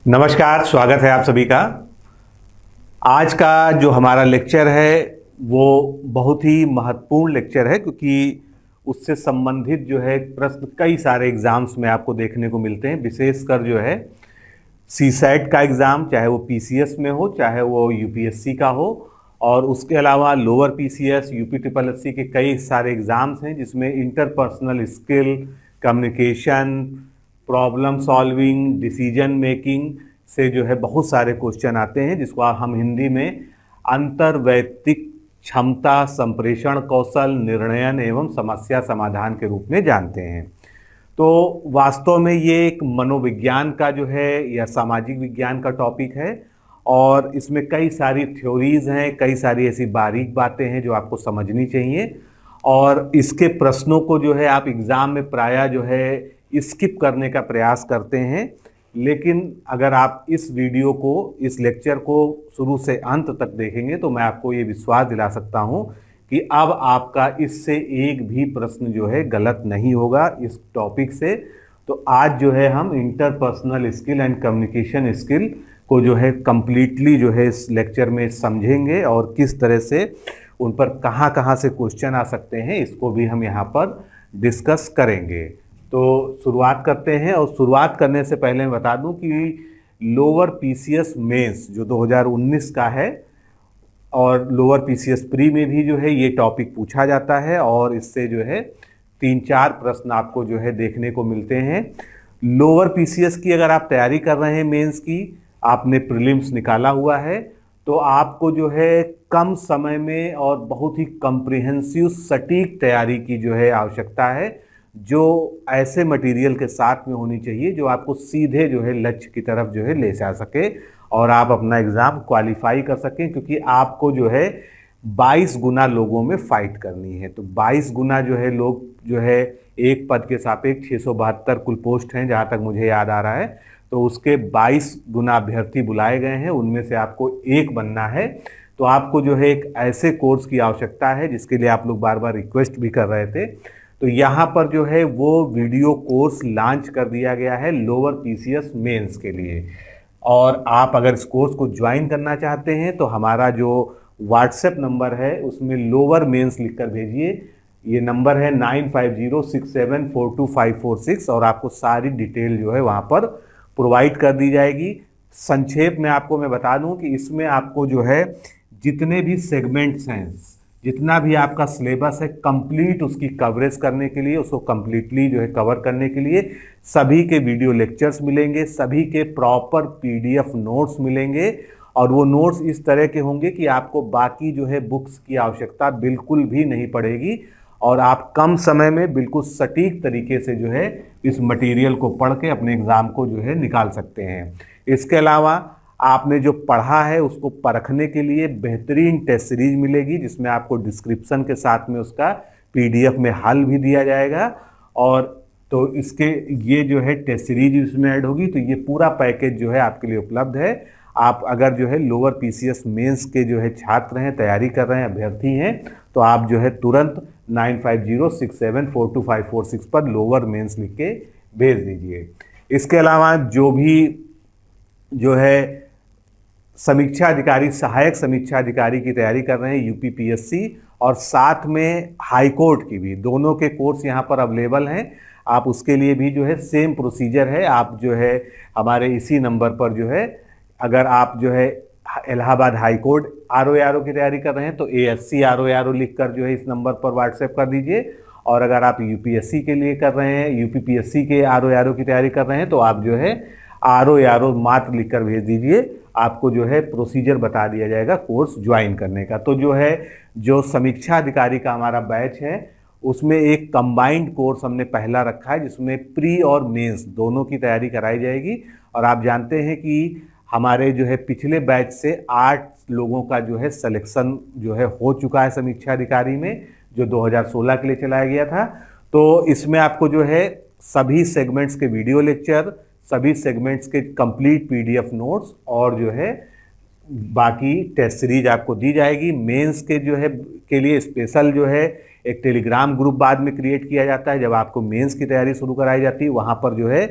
नमस्कार, स्वागत है आप सभी का। आज का जो हमारा लेक्चर है वो बहुत ही महत्वपूर्ण लेक्चर है, क्योंकि उससे संबंधित जो है प्रश्न कई सारे एग्जाम्स में आपको देखने को मिलते हैं। विशेषकर जो है सीसैट का एग्ज़ाम, चाहे वो पीसीएस में हो चाहे वो यूपीएससी का हो, और उसके अलावा lower PCS, UP triple SC के कई सारे एग्ज़ाम्स हैं जिसमें interpersonal skill, communication, problem solving, decision making से जो है बहुत सारे क्वेश्चन आते हैं, जिसको हम हिंदी में अंतर्वैयक्तिक क्षमता, संप्रेषण कौशल, निर्णयन एवं समस्या समाधान के रूप में जानते हैं। तो वास्तव में ये एक मनोविज्ञान का जो है या सामाजिक विज्ञान का टॉपिक है, और इसमें कई सारी थ्योरीज हैं, कई सारी ऐसी बारीक बातें हैं जो आपको समझनी चाहिए। और इसके प्रश्नों को जो है आप एग्ज़ाम में प्रायः जो है स्किप करने का प्रयास करते हैं, लेकिन अगर आप इस वीडियो को, इस लेक्चर को शुरू से अंत तक देखेंगे तो मैं आपको ये विश्वास दिला सकता हूँ कि अब आपका इससे एक भी प्रश्न जो है गलत नहीं होगा इस टॉपिक से। तो आज जो है हम interpersonal skill and communication skill को जो है कंप्लीटली जो है इस लेक्चर में समझेंगे, और किस तरह से उन पर कहाँ कहाँ से क्वेश्चन आ सकते हैं इसको भी हम यहाँ पर डिस्कस करेंगे। तो शुरुआत करते हैं, और शुरुआत करने से पहले मैं बता दूं कि लोअर पीसीएस मेंस जो 2019 का है और लोअर पीसीएस प्री में भी जो है ये टॉपिक पूछा जाता है, और इससे जो है 3-4 प्रश्न आपको जो है देखने को मिलते हैं। लोअर पीसीएस की अगर आप तैयारी कर रहे हैं, मेंस की आपने प्रीलिम्स निकाला हुआ है, तो आपको जो है कम समय में और बहुत ही कम्प्रिहेंसिव सटीक तैयारी की जो है आवश्यकता है, जो ऐसे मटेरियल के साथ में होनी चाहिए जो आपको सीधे जो है लक्ष्य की तरफ जो है ले जा सके और आप अपना एग्ज़ाम क्वालिफाई कर सकें। क्योंकि आपको जो है 22 गुना लोगों में फाइट करनी है। तो 22 गुना जो है लोग जो है एक पद के सापेक्ष 672 कुल पोस्ट हैं जहाँ तक मुझे याद आ रहा है, तो उसके 22 गुना अभ्यर्थी बुलाए गए हैं, उनमें से आपको एक बनना है। तो आपको जो है एक ऐसे कोर्स की आवश्यकता है जिसके लिए आप लोग बार बार रिक्वेस्ट भी कर रहे थे। तो यहाँ पर जो है वो वीडियो कोर्स लॉन्च कर दिया गया है लोअर पीसीएस मेंस के लिए, और आप अगर इस कोर्स को ज्वाइन करना चाहते हैं तो हमारा जो व्हाट्सएप नंबर है उसमें लोअर मेंस लिखकर भेजिए। ये नंबर है 9506742546, और आपको सारी डिटेल जो है वहाँ पर प्रोवाइड कर दी जाएगी। संक्षेप में आपको मैं बता दूं कि इसमें आपको जो है जितने भी सेगमेंट्स हैं, जितना भी आपका सिलेबस है, कंप्लीट उसकी कवरेज करने के लिए, उसको कंप्लीटली जो है कवर करने के लिए सभी के वीडियो लेक्चर्स मिलेंगे, सभी के प्रॉपर पीडीएफ नोट्स मिलेंगे, और वो नोट्स इस तरह के होंगे कि आपको बाकी जो है बुक्स की आवश्यकता बिल्कुल भी नहीं पड़ेगी, और आप कम समय में बिल्कुल सटीक तरीके से जो है इस मटेरियल को पढ़ के अपने एग्ज़ाम को जो है निकाल सकते हैं। इसके अलावा आपने जो पढ़ा है उसको परखने के लिए बेहतरीन टेस्ट सीरीज मिलेगी, जिसमें आपको डिस्क्रिप्शन के साथ में उसका पीडीएफ में हल भी दिया जाएगा। और तो इसके ये जो है टेस्ट सीरीज इसमें ऐड होगी, तो ये पूरा पैकेज जो है आपके लिए उपलब्ध है। आप अगर जो है लोअर पीसीएस मेंस के जो है छात्र हैं, तैयारी कर रहे हैं, अभ्यर्थी हैं, तो आप जो है तुरंत 9506742546 पर लोअर मेंस लिख के भेज दीजिए। इसके अलावा जो भी जो है समीक्षा अधिकारी, सहायक समीक्षा अधिकारी की तैयारी कर रहे हैं यूपीपीएससी, और साथ में हाई कोर्ट की भी, दोनों के कोर्स यहाँ पर अवेलेबल हैं। आप उसके लिए भी जो है सेम प्रोसीजर है, आप जो है हमारे इसी नंबर पर जो है, अगर आप जो है इलाहाबाद हाई कोर्ट आरओ की तैयारी कर रहे हैं तो एएससी आरओ लिखकर जो है इस नंबर पर व्हाट्सएप कर दीजिए, और अगर आप यूपीएससी के लिए कर रहे हैं, यूपीपीएससी के आरओ की तैयारी कर रहे हैं, तो आप जो है आरओ मात्र लिखकर भेज दीजिए। आपको जो है प्रोसीजर बता दिया जाएगा कोर्स ज्वाइन करने का। तो जो है जो समीक्षा अधिकारी का हमारा बैच है उसमें एक कंबाइंड कोर्स हमने पहला रखा है, जिसमें प्री और मेंस दोनों की तैयारी कराई जाएगी। और आप जानते हैं कि हमारे जो है पिछले बैच से 8 लोगों का जो है सिलेक्शन जो है हो चुका है समीक्षा अधिकारी में, जो 2016 के लिए चलाया गया था। तो इसमें आपको जो है सभी सेगमेंट्स के वीडियो लेक्चर, सभी सेगमेंट्स के कंप्लीट पीडीएफ नोट्स और जो है बाकी टेस्ट सीरीज आपको दी जाएगी। मेंस के जो है के लिए स्पेशल जो है एक टेलीग्राम ग्रुप बाद में क्रिएट किया जाता है, जब आपको मेंस की तैयारी शुरू कराई जाती है, वहाँ पर जो है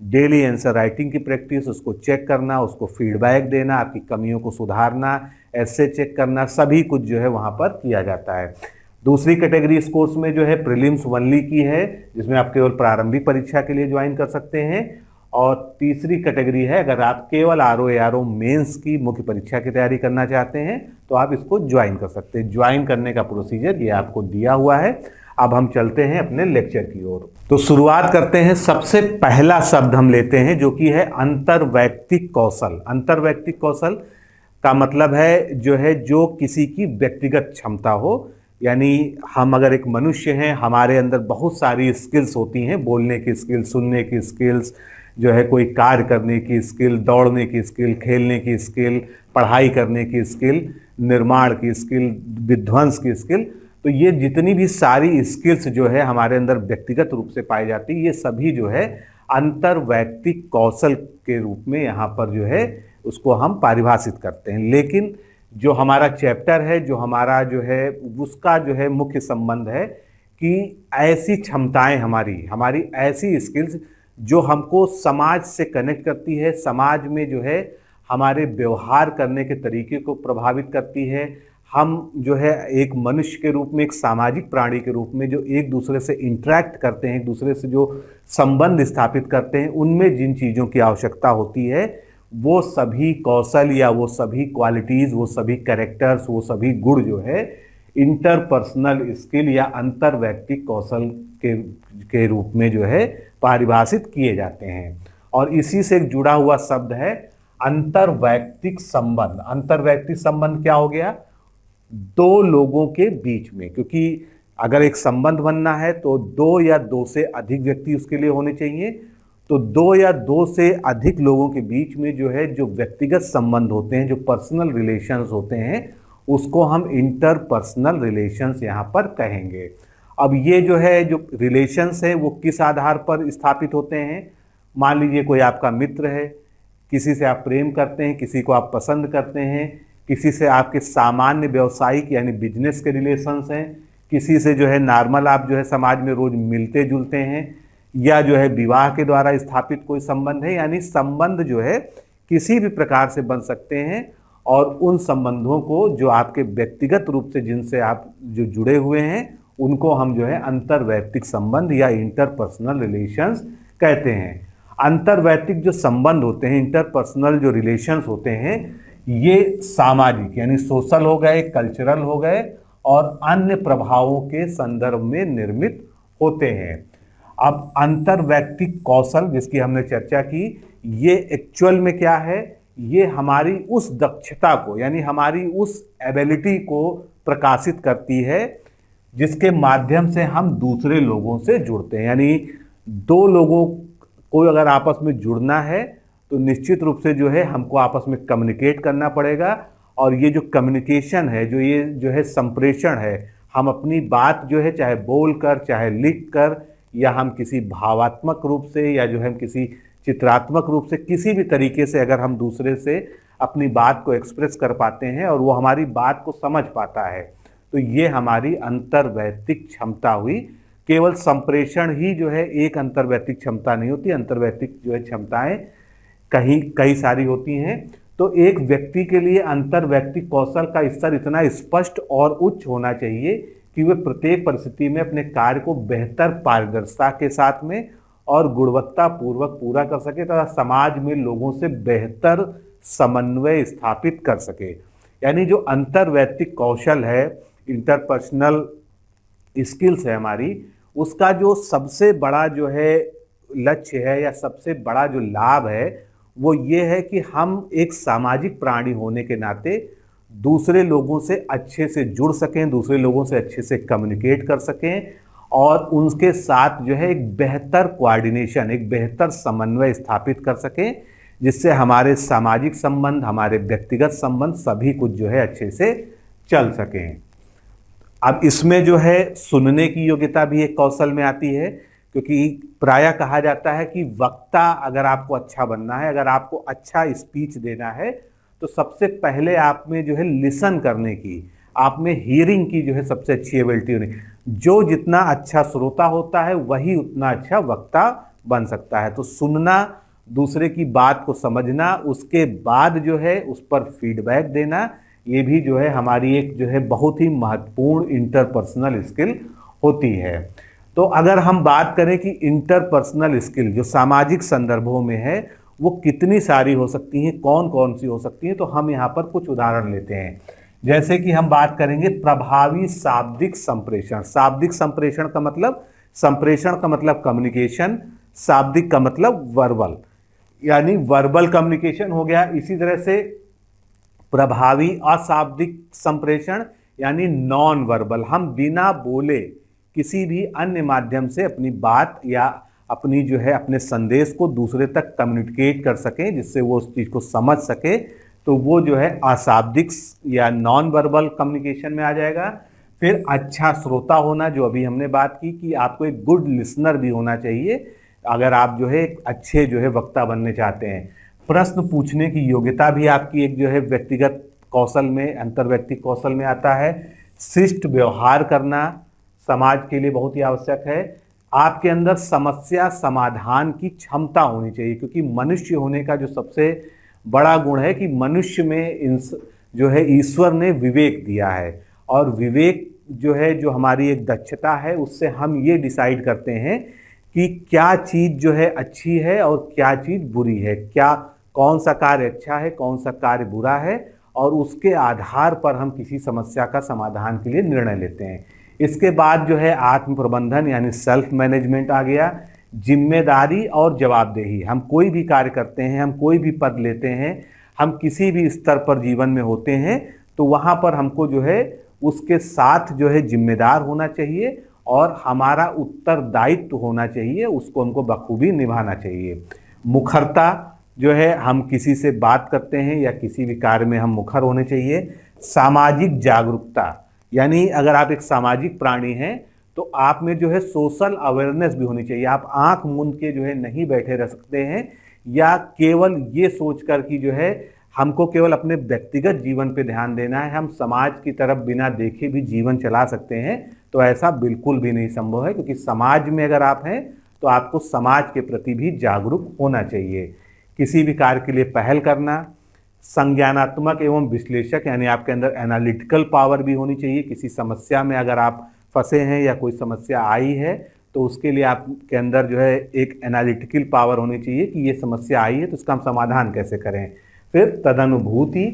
डेली आंसर राइटिंग की प्रैक्टिस, उसको चेक करना, उसको फीडबैक देना, आपकी कमियों को सुधारना, ऐसे चेक करना, सभी कुछ जो है वहाँ पर किया जाता है। दूसरी कैटेगरी इस कोर्स में जो है प्रीलिम्स ओनली की है, जिसमें आप केवल प्रारंभिक परीक्षा के लिए ज्वाइन कर सकते हैं। और तीसरी कैटेगरी है अगर आप केवल आरओ मेंस की मुख्य परीक्षा की तैयारी करना चाहते हैं तो आप इसको ज्वाइन कर सकते हैं। ज्वाइन करने का प्रोसीजर ये आपको दिया हुआ है। अब हम चलते हैं अपने लेक्चर की ओर। तो शुरुआत करते हैं। सबसे पहला शब्द हम लेते हैं जो कि है अंतर्वैयक्तिक कौशल। अंतर्वैयक्तिक कौशल का मतलब है जो किसी की व्यक्तिगत क्षमता हो, यानी हम अगर एक मनुष्य हैं, हमारे अंदर बहुत सारी स्किल्स होती हैं, बोलने की स्किल्स, सुनने की स्किल्स, कोई कार्य करने की स्किल, दौड़ने की स्किल, खेलने की स्किल, पढ़ाई करने की स्किल, निर्माण की स्किल, विध्वंस की स्किल। तो ये जितनी भी सारी स्किल्स हमारे अंदर व्यक्तिगत रूप से पाई जाती है, ये सभी अंतर्वैयक्तिक कौशल के रूप में यहाँ पर उसको हम परिभाषित करते हैं। लेकिन जो हमारा चैप्टर है, जो हमारा उसका मुख्य संबंध है कि ऐसी क्षमताएं हमारी ऐसी स्किल्स जो हमको समाज से कनेक्ट करती है, समाज में हमारे व्यवहार करने के तरीके को प्रभावित करती है। हम एक मनुष्य के रूप में, एक सामाजिक प्राणी के रूप में जो एक दूसरे से इंटरेक्ट करते हैं, एक दूसरे से जो संबंध स्थापित करते हैं, उनमें जिन चीज़ों की आवश्यकता होती है वो सभी कौशल या वो सभी क्वालिटीज़, वो सभी कैरेक्टर्स, वो सभी गुण इंटरपर्सनल स्किल या अंतर्वैयक्तिक कौशल के रूप में परिभाषित किए जाते हैं। और इसी से जुड़ा हुआ शब्द है अंतर्वैयक्तिक संबंध। अंतर्वैयक्तिक संबंध क्या हो गया? दो लोगों के बीच में, क्योंकि अगर एक संबंध बनना है तो दो या दो से अधिक व्यक्ति उसके लिए होने चाहिए। तो दो या दो से अधिक लोगों के बीच में जो व्यक्तिगत संबंध होते हैं, जो पर्सनल रिलेशंस होते हैं, उसको हम इंटरपर्सनल रिलेशंस यहाँ पर कहेंगे। अब ये जो रिलेशंस है वो किस आधार पर स्थापित होते हैं? मान लीजिए कोई आपका मित्र है, किसी से आप प्रेम करते हैं, किसी को आप पसंद करते हैं, किसी से आपके सामान्य व्यवसायिक यानी बिजनेस के रिलेशंस हैं, किसी से नॉर्मल आप समाज में रोज मिलते जुलते हैं, या विवाह के द्वारा स्थापित कोई संबंध है। यानी संबंध किसी भी प्रकार से बन सकते हैं, और उन संबंधों को जो आपके व्यक्तिगत रूप से जिनसे आप जो जुड़े हुए हैं उनको हम अंतर्वैयक्तिक संबंध या इंटरपर्सनल रिलेशंस कहते हैं। अंतर्वैयक्तिक जो संबंध होते हैं, इंटरपर्सनल जो रिलेशंस होते हैं, ये सामाजिक यानी सोशल हो गए, कल्चरल हो गए और अन्य प्रभावों के संदर्भ में निर्मित होते हैं। अब अंतर्वैयक्तिक कौशल जिसकी हमने चर्चा की, ये एक्चुअल में क्या है? ये हमारी उस दक्षता को यानी हमारी उस एबिलिटी को प्रकाशित करती है जिसके माध्यम से हम दूसरे लोगों से जुड़ते हैं। यानी दो लोगों को अगर आपस में जुड़ना है तो निश्चित रूप से हमको आपस में कम्युनिकेट करना पड़ेगा। और ये जो कम्युनिकेशन है, ये संप्रेषण है, हम अपनी बात चाहे बोल कर, चाहे लिख कर, या हम किसी भावात्मक रूप से, या हम किसी चित्रात्मक रूप से, किसी भी तरीके से अगर हम दूसरे से अपनी बात को एक्सप्रेस कर पाते हैं और वो हमारी बात को समझ पाता है, तो ये हमारी अंतर्वैयक्तिक क्षमता हुई। केवल संप्रेषण ही एक अंतर्वैयक्तिक क्षमता नहीं होती। अंतर्वैयक्तिक क्षमताएं कई सारी होती हैं। तो एक व्यक्ति के लिए अंतर्वैयक्तिक कौशल का स्तर इतना स्पष्ट और उच्च होना चाहिए कि वे प्रत्येक परिस्थिति में अपने कार्य को बेहतर पारदर्शिता के साथ में और गुणवत्ता पूर्वक पूरा कर सके तथा समाज में लोगों से बेहतर समन्वय स्थापित कर सके। यानी जो अंतर्वैयक्तिक कौशल है, इंटरपर्सनल स्किल्स है हमारी, उसका जो सबसे बड़ा लक्ष्य है या सबसे बड़ा जो लाभ है वो ये है कि हम एक सामाजिक प्राणी होने के नाते दूसरे लोगों से अच्छे से जुड़ सकें, दूसरे लोगों से अच्छे से कम्युनिकेट कर सकें और उनके साथ एक बेहतर कोऑर्डिनेशन, एक बेहतर समन्वय स्थापित कर सकें, जिससे हमारे सामाजिक संबंध, हमारे व्यक्तिगत संबंध सभी कुछ अच्छे से चल सकें। अब इसमें सुनने की योग्यता भी एक कौशल में आती है, क्योंकि प्रायः कहा जाता है कि वक्ता अगर आपको अच्छा बनना है, अगर आपको अच्छा स्पीच देना है, तो सबसे पहले आप में लिसन करने की, आप में हियरिंग की सबसे अच्छी एबिलिटी होनी। जो जितना अच्छा श्रोता होता है वही उतना अच्छा वक्ता बन सकता है। तो सुनना, दूसरे की बात को समझना, उसके बाद जो है उस पर फीडबैक देना, ये भी जो है हमारी एक जो है बहुत ही महत्वपूर्ण इंटरपर्सनल स्किल होती है। तो अगर हम बात करें कि इंटरपर्सनल स्किल जो सामाजिक संदर्भों में है वो कितनी सारी हो सकती हैं, कौन कौन सी हो सकती हैं, तो हम यहाँ पर कुछ उदाहरण लेते हैं। जैसे कि हम बात करेंगे प्रभावी शाब्दिक संप्रेषण। शाब्दिक संप्रेषण का मतलब, संप्रेषण का मतलब कम्युनिकेशन, शाब्दिक का मतलब वर्बल, यानी वर्बल कम्युनिकेशन हो गया। इसी तरह से प्रभावी अशाब्दिक संप्रेषण यानी नॉन वर्बल, हम बिना बोले किसी भी अन्य माध्यम से अपनी बात या अपनी जो है अपने संदेश को दूसरे तक कम्युनिकेट कर सकें, जिससे वो उस चीज़ को समझ सके, तो वो जो है अशाब्दिक या नॉन वर्बल कम्युनिकेशन में आ जाएगा। फिर अच्छा श्रोता होना, जो अभी हमने बात की कि आपको एक गुड लिसनर भी होना चाहिए अगर आप जो है एक अच्छे जो है वक्ता बनने चाहते हैं। प्रश्न पूछने की योग्यता भी आपकी एक जो है व्यक्तिगत कौशल में, अंतर्व्यक्तिक कौशल में आता है। शिष्ट व्यवहार करना समाज के लिए बहुत ही आवश्यक है। आपके अंदर समस्या समाधान की क्षमता होनी चाहिए, क्योंकि मनुष्य होने का जो सबसे बड़ा गुण है कि मनुष्य में जो है ईश्वर ने विवेक दिया है, और विवेक जो है जो हमारी एक दक्षता है, उससे हम ये डिसाइड करते हैं कि क्या चीज़ जो है अच्छी है और क्या चीज़ बुरी है, क्या कौन सा कार्य अच्छा है, कौन सा कार्य बुरा है, और उसके आधार पर हम किसी समस्या का समाधान के लिए निर्णय लेते हैं। इसके बाद जो है आत्म प्रबंधन यानी सेल्फ मैनेजमेंट आ गया। जिम्मेदारी और जवाबदेही, हम कोई भी कार्य करते हैं, हम कोई भी पद लेते हैं, हम किसी भी स्तर पर जीवन में होते हैं, तो वहाँ पर हमको जो है उसके साथ जो है जिम्मेदार होना चाहिए और हमारा उत्तरदायित्व होना चाहिए, उसको हमको बखूबी निभाना चाहिए। मुखरता जो है, हम किसी से बात करते हैं या किसी भी कार्य में हम मुखर होने चाहिए। सामाजिक जागरूकता, यानी अगर आप एक सामाजिक प्राणी हैं तो आप में जो है सोशल अवेयरनेस भी होनी चाहिए। आप आंख मूंद के जो है नहीं बैठे रह सकते हैं, या केवल ये सोचकर कि जो है हमको केवल अपने व्यक्तिगत जीवन पे ध्यान देना है, हम समाज की तरफ बिना देखे भी जीवन चला सकते हैं, तो ऐसा बिल्कुल भी नहीं संभव है। क्योंकि समाज में अगर आप हैं तो आपको समाज के प्रति भी जागरूक होना चाहिए। किसी भी कार्य के लिए पहल करना। संज्ञानात्मक एवं विश्लेषक, यानी आपके अंदर एनालिटिकल पावर भी होनी चाहिए। किसी समस्या में अगर आप फंसे हैं या कोई समस्या आई है तो उसके लिए आपके अंदर जो है एक एनालिटिकल पावर होनी चाहिए कि ये समस्या आई है तो इसका हम समाधान कैसे करें। फिर तदनुभूति।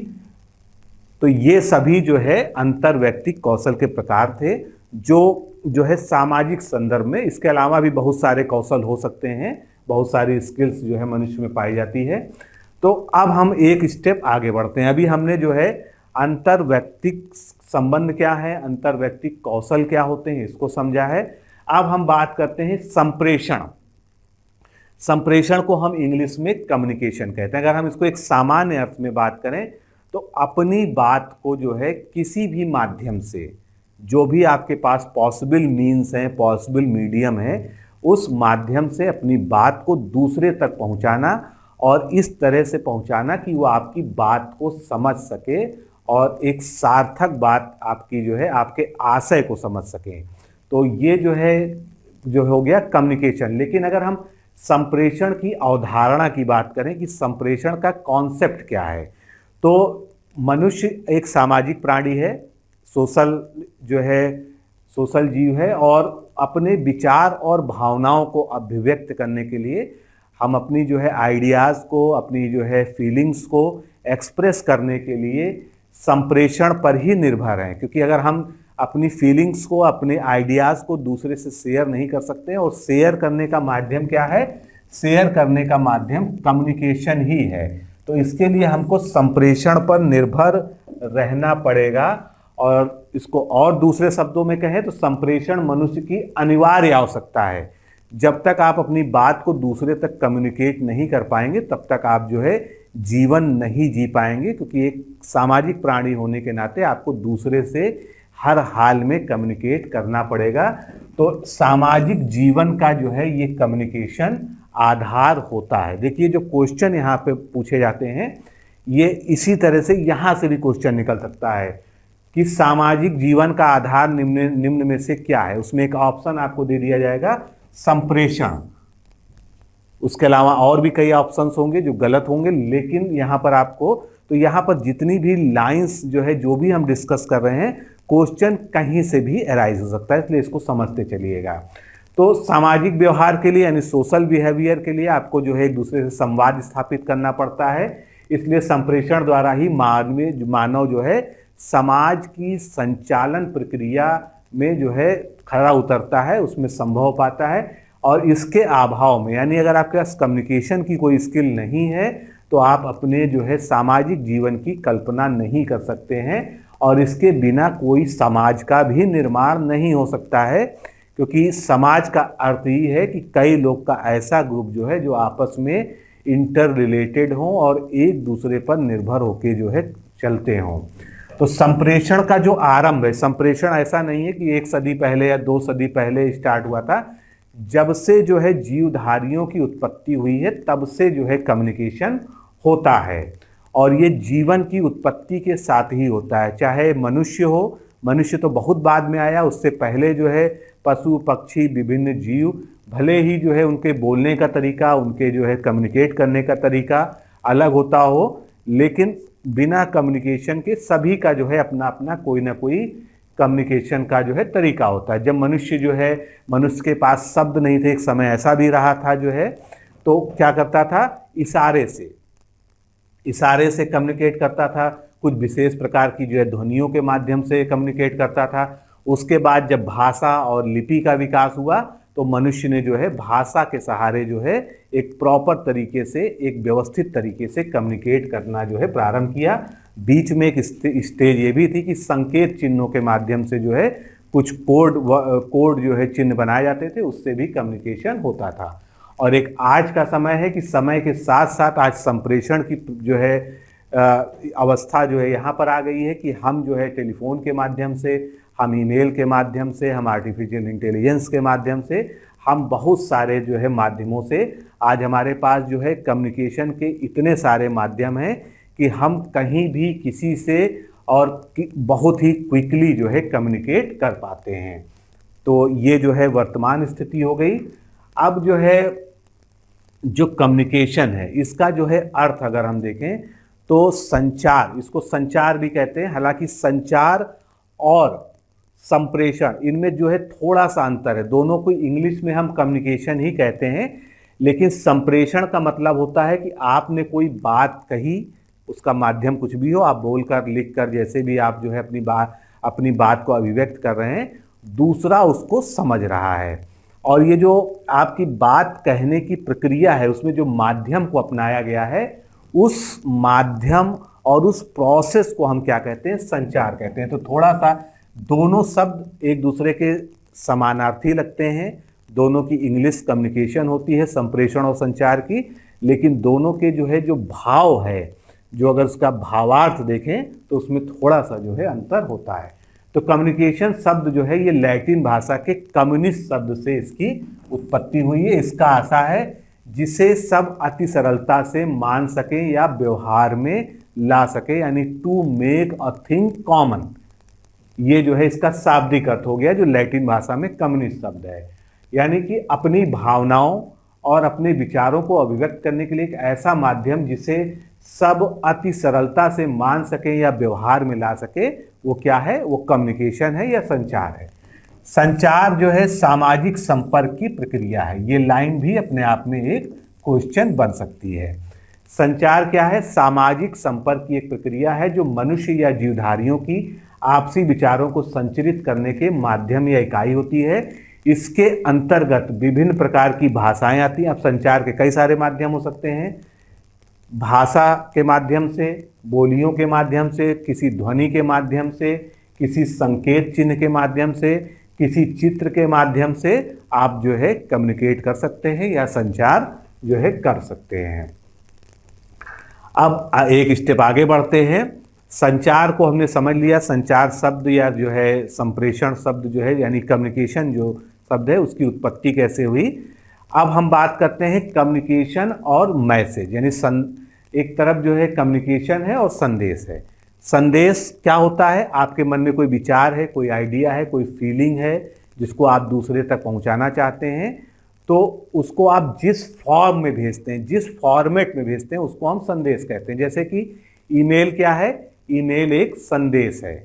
तो ये सभी जो है अंतर्व्यक्तिक कौशल के प्रकार थे जो है सामाजिक संदर्भ में। इसके अलावा भी बहुत सारे कौशल हो सकते हैं, बहुत सारी स्किल्स जो है मनुष्य में पाई जाती है। तो अब हम एक स्टेप आगे बढ़ते हैं। अभी हमने जो है अंतर्व्यक्तिक संबंध क्या है, अंतर्व्यक्तिक कौशल क्या होते हैं, इसको समझा है। अब हम बात करते हैं संप्रेषण। संप्रेषण को हम इंग्लिश में कम्युनिकेशन कहते हैं। अगर हम इसको एक सामान्य अर्थ में बात करें तो अपनी बात को जो है किसी भी माध्यम से, जो भी आपके पास पॉसिबल मीन्स हैं, पॉसिबल मीडियम है, उस माध्यम से अपनी बात को दूसरे तक पहुंचाना, और इस तरह से पहुंचाना कि वो आपकी बात को समझ सके और एक सार्थक बात आपकी जो है आपके आशय को समझ सके। तो ये जो हो गया कम्युनिकेशन। लेकिन अगर हम संप्रेषण की अवधारणा की बात करें कि संप्रेषण का कॉन्सेप्ट क्या है, तो मनुष्य एक सामाजिक प्राणी है, सोशल जीव है, और अपने विचार और भावनाओं को अभिव्यक्त करने के लिए हम अपनी जो है आइडियाज़ को, अपनी जो है फीलिंग्स को एक्सप्रेस करने के लिए संप्रेषण पर ही निर्भर हैं। क्योंकि अगर हम अपनी फीलिंग्स को, अपने आइडियाज़ को दूसरे से शेयर नहीं कर सकते, और शेयर करने का माध्यम क्या है, शेयर करने का माध्यम कम्युनिकेशन ही है। तो इसके लिए हमको संप्रेषण पर निर्भर रहना पड़ेगा। और इसको और दूसरे शब्दों में कहें तो संप्रेषण मनुष्य की अनिवार्य आवश्यकता है। जब तक आप अपनी बात को दूसरे तक कम्युनिकेट नहीं कर पाएंगे तब तक आप जो है जीवन नहीं जी पाएंगे, क्योंकि एक सामाजिक प्राणी होने के नाते आपको दूसरे से हर हाल में कम्युनिकेट करना पड़ेगा। तो सामाजिक जीवन का जो है ये कम्युनिकेशन आधार होता है। देखिए जो क्वेश्चन यहाँ पे पूछे जाते हैं, ये इसी तरह से यहाँ से भी क्वेश्चन निकल सकता है कि सामाजिक जीवन का आधार निम्न में से क्या है। उसमें एक ऑप्शन आपको दे दिया जाएगा संप्रेषण। उसके अलावा और भी कई ऑप्शंस होंगे जो गलत होंगे, लेकिन यहाँ पर आपको, तो यहाँ पर जितनी भी लाइंस जो है, जो भी हम डिस्कस कर रहे हैं, क्वेश्चन कहीं से भी अराइज हो सकता है, इसलिए इसको समझते चलिएगा। तो सामाजिक व्यवहार के लिए यानी सोशल बिहेवियर के लिए आपको जो है एक दूसरे से संवाद स्थापित करना पड़ता है, इसलिए संप्रेषण द्वारा ही मानव जो है समाज की संचालन प्रक्रिया में जो है खरा उतरता है, उसमें संभव हो पाता है। और इसके अभाव में, यानी अगर आपके पास कम्युनिकेशन की कोई स्किल नहीं है तो आप अपने जो है सामाजिक जीवन की कल्पना नहीं कर सकते हैं, और इसके बिना कोई समाज का भी निर्माण नहीं हो सकता है, क्योंकि समाज का अर्थ ही है कि कई लोग का ऐसा ग्रुप जो है जो आपस में इंटर रिलेटेड हों और एक दूसरे पर निर्भर होकर जो है चलते हों। तो संप्रेषण का जो आरंभ है, संप्रेषण ऐसा नहीं है कि 1 सदी पहले या 2 सदी पहले स्टार्ट हुआ था। जब से जो है जीवधारियों की उत्पत्ति हुई है तब से जो है कम्युनिकेशन होता है, और ये जीवन की उत्पत्ति के साथ ही होता है। चाहे मनुष्य हो, मनुष्य तो बहुत बाद में आया, उससे पहले जो है पशु पक्षी विभिन्न जीव, भले ही जो है उनके बोलने का तरीका, उनके जो है कम्युनिकेट करने का तरीका अलग होता हो, लेकिन बिना कम्युनिकेशन के सभी का जो है अपना अपना कोई ना कोई कम्युनिकेशन का जो है तरीका होता है। जब मनुष्य जो है, मनुष्य के पास शब्द नहीं थे, एक समय ऐसा भी रहा था जो है, तो क्या करता था, इशारे से कम्युनिकेट करता था, कुछ विशेष प्रकार की जो है ध्वनियों के माध्यम से कम्युनिकेट करता था। उसके बाद जब भाषा और लिपि का विकास हुआ तो मनुष्य ने जो है भाषा के सहारे जो है एक प्रॉपर तरीके से, एक व्यवस्थित तरीके से कम्युनिकेट करना जो है प्रारंभ किया। बीच में एक स्टेज ये भी थी कि संकेत चिन्हों के माध्यम से जो है कुछ कोड जो है चिन्ह बनाए जाते थे, उससे भी कम्युनिकेशन होता था। और एक आज का समय है कि समय के साथ साथ आज संप्रेषण की जो है अवस्था जो है यहाँ पर आ गई है कि हम जो है टेलीफोन के माध्यम से, हम ईमेल के माध्यम से, हम आर्टिफिशियल इंटेलिजेंस के माध्यम से, हम बहुत सारे जो है माध्यमों से आज हमारे पास जो है कम्युनिकेशन के इतने सारे माध्यम हैं कि हम कहीं भी किसी से और बहुत ही क्विकली जो है कम्युनिकेट कर पाते हैं। तो ये जो है वर्तमान स्थिति हो गई। अब जो है जो कम्युनिकेशन है, इसका जो है अर्थ अगर हम देखें तो संचार, इसको संचार भी कहते हैं। हालांकि संचार और संप्रेषण, इनमें जो है थोड़ा सा अंतर है। दोनों को इंग्लिश में हम कम्युनिकेशन ही कहते हैं, लेकिन संप्रेषण का मतलब होता है कि आपने कोई बात कही, उसका माध्यम कुछ भी हो, आप बोलकर, लिखकर, जैसे भी आप जो है अपनी बात को अभिव्यक्त कर रहे हैं, दूसरा उसको समझ रहा है। और ये जो आपकी बात कहने की प्रक्रिया है, उसमें जो माध्यम को अपनाया गया है, उस माध्यम और उस प्रोसेस को हम क्या कहते हैं, संचार कहते हैं। तो थोड़ा सा दोनों शब्द एक दूसरे के समानार्थी लगते हैं, दोनों की इंग्लिश कम्युनिकेशन होती है, संप्रेषण और संचार की, लेकिन दोनों के जो है जो भाव है, जो अगर उसका भावार्थ देखें तो उसमें थोड़ा सा जो है अंतर होता है। तो कम्युनिकेशन शब्द जो है ये लैटिन भाषा के कम्युनिस्ट शब्द से इसकी उत्पत्ति हुई है। इसका आशा है जिसे सब अति सरलता से मान सकें या व्यवहार में ला सके, यानी to make a thing common. ये जो है इसका शाब्दिक अर्थ हो गया जो लैटिन भाषा में कम्युनिस्ट शब्द है, यानी कि अपनी भावनाओं और अपने विचारों को अभिव्यक्त करने के लिए एक ऐसा माध्यम जिसे सब अति सरलता से मान सके या व्यवहार में ला सके, वो क्या है, वो कम्युनिकेशन है या संचार है। संचार जो है सामाजिक संपर्क की प्रक्रिया है। ये लाइन भी अपने आप में एक क्वेश्चन बन सकती है। संचार क्या है, सामाजिक संपर्क की एक प्रक्रिया है जो मनुष्य या जीवधारियों की आपसी विचारों को संचरित करने के माध्यम या इकाई होती है। इसके अंतर्गत विभिन्न प्रकार की भाषाएं आती हैं। अब संचार के कई सारे माध्यम हो सकते हैं, भाषा के माध्यम से, बोलियों के माध्यम से, किसी ध्वनि के माध्यम से, किसी संकेत चिन्ह के माध्यम से, किसी चित्र के माध्यम से आप जो है कम्युनिकेट कर सकते हैं या संचार जो है कर सकते हैं। अब एक स्टेप आगे बढ़ते हैं। संचार को हमने समझ लिया, संचार शब्द या जो है संप्रेषण शब्द जो है यानी कम्युनिकेशन जो शब्द है उसकी उत्पत्ति कैसे हुई। अब हम बात करते हैं कम्युनिकेशन और मैसेज, यानी एक तरफ जो है कम्युनिकेशन है और संदेश है। संदेश क्या होता है, आपके मन में कोई विचार है, कोई आइडिया है, कोई फीलिंग है जिसको आप दूसरे तक पहुंचाना चाहते हैं, तो उसको आप जिस फॉर्म में भेजते हैं, जिस फॉर्मेट में भेजते हैं, उसको हम संदेश कहते हैं। जैसे कि ईमेल क्या है, ईमेल एक संदेश है।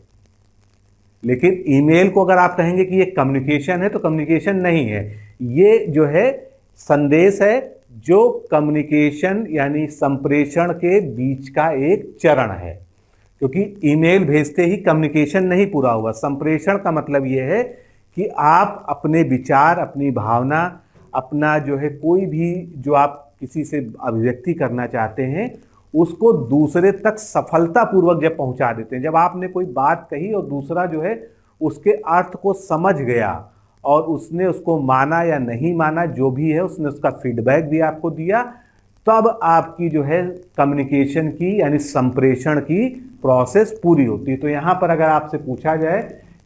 लेकिन ईमेल को अगर आप कहेंगे कि ये कम्युनिकेशन है, तो कम्युनिकेशन नहीं है। ये जो है संदेश है, जो कम्युनिकेशन यानी संप्रेषण के बीच का एक चरण है। क्योंकि ईमेल भेजते ही कम्युनिकेशन नहीं पूरा हुआ। संप्रेषण का मतलब ये है कि आप अपने विचार, अपनी भावना, अपना जो है कोई भी जो आप किसी से अभिव्यक्ति करना चाहते हैं, उसको दूसरे तक सफलतापूर्वक जब पहुंचा देते हैं। जब आपने कोई बात कही और दूसरा जो है उसके अर्थ को समझ गया और उसने उसको माना या नहीं माना, जो भी है, उसने उसका फीडबैक भी आपको दिया, तब आपकी जो है कम्युनिकेशन की यानी संप्रेषण की प्रोसेस पूरी होती है। तो यहाँ पर अगर आपसे पूछा जाए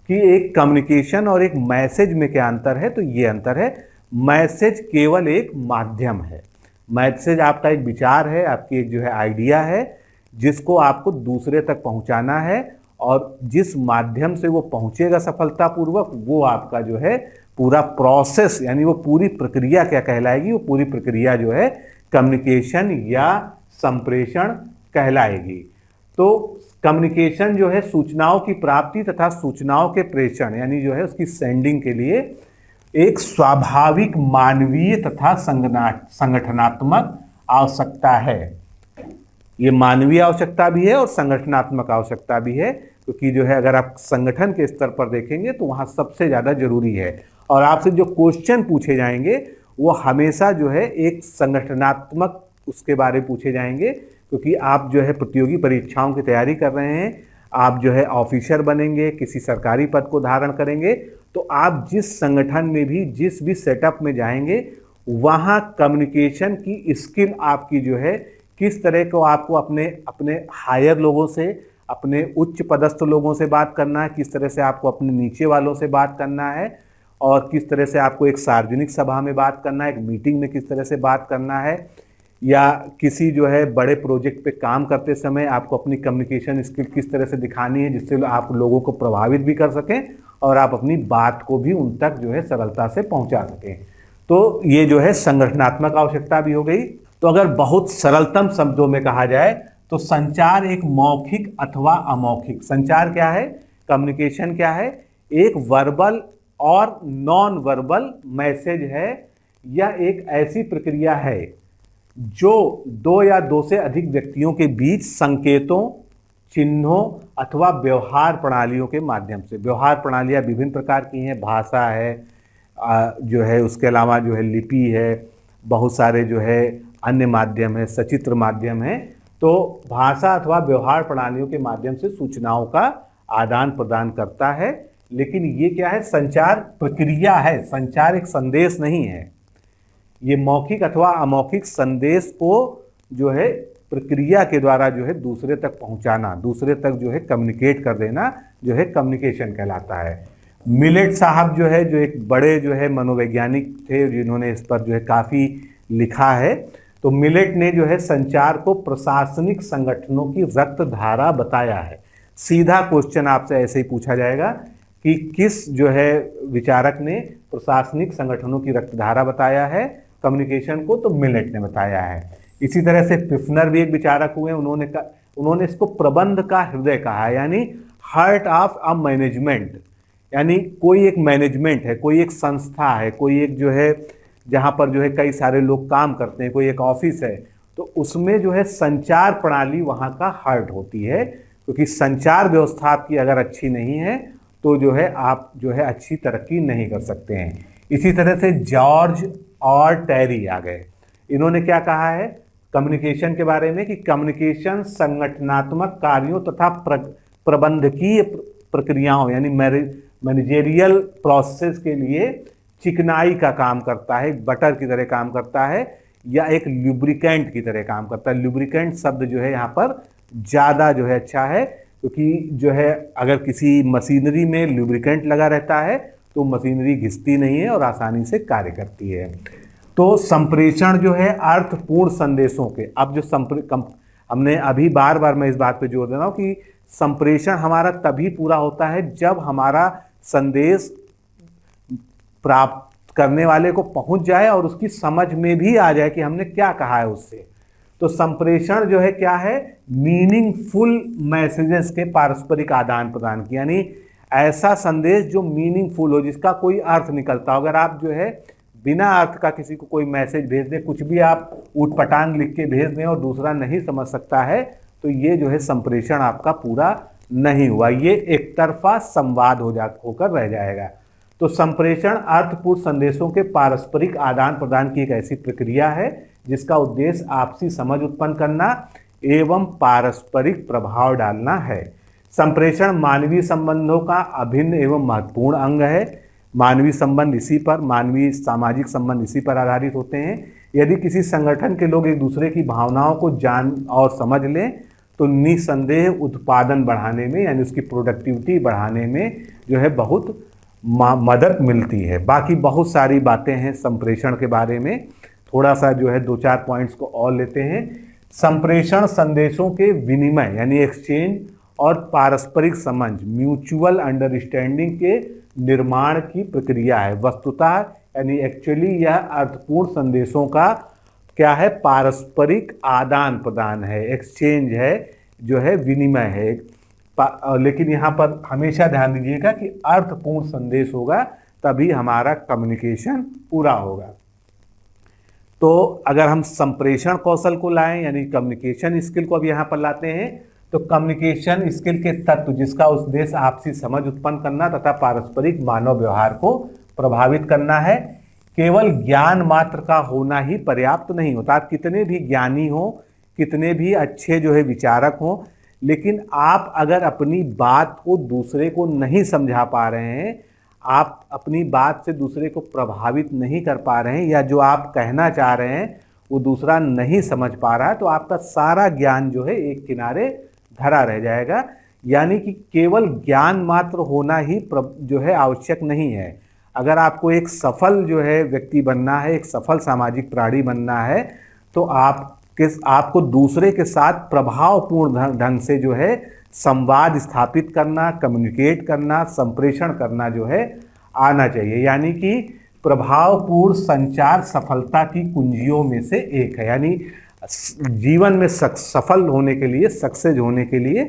कि एक कम्युनिकेशन और एक मैसेज में क्या अंतर है, तो ये अंतर है, मैसेज केवल एक माध्यम है। मैसेज आपका एक विचार है, आपकी एक जो है आइडिया है, जिसको आपको दूसरे तक पहुंचाना है, और जिस माध्यम से वो पहुंचेगा सफलतापूर्वक, वो आपका जो है पूरा प्रोसेस यानी वो पूरी प्रक्रिया क्या कहलाएगी, वो पूरी प्रक्रिया जो है कम्युनिकेशन या संप्रेषण कहलाएगी। तो कम्युनिकेशन जो है सूचनाओं की प्राप्ति तथा सूचनाओं के प्रेषण यानी जो है उसकी सेंडिंग के लिए एक स्वाभाविक मानवीय तथा संगठनात्मक आवश्यकता है। ये मानवीय आवश्यकता भी है और संगठनात्मक आवश्यकता भी है, क्योंकि जो है अगर आप संगठन के स्तर पर देखेंगे तो वहाँ सबसे ज़्यादा जरूरी है। और आपसे जो क्वेश्चन पूछे जाएंगे वो हमेशा जो है एक संगठनात्मक उसके बारे में पूछे जाएंगे, क्योंकि आप जो है प्रतियोगी परीक्षाओं की तैयारी कर रहे हैं, आप जो है ऑफिसर बनेंगे, किसी सरकारी पद को धारण करेंगे, तो आप जिस संगठन में भी, जिस भी सेटअप में जाएंगे, वहाँ कम्युनिकेशन की स्किल आपकी जो है किस तरह को आपको अपने अपने हायर लोगों से, अपने उच्च पदस्थ लोगों से बात करना है, किस तरह से आपको अपने नीचे वालों से बात करना है, और किस तरह से आपको एक सार्वजनिक सभा में बात करना है, एक मीटिंग में किस तरह से बात करना है, या किसी जो है बड़े प्रोजेक्ट पे काम करते समय आपको अपनी कम्युनिकेशन स्किल किस तरह से दिखानी है, जिससे आप लोगों को प्रभावित भी कर सकें और आप अपनी बात को भी उन तक जो है सरलता से पहुंचा सकें। तो ये जो है संगठनात्मक आवश्यकता भी हो गई। तो अगर बहुत सरलतम शब्दों में कहा जाए तो संचार एक मौखिक अथवा अमौखिक, संचार क्या है, कम्युनिकेशन क्या है, एक वर्बल और नॉन वर्बल मैसेज है, या एक ऐसी प्रक्रिया है जो दो या दो से अधिक व्यक्तियों के बीच संकेतों, चिन्हों अथवा व्यवहार प्रणालियों के माध्यम से, व्यवहार प्रणालियां विभिन्न प्रकार की हैं, भाषा है जो है, उसके अलावा जो है लिपि है, बहुत सारे जो है अन्य माध्यम है, सचित्र माध्यम है। तो भाषा अथवा व्यवहार प्रणालियों के माध्यम से सूचनाओं का आदान प्रदान करता है। लेकिन ये क्या है, संचार प्रक्रिया है, संचार एक संदेश नहीं है। ये मौखिक अथवा अमौखिक संदेश को जो है प्रक्रिया के द्वारा जो है दूसरे तक पहुंचाना, दूसरे तक जो है कम्युनिकेट कर देना, जो है कम्युनिकेशन कहलाता है। मिलेट साहब जो है, जो एक बड़े जो है मनोवैज्ञानिक थे, जिन्होंने इस पर जो है काफ़ी लिखा है, तो मिलेट ने जो है संचार को प्रशासनिक संगठनों की रक्त धारा बताया है। सीधा क्वेश्चन आपसे ऐसे ही पूछा जाएगा कि किस जो है विचारक ने प्रशासनिक संगठनों की रक्त धारा बताया है कम्युनिकेशन को, तो मिलेट ने बताया है। इसी तरह से पिफनर भी एक विचारक हुए, उन्होंने इसको प्रबंध का हृदय कहा है, यानी हार्ट ऑफ अ मैनेजमेंट, यानी कोई एक मैनेजमेंट है, कोई एक संस्था है, कोई एक जो है जहाँ पर जो है कई सारे लोग काम करते हैं, कोई एक ऑफिस है, तो उसमें जो है संचार प्रणाली वहाँ का हार्ट होती है, क्योंकि संचार व्यवस्था आपकी अगर अच्छी नहीं है तो जो है आप जो है अच्छी तरक्की नहीं कर सकते हैं। इसी तरह से जॉर्ज और टेरी आ गए, इन्होंने क्या कहा है कम्युनिकेशन के बारे में कि कम्युनिकेशन संगठनात्मक कार्यों तथा प्रबंधकीय प्रक्रियाओं यानी मैनेजेरियल प्रोसेस के लिए चिकनाई का काम करता है, एक बटर की तरह काम करता है, या एक लुब्रिकेंट की तरह काम करता है। लुब्रिकेंट शब्द जो है यहाँ पर ज़्यादा जो है अच्छा है, क्योंकि जो है अगर किसी मशीनरी में लुब्रिकेंट लगा रहता है तो मशीनरी घिसती नहीं है और आसानी से कार्य करती है। तो संप्रेषण जो है अर्थपूर्ण संदेशों के, अब जो हमने अभी बार बार मैं इस बात पे जोर दे रहा हूँ कि संप्रेषण हमारा तभी पूरा होता है जब हमारा संदेश प्राप्त करने वाले को पहुंच जाए और उसकी समझ में भी आ जाए कि हमने क्या कहा है उससे। तो संप्रेषण जो है क्या है, मीनिंगफुल मैसेजेस के पारस्परिक आदान प्रदान की, यानी ऐसा संदेश जो मीनिंगफुल हो, जिसका कोई अर्थ निकलता हो। अगर आप जो है बिना अर्थ का किसी को कोई मैसेज भेज दें, कुछ भी आप ऊटपटांग लिख के भेज दें और दूसरा नहीं समझ सकता है, तो ये जो है संप्रेषण आपका पूरा नहीं हुआ, ये एक तरफा संवाद होकर रह जाएगा। तो संप्रेषण अर्थपूर्ण संदेशों के पारस्परिक आदान प्रदान की एक ऐसी प्रक्रिया है जिसका उद्देश्य आपसी समझ उत्पन्न करना एवं पारस्परिक प्रभाव डालना है। संप्रेषण मानवीय संबंधों का अभिन्न एवं महत्वपूर्ण अंग है। मानवीय सामाजिक संबंध इसी पर आधारित होते हैं। यदि किसी संगठन के लोग एक दूसरे की भावनाओं को जान और समझ लें तो निसंदेह उत्पादन बढ़ाने में, यानी उसकी प्रोडक्टिविटी बढ़ाने में जो है बहुत मदद मिलती है। बाकी बहुत सारी बातें हैं संप्रेषण के बारे में, थोड़ा सा जो है 2-4 पॉइंट्स को और लेते हैं। संप्रेषण संदेशों के विनिमय यानी एक्सचेंज और पारस्परिक समझ म्यूचुअल अंडरस्टैंडिंग के निर्माण की प्रक्रिया है। वस्तुतः यानी एक्चुअली यह अर्थपूर्ण संदेशों का क्या है, पारस्परिक आदान प्रदान है, एक्सचेंज है, जो है विनिमय है। लेकिन यहाँ पर हमेशा ध्यान दीजिएगा कि अर्थपूर्ण संदेश होगा तभी हमारा कम्युनिकेशन पूरा होगा। तो अगर हम संप्रेषण कौशल को लाएं यानी कम्युनिकेशन स्किल को अब यहाँ पर लाते हैं, तो कम्युनिकेशन स्किल के तत्व जिसका उद्देश्य आपसी समझ उत्पन्न करना तथा पारस्परिक मानव व्यवहार को प्रभावित करना है। केवल ज्ञान मात्र का होना ही पर्याप्त नहीं होता। आप कितने भी ज्ञानी हो, कितने भी अच्छे जो है विचारक हो, लेकिन आप अगर अपनी बात को दूसरे को नहीं समझा पा रहे हैं, आप अपनी बात से दूसरे को प्रभावित नहीं कर पा रहे हैं, या जो आप कहना चाह रहे हैं वो दूसरा नहीं समझ पा रहा है, तो आपका सारा ज्ञान जो है एक किनारे धरा रह जाएगा। यानी कि केवल ज्ञान मात्र होना ही जो है आवश्यक नहीं है। अगर आपको एक सफल जो है व्यक्ति बनना है, एक सफल सामाजिक प्राणी बनना है, तो आपको दूसरे के साथ प्रभावपूर्ण ढंग से जो है संवाद स्थापित करना, कम्युनिकेट करना, संप्रेषण करना जो है आना चाहिए। यानी कि प्रभावपूर्ण संचार सफलता की कुंजियों में से एक है। यानी जीवन में सफल होने के लिए, सक्सेस होने के लिए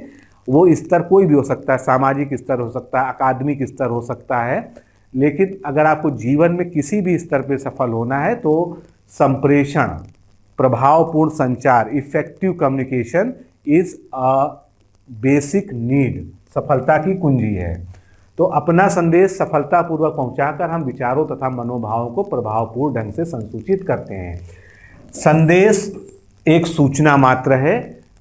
वो स्तर कोई भी हो सकता है, सामाजिक स्तर हो सकता है, अकादमिक स्तर हो सकता है, लेकिन अगर आपको जीवन में किसी भी स्तर पे सफल होना है तो संप्रेषण, प्रभावपूर्ण संचार, effective communication is a basic need, सफलता की कुंजी है। तो अपना संदेश सफलतापूर्वक पहुंचाकर हम विचारों तथा मनोभावों को प्रभावपूर्ण ढंग से संसूचित करते हैं। संदेश एक सूचना मात्र है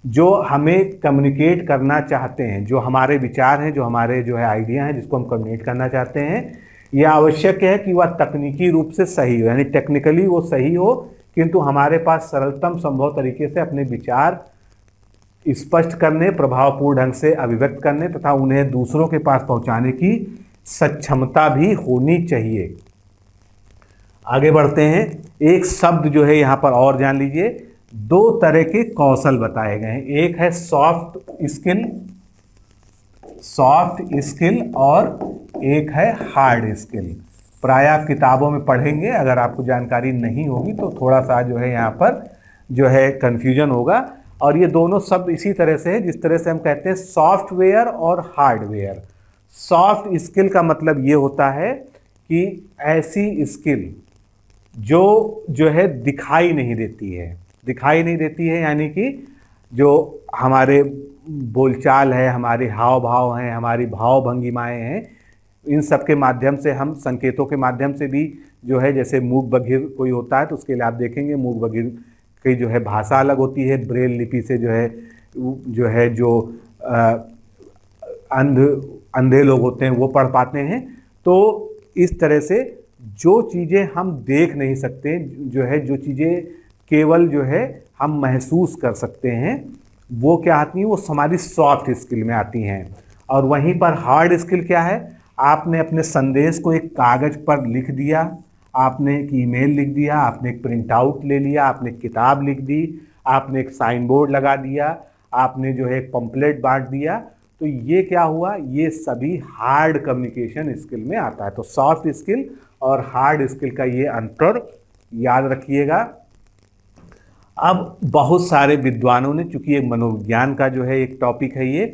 जो हमें कम्युनिकेट करना चाहते हैं, जो हमारे विचार हैं, जो हमारे जो है आइडिया हैं, जिसको हम कम्युनिकेट करना चाहते हैं। यह आवश्यक है कि वह तकनीकी रूप से सही हो, यानी टेक्निकली वो सही हो, किंतु हमारे पास सरलतम संभव तरीके से अपने विचार स्पष्ट करने, प्रभावपूर्ण ढंग से अभिव्यक्त करने तथा उन्हें दूसरों के पास पहुंचाने की सक्षमता भी होनी चाहिए। आगे बढ़ते हैं। एक शब्द जो है यहाँ पर और जान लीजिए, 2 तरह के कौशल बताए गए हैं। एक है सॉफ्ट स्किल और एक है हार्ड स्किल। प्राय आप किताबों में पढ़ेंगे, अगर आपको जानकारी नहीं होगी तो थोड़ा सा जो है यहाँ पर जो है कन्फ्यूजन होगा। और ये दोनों शब्द इसी तरह से है जिस तरह से हम कहते हैं सॉफ्टवेयर और हार्डवेयर। सॉफ्ट स्किल का मतलब ये होता है कि ऐसी स्किल जो है दिखाई नहीं देती है, यानी कि जो हमारे बोलचाल है, हमारे हाव भाव हैं, हमारी भाव भंगिमाएँ हैं, इन सब के माध्यम से हम संकेतों के माध्यम से भी जो है, जैसे मूक बधिर कोई होता है तो उसके लिए आप देखेंगे मूक बधिर की जो है भाषा अलग होती है, ब्रेल लिपि से जो अंधे लोग होते हैं वो पढ़ पाते हैं। तो इस तरह से जो चीज़ें हम देख नहीं सकते, जो चीज़ें केवल जो है हम महसूस कर सकते हैं, वो क्या आती हैं, वो हमारी सॉफ्ट स्किल में आती हैं। और वहीं पर हार्ड स्किल क्या है, आपने अपने संदेश को एक कागज़ पर लिख दिया, आपने एक ईमेल लिख दिया, आपने एक प्रिंट आउट ले लिया, आपने एक किताब लिख दी, आपने एक साइन बोर्ड लगा दिया, आपने जो है एक पंपलेट बांट दिया, तो ये क्या हुआ, ये सभी हार्ड कम्युनिकेशन स्किल में आता है। तो सॉफ्ट स्किल और हार्ड स्किल का ये अंतर याद रखिएगा। अब बहुत सारे विद्वानों ने, चूंकि ये मनोविज्ञान का जो है एक टॉपिक है ये,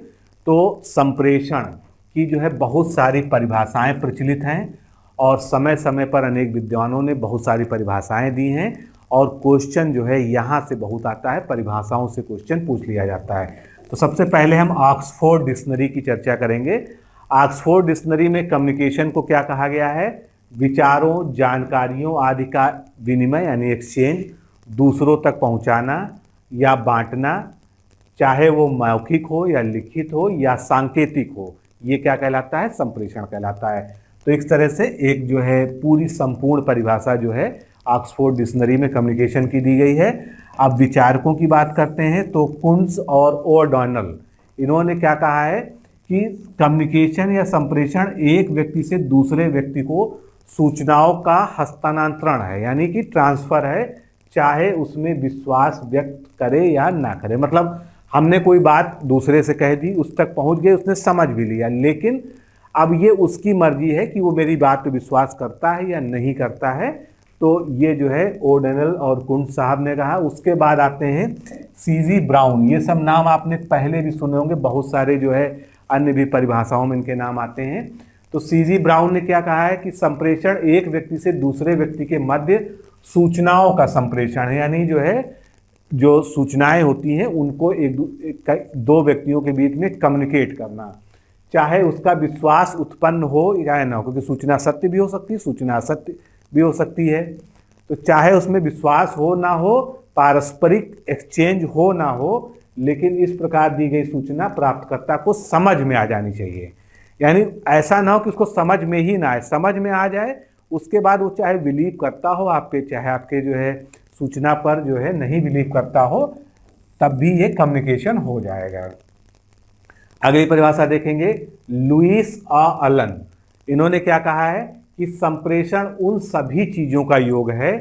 तो संप्रेषण की जो है बहुत सारी परिभाषाएं प्रचलित हैं और समय समय पर अनेक विद्वानों ने बहुत सारी परिभाषाएं दी हैं और क्वेश्चन जो है यहाँ से बहुत आता है, परिभाषाओं से क्वेश्चन पूछ लिया जाता है। तो सबसे पहले हम ऑक्सफोर्ड डिक्शनरी की चर्चा करेंगे। ऑक्सफोर्ड डिक्शनरी में कम्युनिकेशन को क्या कहा गया है? विचारों, जानकारियों आदि का विनिमय यानी एक्सचेंज, दूसरों तक पहुंचाना या बांटना, चाहे वो मौखिक हो या लिखित हो या सांकेतिक हो, ये क्या कहलाता है? संप्रेषण कहलाता है। तो इस तरह से एक जो है पूरी संपूर्ण परिभाषा जो है ऑक्सफोर्ड डिक्शनरी में कम्युनिकेशन की दी गई है। अब विचारकों की बात करते हैं तो कुंट्ज और ओ'डॉनल, इन्होंने क्या कहा है कि कम्युनिकेशन या संप्रेषण एक व्यक्ति से दूसरे व्यक्ति को सूचनाओं का हस्तांतरण है, यानी कि ट्रांसफर है, चाहे उसमें विश्वास व्यक्त करे या ना करे। मतलब हमने कोई बात दूसरे से कह दी, उस तक पहुंच गए, उसने समझ भी लिया, लेकिन अब ये उसकी मर्जी है कि वो मेरी बात पे विश्वास करता है या नहीं करता है। तो ये जो है ओ'डॉनल और कुंट्ज साहब ने कहा। उसके बाद आते हैं सीजी ब्राउन, ये सब नाम आपने पहले भी सुने होंगे, बहुत सारे जो है अन्य भी परिभाषाओं में इनके नाम आते हैं। तो सीजी ब्राउन ने क्या कहा है कि संप्रेषण एक व्यक्ति से दूसरे व्यक्ति के मध्य सूचनाओं का संप्रेषण है, यानी जो है जो सूचनाएं होती हैं उनको दो व्यक्तियों के बीच में कम्युनिकेट करना, चाहे उसका विश्वास उत्पन्न हो या ना हो, क्योंकि सूचना सत्य भी हो सकती है, सूचना असत्य भी हो सकती है। तो चाहे उसमें विश्वास हो ना हो, पारस्परिक एक्सचेंज हो ना हो, लेकिन इस प्रकार दी गई सूचना प्राप्तकर्ता को समझ में आ जानी चाहिए। यानी ऐसा ना हो कि उसको समझ में ही ना आए, समझ में आ जाए, उसके बाद वो चाहे बिलीव करता हो आप पे, चाहे आपके जो है सूचना पर जो है नहीं बिलीव करता हो, तब भी ये कम्युनिकेशन हो जाएगा। अगली परिभाषा देखेंगे, लुईस अलन, इन्होंने क्या कहा है कि संप्रेषण उन सभी चीजों का योग है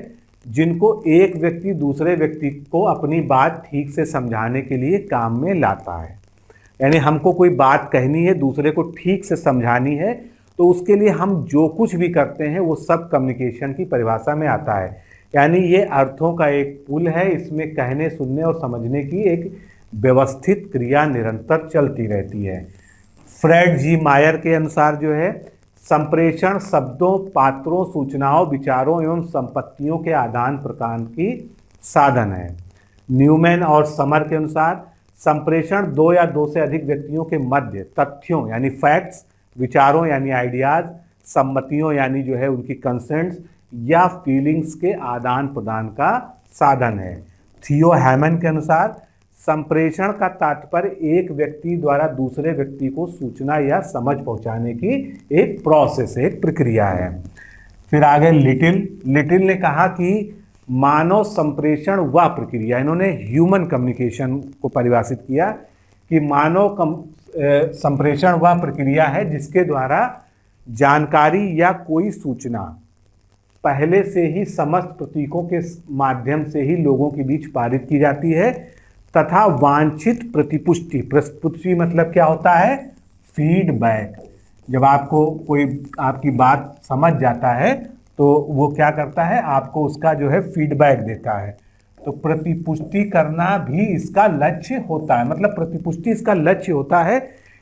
जिनको एक व्यक्ति दूसरे व्यक्ति को अपनी बात ठीक से समझाने के लिए काम में लाता है। यानी हमको कोई बात कहनी है, दूसरे को ठीक से समझानी है, तो उसके लिए हम जो कुछ भी करते हैं वो सब कम्युनिकेशन की परिभाषा में आता है। यानी ये अर्थों का एक पुल है, इसमें कहने, सुनने और समझने की एक व्यवस्थित क्रिया निरंतर चलती रहती है। फ्रेड जी मायर के अनुसार जो है संप्रेषण शब्दों, पात्रों, सूचनाओं, विचारों एवं संपत्तियों के आदान प्रदान की साधन है। न्यूमैन और समर के अनुसार संप्रेषण दो या दो से अधिक व्यक्तियों के मध्य तथ्यों यानी फैक्ट्स, विचारों यानी आइडियाज, सम्मतियों यानी जो है उनकी कंसेंट्स या फीलिंग्स के आदान प्रदान का साधन है। थियो हैमन के अनुसार संप्रेषण का तात्पर्य एक व्यक्ति द्वारा दूसरे व्यक्ति को सूचना या समझ पहुंचाने की एक प्रोसेस है, एक प्रक्रिया है। फिर आगे लिटिल ने कहा कि मानव संप्रेषण वह प्रक्रिया, इन्होंने ह्यूमन कम्युनिकेशन को परिभाषित किया कि मानव संप्रेषण वह प्रक्रिया है जिसके द्वारा जानकारी या कोई सूचना पहले से ही समस्त प्रतीकों के माध्यम से ही लोगों के बीच पारित की जाती है तथा वांछित प्रतिपुष्टि मतलब क्या होता है? फीडबैक। जब आपको कोई आपकी बात समझ जाता है तो वो क्या करता है? आपको उसका जो है फीडबैक देता है। तो प्रतिपुष्टि करना भी इसका लक्ष्य होता है, मतलब प्रतिपुष्टि इसका लक्ष्य होता है,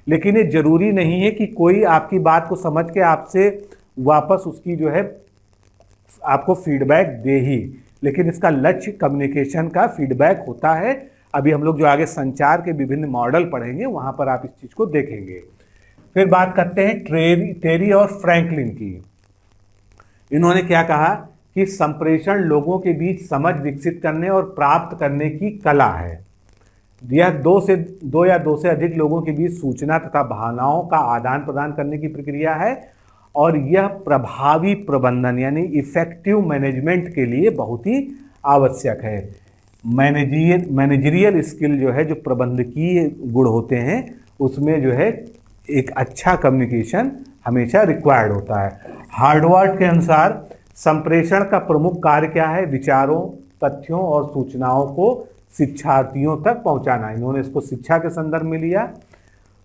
लेकिन ये जरूरी नहीं है कि कोई आपकी बात को समझ के आपसे वापस उसकी जो है आपको फीडबैक दे ही, लेकिन इसका लक्ष्य कम्युनिकेशन का फीडबैक होता है। अभी हम लोग जो आगे संचार के विभिन्न मॉडल पढ़ेंगे वहां पर आप इस चीज को देखेंगे। फिर बात करते हैं टेरी और फ्रैंकलिन की। इन्होंने क्या कहा कि संप्रेषण लोगों के बीच समझ विकसित करने और प्राप्त करने की कला है। यह दो या दो से अधिक लोगों के बीच सूचना तथा भावनाओं का आदान प्रदान करने की प्रक्रिया है और यह प्रभावी प्रबंधन यानी इफेक्टिव मैनेजमेंट के लिए बहुत ही आवश्यक है। मैनेजरियल स्किल जो है, जो प्रबंधकीय गुण होते हैं, उसमें जो है एक अच्छा कम्युनिकेशन हमेशा रिक्वायर्ड होता है। हार्वर्ड के अनुसार संप्रेषण का प्रमुख कार्य क्या है? विचारों, तथ्यों और सूचनाओं को शिक्षार्थियों तक पहुंचाना। इन्होंने इसको शिक्षा के संदर्भ में लिया।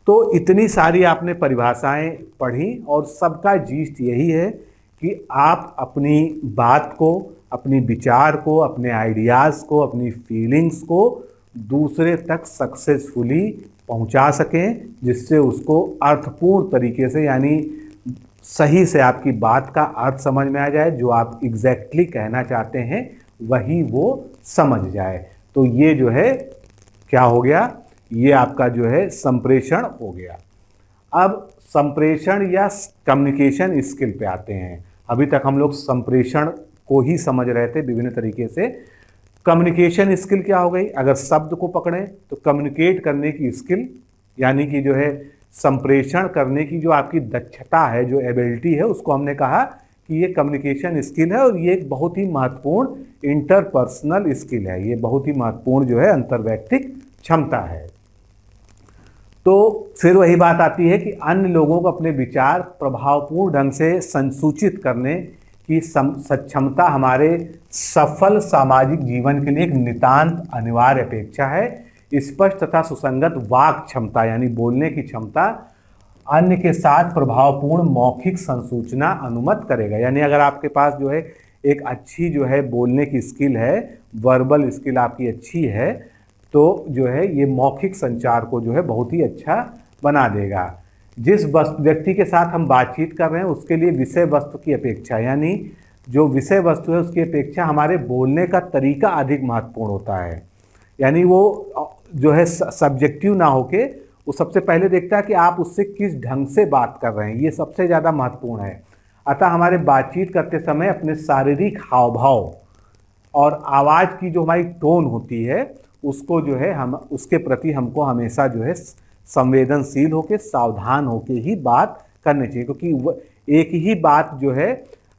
तो इतनी सारी आपने परिभाषाएं पढ़ी और सबका जीस्ट यही है कि आप अपनी बात को, अपनी विचार को, अपने आइडियाज़ को, अपनी फीलिंग्स को दूसरे तक सक्सेसफुली पहुंचा सकें, जिससे उसको अर्थपूर्ण तरीके से, यानी सही से आपकी बात का अर्थ समझ में आ जाए, जो आप एग्जैक्टली कहना चाहते हैं वही वो समझ जाए। तो ये जो है क्या हो गया, ये आपका जो है संप्रेषण हो गया। अब संप्रेषण या कम्युनिकेशन स्किल पे आते हैं। अभी तक हम लोग संप्रेषण को ही समझ रहे थे विभिन्न तरीके से। कम्युनिकेशन स्किल क्या हो गई? अगर शब्द को पकड़ें तो कम्युनिकेट करने की स्किल, यानी कि जो है संप्रेषण करने की जो आपकी दक्षता है, जो एबिलिटी है, उसको हमने कहा कि ये कम्युनिकेशन स्किल है। और ये एक बहुत ही महत्वपूर्ण इंटरपर्सनल स्किल है। ये बहुत ही महत्वपूर्ण जो है अंतर्वैयक्तिक क्षमता है। तो फिर वही बात आती है कि अन्य लोगों को अपने विचार प्रभावपूर्ण ढंग से संसूचित करने की सक्षमता हमारे सफल सामाजिक जीवन के लिए एक नितांत अनिवार्य अपेक्षा है। स्पष्ट तथा सुसंगत वाक क्षमता, यानी बोलने की क्षमता, अन्य के साथ प्रभावपूर्ण मौखिक संसूचना अनुमत करेगा। यानी अगर आपके पास जो है एक अच्छी जो है बोलने की स्किल है, वर्बल स्किल आपकी अच्छी है, तो जो है ये मौखिक संचार को जो है बहुत ही अच्छा बना देगा। जिस व्यक्ति के साथ हम बातचीत कर रहे हैं उसके लिए विषय वस्तु की अपेक्षा, यानी जो विषय वस्तु है उसकी अपेक्षा हमारे बोलने का तरीका अधिक महत्वपूर्ण होता है। यानी वो जो है सब्जेक्टिव ना होके वो सबसे पहले देखता है कि आप उससे किस ढंग से बात कर रहे हैं, ये सबसे ज़्यादा महत्वपूर्ण है। अतः हमारे बातचीत करते समय अपने शारीरिक हाव भाव और आवाज़ की जो हमारी टोन होती है उसको जो है हम उसके प्रति हमको हमेशा जो है संवेदनशील होकर, सावधान होकर ही बात करनी चाहिए। क्योंकि एक ही बात जो है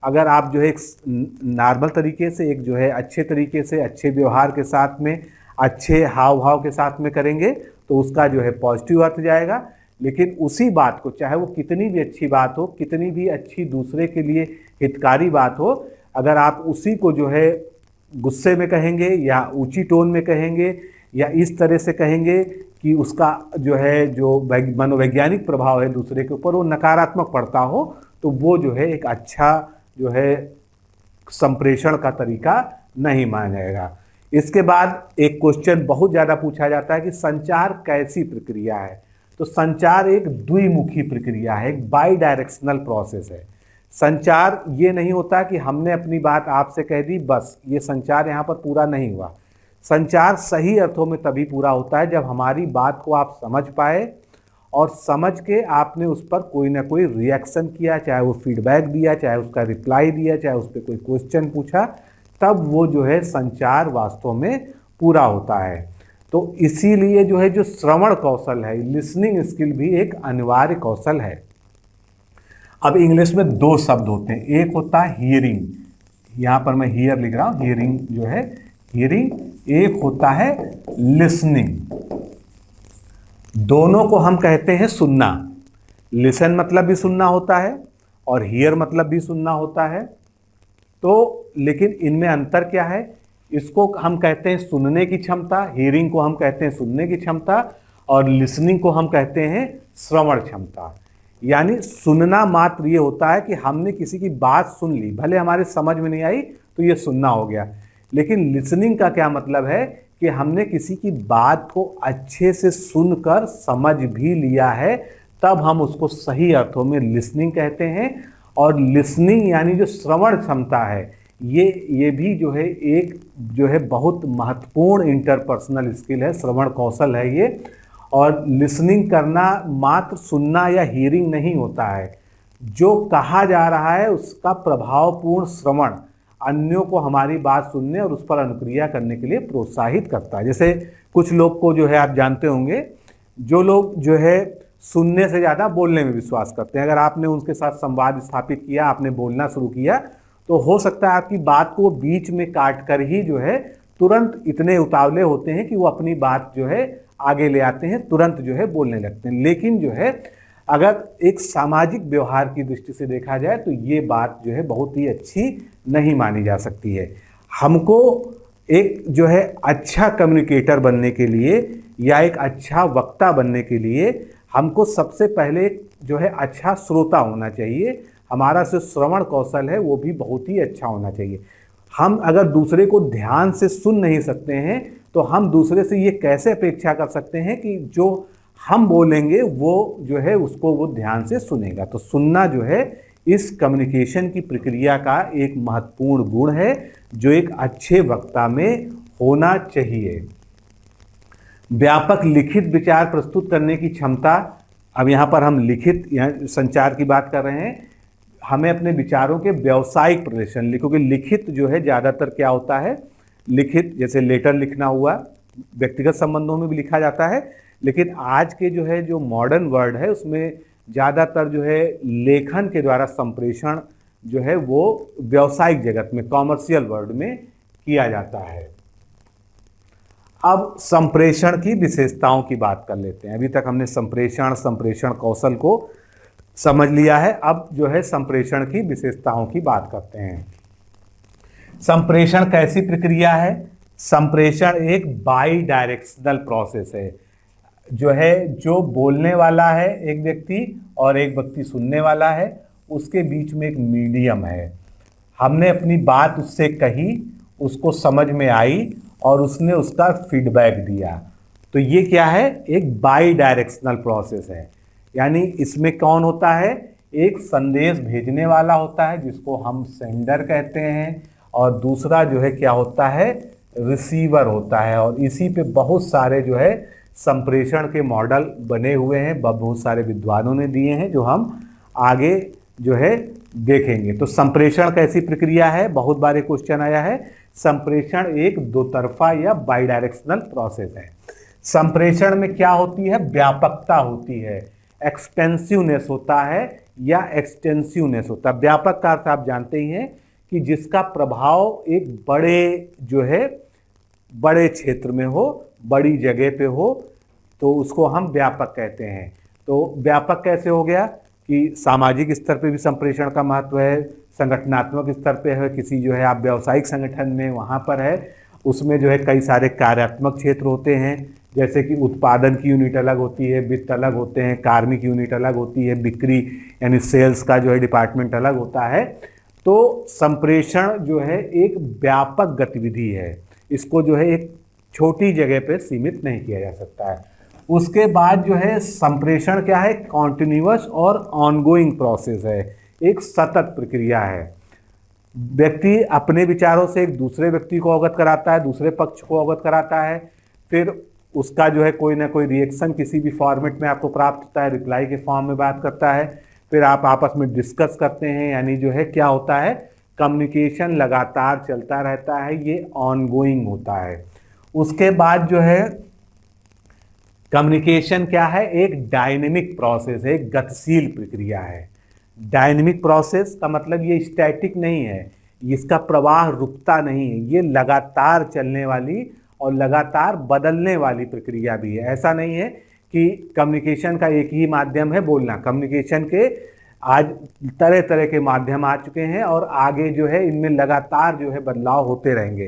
अगर आप जो है एक नॉर्मल तरीके से, एक जो है अच्छे तरीके से, अच्छे व्यवहार के साथ में, अच्छे हाव भाव के साथ में करेंगे तो उसका जो है पॉजिटिव अर्थ जाएगा। लेकिन उसी बात को, चाहे वो कितनी भी अच्छी बात हो, कितनी भी अच्छी दूसरे के लिए हितकारी बात हो, अगर आप उसी को जो है गुस्से में कहेंगे या ऊंची टोन में कहेंगे या इस तरह से कहेंगे कि उसका जो है जो मनोवैज्ञानिक प्रभाव है दूसरे के ऊपर वो नकारात्मक पड़ता हो, तो वो जो है एक अच्छा जो है संप्रेषण का तरीका नहीं माना जाएगा। इसके बाद एक क्वेश्चन बहुत ज़्यादा पूछा जाता है कि संचार कैसी प्रक्रिया है। तो संचार एक द्विमुखी प्रक्रिया है, एक बाई डायरेक्शनल प्रोसेस है। संचार ये नहीं होता कि हमने अपनी बात आपसे कह दी बस, ये संचार यहाँ पर पूरा नहीं हुआ। संचार सही अर्थों में तभी पूरा होता है जब हमारी बात को आप समझ पाए और समझ के आपने उस पर कोई ना कोई रिएक्शन किया, चाहे वो फीडबैक दिया, चाहे उसका रिप्लाई दिया, चाहे उस पर कोई क्वेश्चन पूछा, तब वो जो है संचार वास्तव में पूरा होता है। तो इसीलिए जो है जो श्रवण कौशल है, लिसनिंग स्किल भी एक अनिवार्य कौशल है। अब इंग्लिश में दो शब्द होते हैं, एक होता है हियरिंग, यहाँ पर मैं हियर लिख रहा हूँ, हियरिंग जो है हियरिंग, एक होता है लिसनिंग। दोनों को हम कहते हैं सुनना। लिसन मतलब भी सुनना होता है और हियर मतलब भी सुनना होता है। तो लेकिन इनमें अंतर क्या है? इसको हम कहते हैं सुनने की क्षमता, हियरिंग को हम कहते हैं सुनने की क्षमता, और लिसनिंग को हम कहते हैं श्रवण क्षमता। यानी सुनना मात्र ये होता है कि हमने किसी की बात सुन ली, भले हमारे समझ में नहीं आई तो ये सुनना हो गया। लेकिन लिसनिंग का क्या मतलब है कि हमने किसी की बात को अच्छे से सुनकर समझ भी लिया है, तब हम उसको सही अर्थों में लिसनिंग कहते हैं। और लिसनिंग यानी जो श्रवण क्षमता है, ये भी जो है एक जो है बहुत महत्वपूर्ण इंटरपर्सनल स्किल है, श्रवण कौशल है ये। और लिसनिंग करना मात्र सुनना या हियरिंग नहीं होता है, जो कहा जा रहा है उसका प्रभावपूर्ण श्रवण अन्यों को हमारी बात सुनने और उस पर अनुक्रिया करने के लिए प्रोत्साहित करता है। जैसे कुछ लोग को जो है आप जानते होंगे, जो लोग जो है सुनने से ज़्यादा बोलने में विश्वास करते हैं। अगर आपने उनके साथ संवाद स्थापित किया, आपने बोलना शुरू किया, तो हो सकता है आपकी बात को बीच में काट कर ही जो है तुरंत इतने उतावले होते हैं कि वो अपनी बात जो है आगे ले आते हैं, तुरंत जो है बोलने लगते हैं। लेकिन जो है अगर एक सामाजिक व्यवहार की दृष्टि से देखा जाए तो ये बात जो है बहुत ही अच्छी नहीं मानी जा सकती है। हमको एक जो है अच्छा कम्युनिकेटर बनने के लिए या एक अच्छा वक्ता बनने के लिए हमको सबसे पहले जो है अच्छा श्रोता होना चाहिए। हमारा जो श्रवण कौशल है वो भी बहुत ही अच्छा होना चाहिए। हम अगर दूसरे को ध्यान से सुन नहीं सकते हैं तो हम दूसरे से ये कैसे अपेक्षा कर सकते हैं कि जो हम बोलेंगे वो जो है उसको वो ध्यान से सुनेगा। तो सुनना जो है इस कम्युनिकेशन की प्रक्रिया का एक महत्वपूर्ण गुण है जो एक अच्छे वक्ता में होना चाहिए। व्यापक लिखित विचार प्रस्तुत करने की क्षमता, अब यहाँ पर हम लिखित संचार की बात कर रहे हैं, हमें अपने विचारों के व्यावसायिक प्रदर्शन, क्योंकि लिखित जो है ज़्यादातर क्या होता है, लिखित जैसे लेटर लिखना हुआ, व्यक्तिगत संबंधों में भी लिखा जाता है, लेकिन आज के जो है जो मॉडर्न वर्ड है उसमें ज़्यादातर जो है लेखन के द्वारा संप्रेषण जो है वो व्यावसायिक जगत में, कॉमर्शियल वर्ड में किया जाता है। अब संप्रेषण की विशेषताओं की बात कर लेते हैं। अभी तक हमने संप्रेषण कौशल को समझ लिया है, अब जो है संप्रेषण की विशेषताओं की बात करते हैं। संप्रेषण कैसी प्रक्रिया है? संप्रेषण एक बाई डायरेक्शनल प्रोसेस है, जो बोलने वाला है एक व्यक्ति और एक व्यक्ति सुनने वाला है, उसके बीच में एक मीडियम है। हमने अपनी बात उससे कही, उसको समझ में आई और उसने उसका फीडबैक दिया। तो ये क्या है? एक बाई डायरेक्शनल प्रोसेस है। यानी इसमें कौन होता है? एक संदेश भेजने वाला होता है जिसको हम सेंडर कहते हैं, और दूसरा जो है क्या होता है? रिसीवर होता है। और इसी पे बहुत सारे जो है संप्रेषण के मॉडल बने हुए हैं, बहुत सारे विद्वानों ने दिए हैं जो हम आगे जो है देखेंगे। तो संप्रेषण कैसी प्रक्रिया है? बहुत बार क्वेश्चन आया है। संप्रेषण एक दो तरफा या बाई डायरेक्शनल प्रोसेस है। संप्रेषण में क्या होती है? व्यापकता होती है, एक्सपेंसिवनेस होता है या एक्सटेंसिवनेस होता है। व्यापक का अर्थ आप जानते ही हैं कि जिसका प्रभाव एक बड़े क्षेत्र में हो, बड़ी जगह पे हो, तो उसको हम व्यापक कहते हैं। तो व्यापक कैसे हो गया कि सामाजिक स्तर पे भी संप्रेषण का महत्व है, संगठनात्मक स्तर पे है, किसी जो है आप व्यावसायिक संगठन में वहाँ पर है, उसमें जो है कई सारे कार्यात्मक क्षेत्र होते हैं, जैसे कि उत्पादन की यूनिट अलग होती है, वित्त अलग होते हैं, कार्मिक यूनिट अलग होती है, बिक्री यानी सेल्स का जो है डिपार्टमेंट अलग होता है। तो संप्रेषण जो है एक व्यापक गतिविधि है, इसको जो है एक छोटी जगह पे सीमित नहीं किया जा सकता है। उसके बाद जो है संप्रेषण क्या है? कॉन्टिन्यूअस और ऑनगोइंग प्रोसेस है, एक सतत प्रक्रिया है। व्यक्ति अपने विचारों से एक दूसरे व्यक्ति को अवगत कराता है, दूसरे पक्ष को अवगत कराता है, फिर उसका जो है कोई ना कोई रिएक्शन किसी भी फॉर्मेट में आपको प्राप्त होता है, रिप्लाई के फॉर्म में बात करता है, फिर आप आपस में डिस्कस करते हैं, यानी जो है क्या होता है? कम्युनिकेशन लगातार चलता रहता है, ये ऑनगोइंग होता है। उसके बाद जो है कम्युनिकेशन क्या है? एक डायनेमिक प्रोसेस है, एक गतिशील प्रक्रिया है। डायनेमिक प्रोसेस का मतलब ये स्टैटिक नहीं है, इसका प्रवाह रुकता नहीं है, ये लगातार चलने वाली और लगातार बदलने वाली प्रक्रिया भी है। ऐसा नहीं है कि कम्युनिकेशन का एक ही माध्यम है बोलना। कम्युनिकेशन के आज तरह तरह के माध्यम आ चुके हैं और आगे जो है इनमें लगातार जो है बदलाव होते रहेंगे।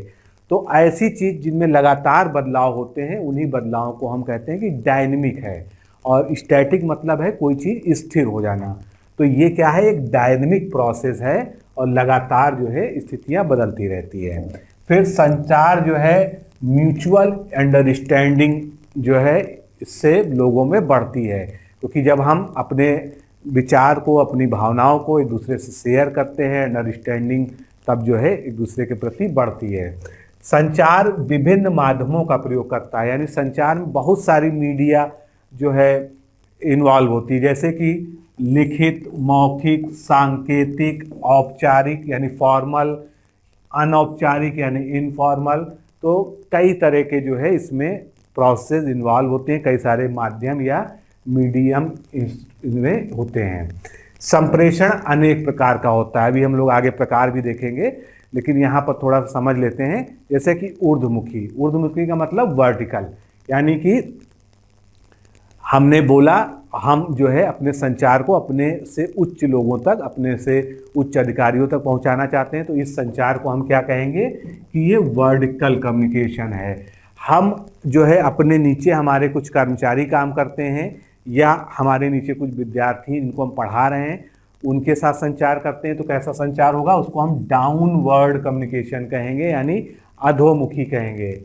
तो ऐसी चीज़ जिनमें लगातार बदलाव होते हैं उन्हीं बदलावों को हम कहते हैं कि डायनेमिक है, और स्टैटिक मतलब है कोई चीज़ स्थिर हो जाना। तो ये क्या है? एक डायनेमिक प्रोसेस है और लगातार जो है स्थितियाँ बदलती रहती है। फिर संचार जो है म्यूचुअल अंडरस्टैंडिंग जो है इससे लोगों में बढ़ती है, क्योंकि जब हम अपने विचार को, अपनी भावनाओं को एक दूसरे से शेयर करते हैं, अंडरस्टैंडिंग तब जो है एक दूसरे के प्रति बढ़ती है। संचार विभिन्न माध्यमों का प्रयोग करता है, यानी संचार में बहुत सारी मीडिया जो है इन्वॉल्व होती है, जैसे कि लिखित, मौखिक, सांकेतिक, औपचारिक यानी फॉर्मल, अनौपचारिक यानी इनफॉर्मल। तो कई तरह के जो है इसमें प्रोसेस इन्वॉल्व होते हैं, कई सारे माध्यम या मीडियम इसमें होते हैं। संप्रेषण अनेक प्रकार का होता है, अभी हम लोग आगे प्रकार भी देखेंगे, लेकिन यहाँ पर थोड़ा सा समझ लेते हैं। जैसे कि ऊर्ध्वमुखी का मतलब वर्टिकल, यानी कि हमने बोला हम जो है अपने संचार को अपने से उच्च लोगों तक, अपने से उच्च अधिकारियों तक पहुंचाना चाहते हैं, तो इस संचार को हम क्या कहेंगे कि ये वर्टिकल कम्युनिकेशन है। हम जो है अपने नीचे हमारे कुछ कर्मचारी काम करते हैं या हमारे नीचे कुछ विद्यार्थी इनको हम पढ़ा रहे हैं, उनके साथ संचार करते हैं तो कैसा संचार होगा, उसको हम डाउनवर्ड कम्युनिकेशन कहेंगे, यानी अधोमुखी कहेंगे।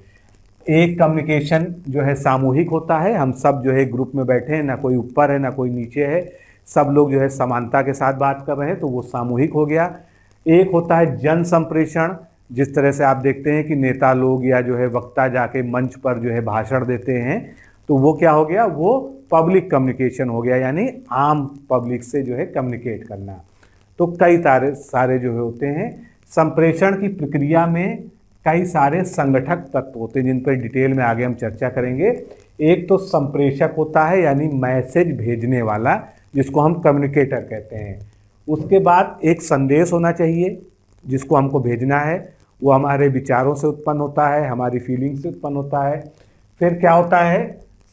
एक कम्युनिकेशन जो है सामूहिक होता है, हम सब जो है ग्रुप में बैठे हैं, ना कोई ऊपर है ना कोई नीचे है, सब लोग जो है समानता के साथ बात कर रहे हैं, तो वो सामूहिक हो गया। एक होता है जन संप्रेषण, जिस तरह से आप देखते हैं कि नेता लोग या जो है वक्ता जाके मंच पर जो है भाषण देते हैं, तो वो क्या हो गया, वो पब्लिक कम्युनिकेशन हो गया, यानी आम पब्लिक से जो है कम्युनिकेट करना। तो कई सारे जो होते हैं, संप्रेषण की प्रक्रिया में कई सारे संगठक तत्व होते हैं जिन पर डिटेल में आगे हम चर्चा करेंगे। एक तो संप्रेषक होता है, यानी मैसेज भेजने वाला, जिसको हम कम्युनिकेटर कहते हैं। उसके बाद एक संदेश होना चाहिए जिसको हमको भेजना है, वो हमारे विचारों से उत्पन्न होता है, हमारी फीलिंग से उत्पन्न होता है। फिर क्या होता है,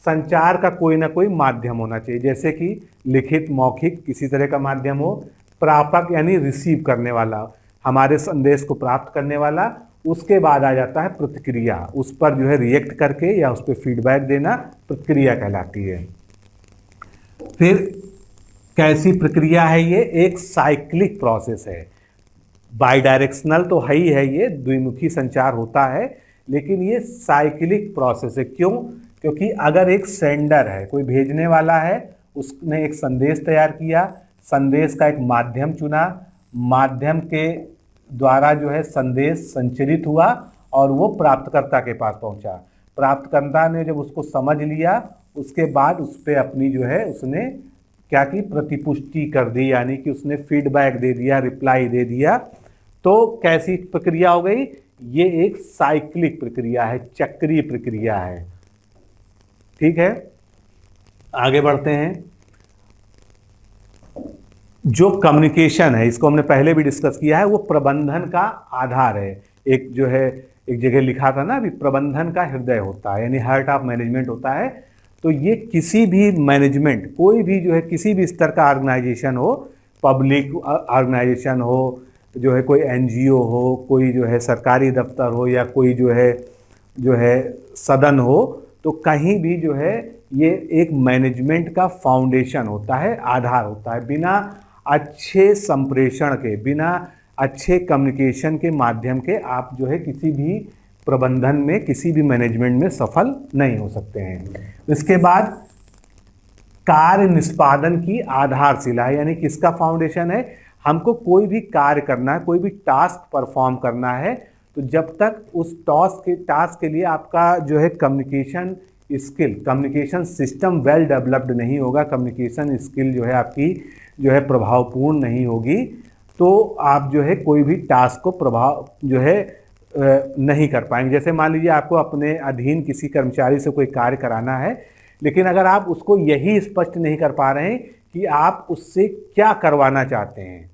संचार का कोई ना कोई माध्यम होना चाहिए, जैसे कि लिखित, मौखिक, किसी तरह का माध्यम हो। प्रापक यानी रिसीव करने वाला, हमारे संदेश को प्राप्त करने वाला। उसके बाद आ जाता है प्रतिक्रिया, उस पर जो है रिएक्ट करके या उस पर फीडबैक देना प्रतिक्रिया कहलाती है। फिर कैसी प्रक्रिया है ये, एक साइक्लिक प्रोसेस है। बाई डायरेक्शनल तो है ही है, ये द्विमुखी संचार होता है, लेकिन ये साइक्लिक प्रोसेस है। क्यों? क्योंकि अगर एक सेंडर है, कोई भेजने वाला है, उसने एक संदेश तैयार किया, संदेश का एक माध्यम चुना, माध्यम के द्वारा जो है संदेश संचरित हुआ और वो प्राप्तकर्ता के पास पहुंचा। प्राप्तकर्ता ने जब उसको समझ लिया, उसके बाद उस पर अपनी जो है उसने क्या की, प्रतिपुष्टि कर दी, यानी कि उसने फीडबैक दे दिया, रिप्लाई दे दिया। तो कैसी प्रक्रिया हो गई, ये एक साइक्लिक प्रक्रिया है, चक्रीय प्रक्रिया है। ठीक है, आगे बढ़ते हैं। जो कम्युनिकेशन है, इसको हमने पहले भी डिस्कस किया है, वो प्रबंधन का आधार है। एक जो है, एक जगह लिखा था ना अभी, प्रबंधन का हृदय होता है, यानी हार्ट ऑफ मैनेजमेंट होता है। तो ये किसी भी मैनेजमेंट, कोई भी जो है किसी भी स्तर का ऑर्गेनाइजेशन हो, पब्लिक ऑर्गेनाइजेशन हो, जो है कोई एनजीओ हो, कोई जो है सरकारी दफ्तर हो, या कोई जो है सदन हो, तो कहीं भी जो है ये एक मैनेजमेंट का फाउंडेशन होता है, आधार होता है। बिना अच्छे संप्रेषण के, बिना अच्छे कम्युनिकेशन के माध्यम के आप जो है किसी भी प्रबंधन में, किसी भी मैनेजमेंट में सफल नहीं हो सकते हैं। इसके बाद कार्य निष्पादन की आधारशिला है, यानी किसका फाउंडेशन है, हमको कोई भी कार्य करना है, कोई भी टास्क परफॉर्म करना है, तो जब तक उस टास्क के लिए आपका जो है communication skill, communication system well developed नहीं होगा, कम्युनिकेशन स्किल जो है आपकी जो है प्रभावपूर्ण नहीं होगी, तो आप जो है कोई भी टास्क को प्रभाव जो है नहीं कर पाएंगे। जैसे मान लीजिए आपको अपने अधीन किसी कर्मचारी से कोई कार्य कराना है, लेकिन अगर आप उसको यही स्पष्ट नहीं कर पा रहे हैं कि आप उससे क्या करवाना चाहते हैं,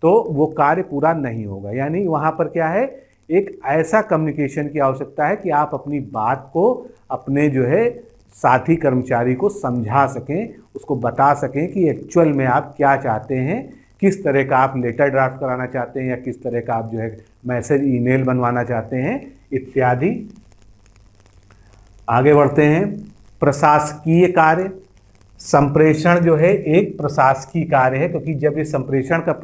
तो वो कार्य पूरा नहीं होगा। यानी वहाँ पर क्या है, एक ऐसा कम्युनिकेशन की आवश्यकता है कि आप अपनी बात को अपने जो है साथी कर्मचारी को समझा सकें, उसको बता सकें कि एक्चुअल में आप क्या चाहते हैं, किस तरह का आप लेटर ड्राफ्ट कराना चाहते हैं, या किस तरह का आप जो है मैसेज, ईमेल बनवाना चाहते हैं, इत्यादि। आगे बढ़ते हैं। प्रशासकीय कार्य, संप्रेषण जो है एक प्रशासकीय कार्य है, क्योंकि जब ये संप्रेषण का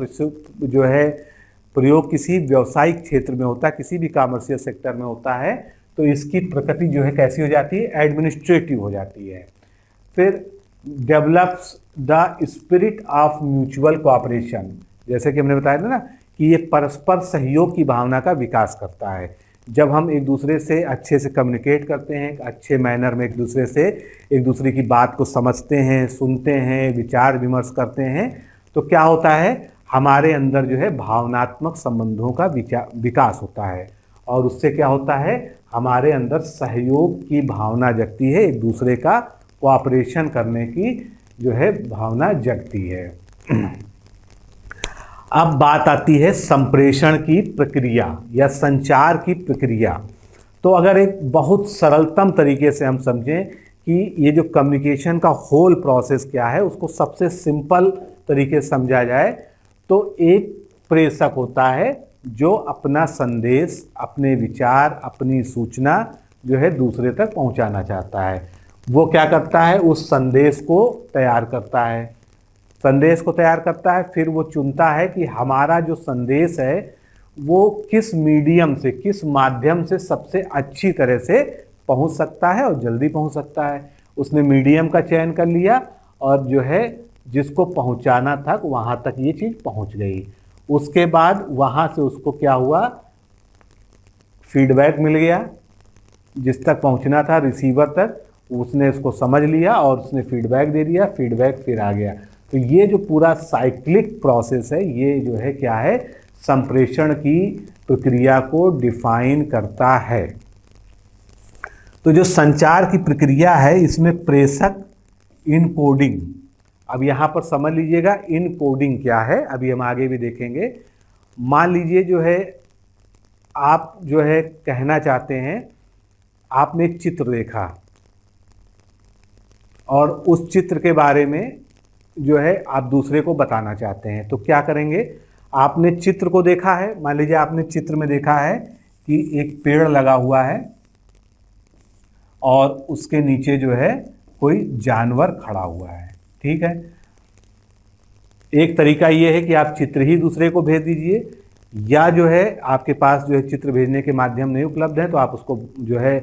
जो है प्रयोग किसी व्यवसायिक क्षेत्र में होता है, किसी भी कॉमर्शियल सेक्टर में होता है, तो इसकी प्रकृति जो है कैसी हो जाती है, एडमिनिस्ट्रेटिव हो जाती है। फिर develops the spirit of mutual cooperation, जैसे कि हमने बताया था ना कि ये परस्पर सहयोग की भावना का विकास करता है। जब हम एक दूसरे से अच्छे से कम्युनिकेट करते हैं, अच्छे मैनर में एक दूसरे की बात को समझते हैं, सुनते हैं, विचार विमर्श करते हैं, तो क्या होता है, हमारे अंदर जो है भावनात्मक संबंधों का विकास होता है, और उससे क्या होता है, हमारे अंदर सहयोग की भावना जगती है, एक दूसरे का कोऑपरेशन करने की जो है भावना जगती है। अब बात आती है संप्रेषण की प्रक्रिया या संचार की प्रक्रिया। तो अगर एक बहुत सरलतम तरीके से हम समझें कि ये जो कम्युनिकेशन का होल प्रोसेस क्या है, उसको सबसे सिंपल तरीके से समझा जाए, तो एक प्रेषक होता है जो अपना संदेश, अपने विचार, अपनी सूचना जो है दूसरे तक पहुंचाना चाहता है। वो क्या करता है, उस संदेश को तैयार करता है, संदेश को तैयार करता है, फिर वो चुनता है कि हमारा जो संदेश है वो किस मीडियम से, किस माध्यम से सबसे अच्छी तरह से पहुंच सकता है और जल्दी पहुंच सकता है। उसने मीडियम का चयन कर लिया और जो है जिसको पहुंचाना था वहां तक ये चीज़ पहुंच गई। उसके बाद वहां से उसको क्या हुआ, फीडबैक मिल गया, जिस तक पहुंचना था रिसीवर तक उसने इसको समझ लिया और उसने फीडबैक दे दिया, फीडबैक फिर आ गया। तो ये जो पूरा साइक्लिक प्रोसेस है ये जो है क्या है, संप्रेषण की प्रक्रिया को डिफाइन करता है। तो जो संचार की प्रक्रिया है इसमें प्रेषक, इनकोडिंग, अब यहाँ पर समझ लीजिएगा इनकोडिंग क्या है, अभी हम आगे भी देखेंगे। मान लीजिए जो है आप जो है कहना चाहते हैं, आपने एक चित्र देखा और उस चित्र के बारे में जो है आप दूसरे को बताना चाहते हैं, तो क्या करेंगे, आपने चित्र को देखा है, मान लीजिए आपने चित्र में देखा है कि एक पेड़ लगा हुआ है और उसके नीचे जो है कोई जानवर खड़ा हुआ है, ठीक है। एक तरीका ये है कि आप चित्र ही दूसरे को भेज दीजिए, या जो है आपके पास जो है चित्र भेजने के माध्यम नहीं उपलब्ध है तो आप उसको जो है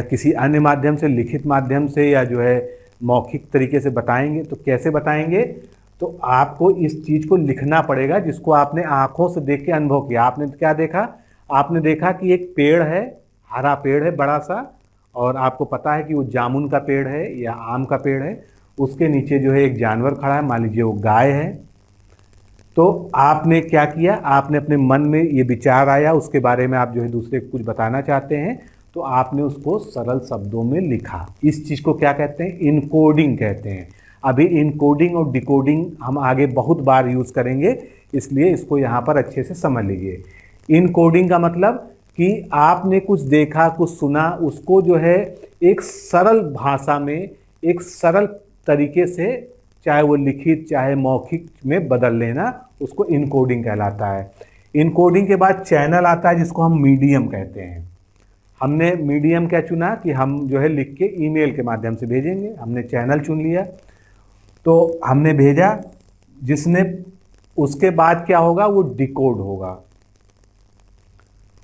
किसी अन्य माध्यम से, लिखित माध्यम से या जो है मौखिक तरीके से बताएंगे। तो कैसे बताएंगे, तो आपको इस चीज़ को लिखना पड़ेगा जिसको आपने आंखों से देख के अनुभव किया। आपने क्या देखा, आपने देखा कि एक पेड़ है, हरा पेड़ है बड़ा सा, और आपको पता है कि वो जामुन का पेड़ है या आम का पेड़ है, उसके नीचे जो है एक जानवर खड़ा है, मान लीजिए वो गाय है। तो आपने क्या किया, आपने अपने मन में ये विचार आया, उसके बारे में आप जो है दूसरे को कुछ बताना चाहते हैं, तो आपने उसको सरल शब्दों में लिखा। इस चीज़ को क्या कहते हैं, इनकोडिंग कहते हैं। अभी इनकोडिंग और डिकोडिंग हम आगे बहुत बार यूज़ करेंगे, इसलिए इसको यहाँ पर अच्छे से समझ लीजिए। इनकोडिंग का मतलब कि आपने कुछ देखा, कुछ सुना, उसको जो है एक सरल भाषा में, एक सरल तरीके से, चाहे वो लिखित चाहे मौखिक में बदल लेना, उसको इनकोडिंग कहलाता है। इनकोडिंग के बाद चैनल आता है जिसको हम मीडियम कहते हैं। हमने मीडियम क्या चुना कि हम जो है लिख के ईमेल के माध्यम से भेजेंगे, हमने चैनल चुन लिया, तो हमने भेजा, जिसने उसके बाद क्या होगा, वो डिकोड होगा।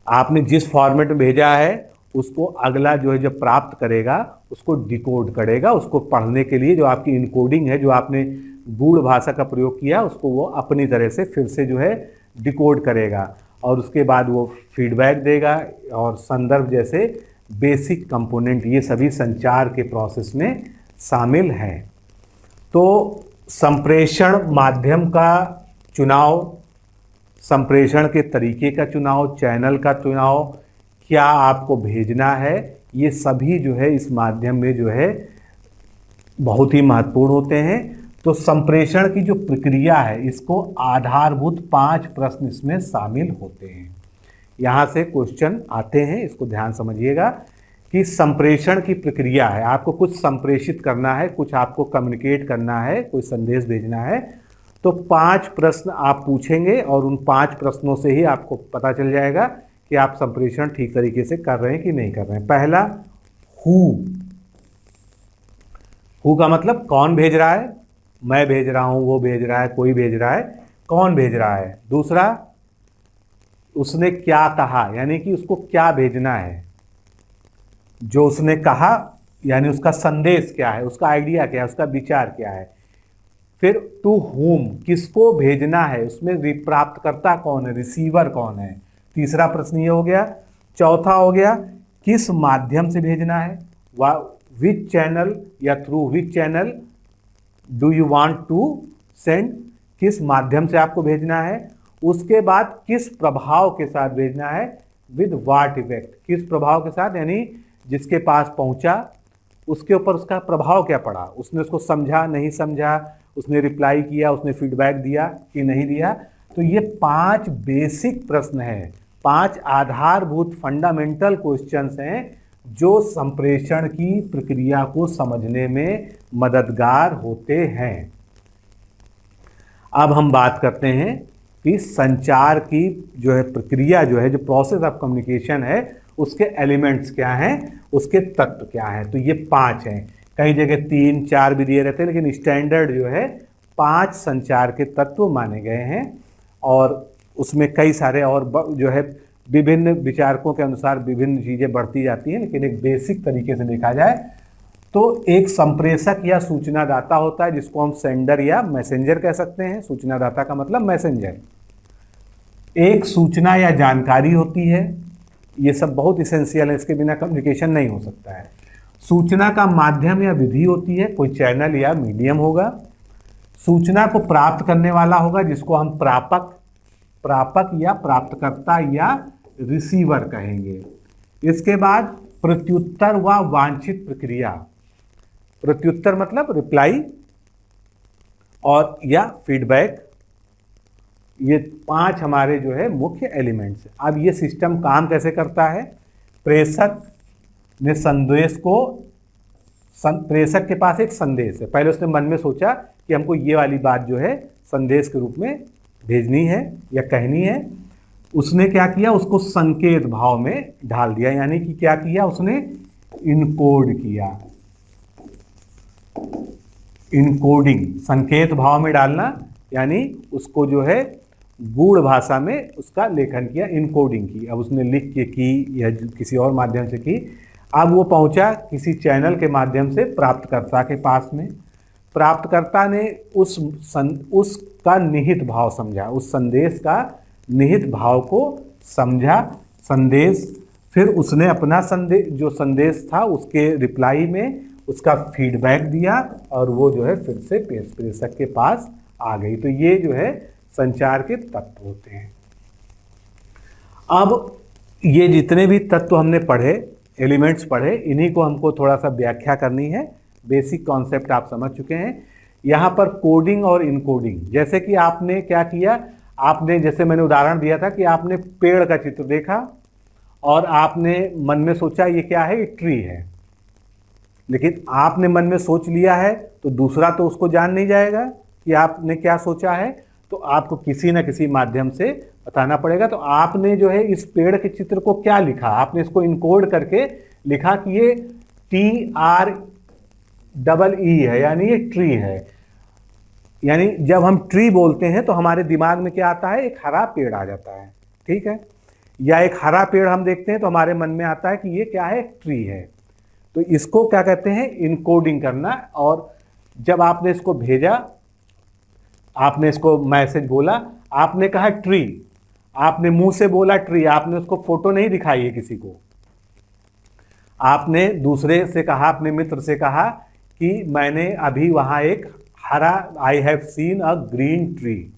आपने जिस फॉर्मेट में भेजा है उसको अगला जो है जब प्राप्त करेगा उसको डिकोड करेगा, उसको पढ़ने के लिए जो आपकी इनकोडिंग है, जो आपने गूढ़ भाषा का प्रयोग किया, उसको वो अपनी तरह से फिर से जो है डिकोड करेगा और उसके बाद वो फीडबैक देगा और संदर्भ जैसे बेसिक कंपोनेंट, ये सभी संचार के प्रोसेस में शामिल हैं। तो संप्रेषण माध्यम का चुनाव, संप्रेषण के तरीके का चुनाव, चैनल का चुनाव, क्या आपको भेजना है, ये सभी जो है इस माध्यम में जो है बहुत ही महत्वपूर्ण होते हैं। तो संप्रेषण की जो प्रक्रिया है इसको आधारभूत 5 प्रश्न इसमें शामिल होते हैं। यहाँ से क्वेश्चन आते हैं, इसको ध्यान समझिएगा कि संप्रेषण की प्रक्रिया है, आपको कुछ संप्रेषित करना है, कुछ आपको कम्युनिकेट करना है, कोई संदेश भेजना है, तो 5 प्रश्न आप पूछेंगे और उन 5 प्रश्नों से ही आपको पता चल जाएगा कि आप संप्रेषण ठीक तरीके से कर रहे हैं कि नहीं कर रहे हैं। पहला, हु का मतलब कौन भेज रहा है, मैं भेज रहा हूं, वो भेज रहा है, कोई भेज रहा है, कौन भेज रहा है। दूसरा, उसने क्या कहा, यानी कि उसको क्या भेजना है, जो उसने कहा यानी उसका संदेश क्या है, उसका आइडिया क्या है, उसका विचार क्या है। फिर टू होम, किसको भेजना है, उसमें प्राप्तकर्ता कौन है, रिसीवर कौन है। तीसरा प्रश्न ये हो गया। चौथा हो गया, किस माध्यम से भेजना है, विच चैनल या through which channel do you want to send, किस माध्यम से आपको भेजना है। उसके बाद किस प्रभाव के साथ भेजना है, विद व्हाट इफेक्ट, किस प्रभाव के साथ, यानी जिसके पास पहुंचा उसके ऊपर उसका प्रभाव क्या पड़ा, उसने उसको समझा नहीं समझा, उसने रिप्लाई किया, उसने फीडबैक दिया कि नहीं दिया। तो ये 5 बेसिक प्रश्न हैं, 5 आधारभूत फंडामेंटल क्वेश्चंस हैं जो संप्रेषण की प्रक्रिया को समझने में मददगार होते हैं। अब हम बात करते हैं कि संचार की जो है प्रक्रिया, जो है जो प्रोसेस ऑफ कम्युनिकेशन है, उसके एलिमेंट्स क्या हैं, उसके तत्व क्या हैं। तो ये 5 हैं, कई जगह 3-4 भी दिए रहते हैं, लेकिन स्टैंडर्ड जो है 5 संचार के तत्व माने गए हैं और उसमें कई सारे और जो है विभिन्न विचारकों के अनुसार विभिन्न चीज़ें बढ़ती जाती हैं, लेकिन एक बेसिक तरीके से देखा जाए तो एक संप्रेषक या सूचनादाता होता है जिसको हम सेंडर या मैसेंजर कह सकते हैं। सूचनादाता का मतलब मैसेंजर। एक सूचना या जानकारी होती है, ये सब बहुत इसेंशियल है, इसके बिना कम्युनिकेशन नहीं हो सकता है। सूचना का माध्यम या विधि होती है, कोई चैनल या मीडियम होगा। सूचना को प्राप्त करने वाला होगा जिसको हम प्रापक या प्राप्तकर्ता या रिसीवर कहेंगे। इसके बाद प्रत्युत्तर व वांछित प्रक्रिया। प्रत्युत्तर मतलब रिप्लाई और या फीडबैक। ये 5 हमारे जो है मुख्य एलिमेंट्स हैं। अब ये सिस्टम काम कैसे करता है? प्रेषक ने संदेश को, प्रेषक के पास एक संदेश है, पहले उसने मन में सोचा कि हमको ये वाली बात जो है संदेश के रूप में भेजनी है या कहनी है। उसने क्या किया? उसको संकेत भाव में ढाल दिया, यानी कि क्या किया उसने? इनकोड किया। इनकोडिंग, संकेत भाव में डालना, यानी उसको जो है गूढ़ भाषा में उसका लेखन किया, इनकोडिंग की। अब उसने लिख के की या किसी और माध्यम से की। अब वो पहुंचा किसी चैनल के माध्यम से प्राप्तकर्ता के पास में। प्राप्तकर्ता ने उसका निहित भाव समझा, उस संदेश का निहित भाव को समझा, संदेश। फिर उसने अपना संदेश, जो संदेश था उसके रिप्लाई में उसका फीडबैक दिया और वो जो है फिर से प्रेषक के पास आ गई। तो ये जो है संचार के तत्व होते हैं। अब ये जितने भी तत्व हमने पढ़े, एलिमेंट्स पढ़े, इन्हीं को हमको थोड़ा सा व्याख्या करनी है। बेसिक कॉन्सेप्ट आप समझ चुके हैं। यहाँ पर कोडिंग और इनकोडिंग, जैसे कि आपने क्या किया, आपने जैसे मैंने उदाहरण दिया था कि आपने पेड़ का चित्र देखा और आपने मन में सोचा ये क्या है? ये ट्री है। लेकिन आपने मन में सोच लिया है तो दूसरा तो उसको जान नहीं जाएगा कि आपने क्या सोचा है, तो आपको किसी न किसी माध्यम से बताना पड़ेगा। तो आपने जो है इस पेड़ के चित्र को क्या लिखा? आपने इसको इनकोड करके लिखा कि ये TREE है, यानी ये ट्री है। यानी जब हम ट्री बोलते हैं तो हमारे दिमाग में क्या आता है? एक हरा पेड़ आ जाता है, ठीक है। या एक हरा पेड़ हम देखते हैं तो हमारे मन में आता है कि ये क्या है? एक ट्री है। तो इसको क्या कहते हैं? इनकोडिंग करना। और जब आपने इसको भेजा, आपने इसको मैसेज बोला, आपने कहा ट्री, आपने मुंह से बोला ट्री, आपने उसको फोटो नहीं दिखाई है किसी को। आपने दूसरे से कहा, अपने मित्र से कहा कि मैंने अभी वहां एक हरा, I have seen a green tree.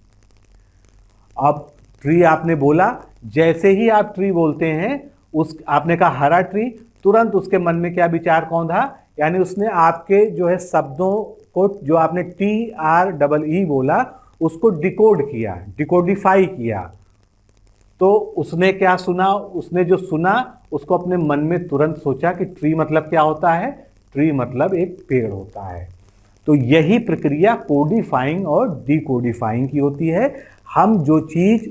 अब ट्री आपने बोला, जैसे ही आप ट्री बोलते हैं, उस आपने कहा हरा ट्री, तुरंत उसके मन में क्या विचार कौन था? यानी उसने आपके जो है शब्दों को, जो आपने TREE बोला, उसको डिकोड किया, डिकोडिफाई किया। तो उसने क्या सुना? उसने जो सुना उसको अपने मन में तुरंत सोचा कि ट्री मतलब क्या होता है? ट्री मतलब एक पेड़ होता है। तो यही प्रक्रिया कोडिफाइंग और डिकोडिफाइंग की होती है। हम जो चीज़,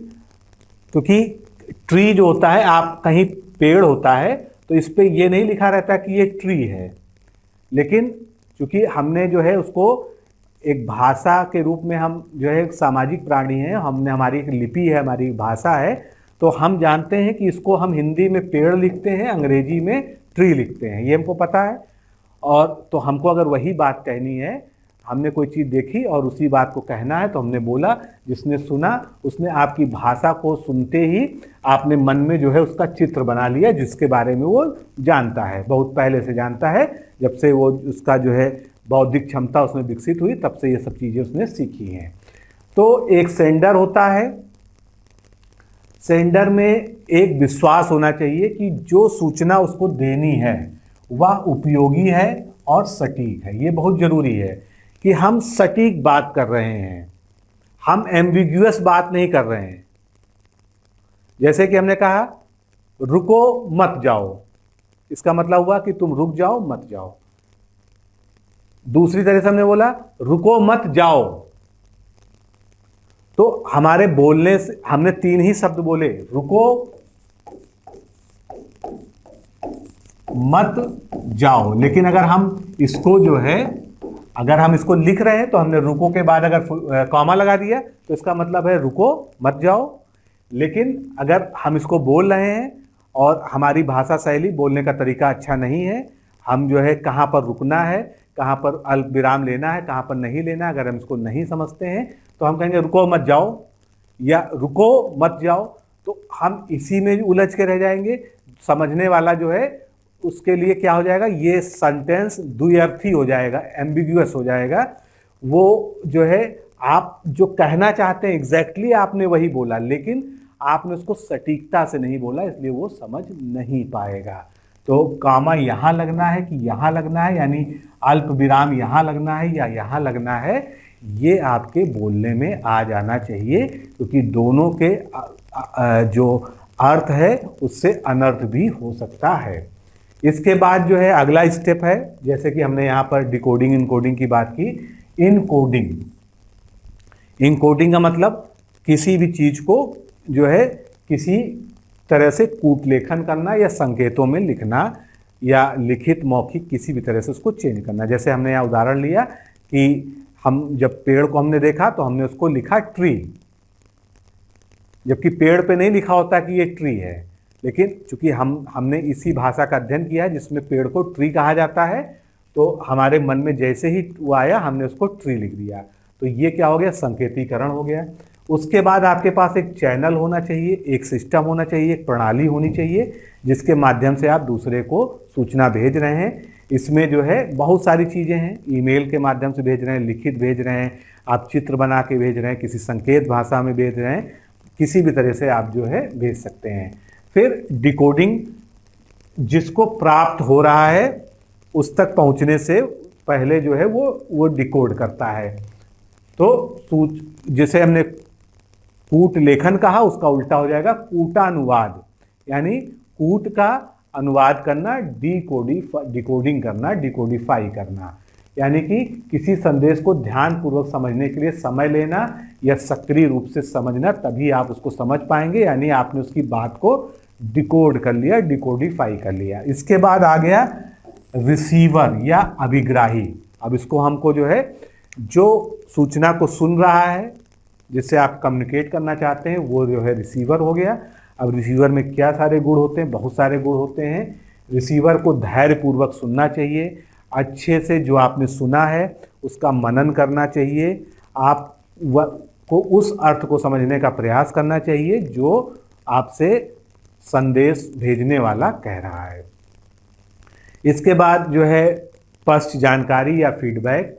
क्योंकि ट्री जो होता है, आप कहीं पेड़ होता है तो इस पे ये नहीं लिखा रहता कि ये ट्री है, लेकिन चूंकि हमने जो है उसको एक भाषा के रूप में, हम जो है सामाजिक प्राणी हैं, हमने, हमारी एक लिपि है, हमारी भाषा है, तो हम जानते हैं कि इसको हम हिंदी में पेड़ लिखते हैं, अंग्रेजी में ट्री लिखते हैं, ये हमको पता है। और तो हमको अगर वही बात कहनी है, हमने कोई चीज़ देखी और उसी बात को कहना है, तो हमने बोला, जिसने सुना उसने आपकी भाषा को सुनते ही आपने मन में जो है उसका चित्र बना लिया, जिसके बारे में वो जानता है, बहुत पहले से जानता है, जब से वो उसका जो है बौद्धिक क्षमता उसमें विकसित हुई, तब से ये सब चीज़ें उसने सीखी हैं। तो एक सेंडर होता है, सेंडर में एक विश्वास होना चाहिए कि जो सूचना उसको देनी है वह उपयोगी है और सटीक है। ये बहुत जरूरी है कि हम सटीक बात कर रहे हैं, हम एम्बिग्युअस बात नहीं कर रहे हैं। जैसे कि हमने कहा रुको मत जाओ, इसका मतलब हुआ कि तुम रुक जाओ मत जाओ। दूसरी तरह से हमने बोला रुको मत जाओ, तो हमारे बोलने से हमने 3 ही शब्द बोले, रुको मत जाओ। लेकिन अगर हम इसको जो है अगर हम इसको लिख रहे हैं तो हमने रुको के बाद अगर कॉमा लगा दिया तो इसका मतलब है रुको मत जाओ। लेकिन अगर हम इसको बोल रहे हैं और हमारी भाषा शैली, बोलने का तरीका अच्छा नहीं है, हम जो है कहाँ पर रुकना है, कहाँ पर अल्प विराम लेना है, कहाँ पर नहीं लेना है, अगर हम इसको नहीं समझते हैं तो हम कहेंगे रुको मत जाओ या रुको मत जाओ, तो हम इसी में उलझ के रह जाएंगे। समझने वाला जो है उसके लिए क्या हो जाएगा, ये सेंटेंस द्विअर्थी हो जाएगा, एम्बिगुअस हो जाएगा। वो जो है आप जो कहना चाहते हैं एग्जैक्टली आपने वही बोला, लेकिन आपने उसको सटीकता से नहीं बोला, इसलिए वो समझ नहीं पाएगा। तो कामा यहाँ लगना है कि यहाँ लगना है, यानी अल्प विराम यहाँ लगना है या यहाँ लगना है, ये आपके बोलने में आ जाना चाहिए, क्योंकि दोनों के जो अर्थ है उससे अनर्थ भी हो सकता है। इसके बाद जो है अगला स्टेप है, जैसे कि हमने यहाँ पर डिकोडिंग इनकोडिंग की बात की। इनकोडिंग, इनकोडिंग का मतलब किसी भी चीज को जो है किसी तरह से कूटलेखन करना या संकेतों में लिखना या लिखित मौखिक किसी भी तरह से उसको चेंज करना। जैसे हमने यहाँ उदाहरण लिया कि हम जब पेड़ को हमने देखा तो हमने उसको लिखा ट्री, जबकि पेड़ पे नहीं लिखा होता कि ये ट्री है, लेकिन चूंकि हमने इसी भाषा का अध्ययन किया है जिसमें पेड़ को ट्री कहा जाता है, तो हमारे मन में जैसे ही वो आया हमने उसको ट्री लिख दिया। तो ये क्या हो गया, संकेतीकरण हो गया। उसके बाद आपके पास एक चैनल होना चाहिए, एक सिस्टम होना चाहिए, एक प्रणाली होनी चाहिए जिसके माध्यम से आप दूसरे को सूचना भेज रहे हैं। इसमें जो है बहुत सारी चीज़ें हैं, ईमेल के माध्यम से भेज रहे हैं, लिखित भेज रहे हैं, आप चित्र बना के भेज रहे हैं, किसी संकेत भाषा में भेज रहे हैं, किसी भी तरह से आप जो है भेज सकते हैं। फिर डिकोडिंग, जिसको प्राप्त हो रहा है उस तक पहुंचने से पहले जो है वो डिकोड करता है। तो जिसे हमने कूट लेखन कहा, उसका उल्टा हो जाएगा कूटानुवाद, यानी कूट का अनुवाद करना, डिकोडिंग करना, डिकोडिफाई करना, यानी कि किसी संदेश को ध्यानपूर्वक समझने के लिए समय लेना या सक्रिय रूप से समझना, तभी आप उसको समझ पाएंगे, यानी आपने उसकी बात को डिकोड कर लिया, डिकोडिफाई कर लिया। इसके बाद आ गया रिसीवर या अभिग्राही। अब इसको हमको जो है जो सूचना को सुन रहा है, जिससे आप कम्युनिकेट करना चाहते हैं, वो जो है रिसीवर हो गया। अब रिसीवर में क्या सारे गुण होते हैं, बहुत सारे गुण होते हैं। रिसीवर को धैर्यपूर्वक सुनना चाहिए, अच्छे से जो आपने सुना है उसका मनन करना चाहिए, आप को उस अर्थ को समझने का प्रयास करना चाहिए जो आपसे संदेश भेजने वाला कह रहा है। इसके बाद जो है स्पष्ट जानकारी या फीडबैक।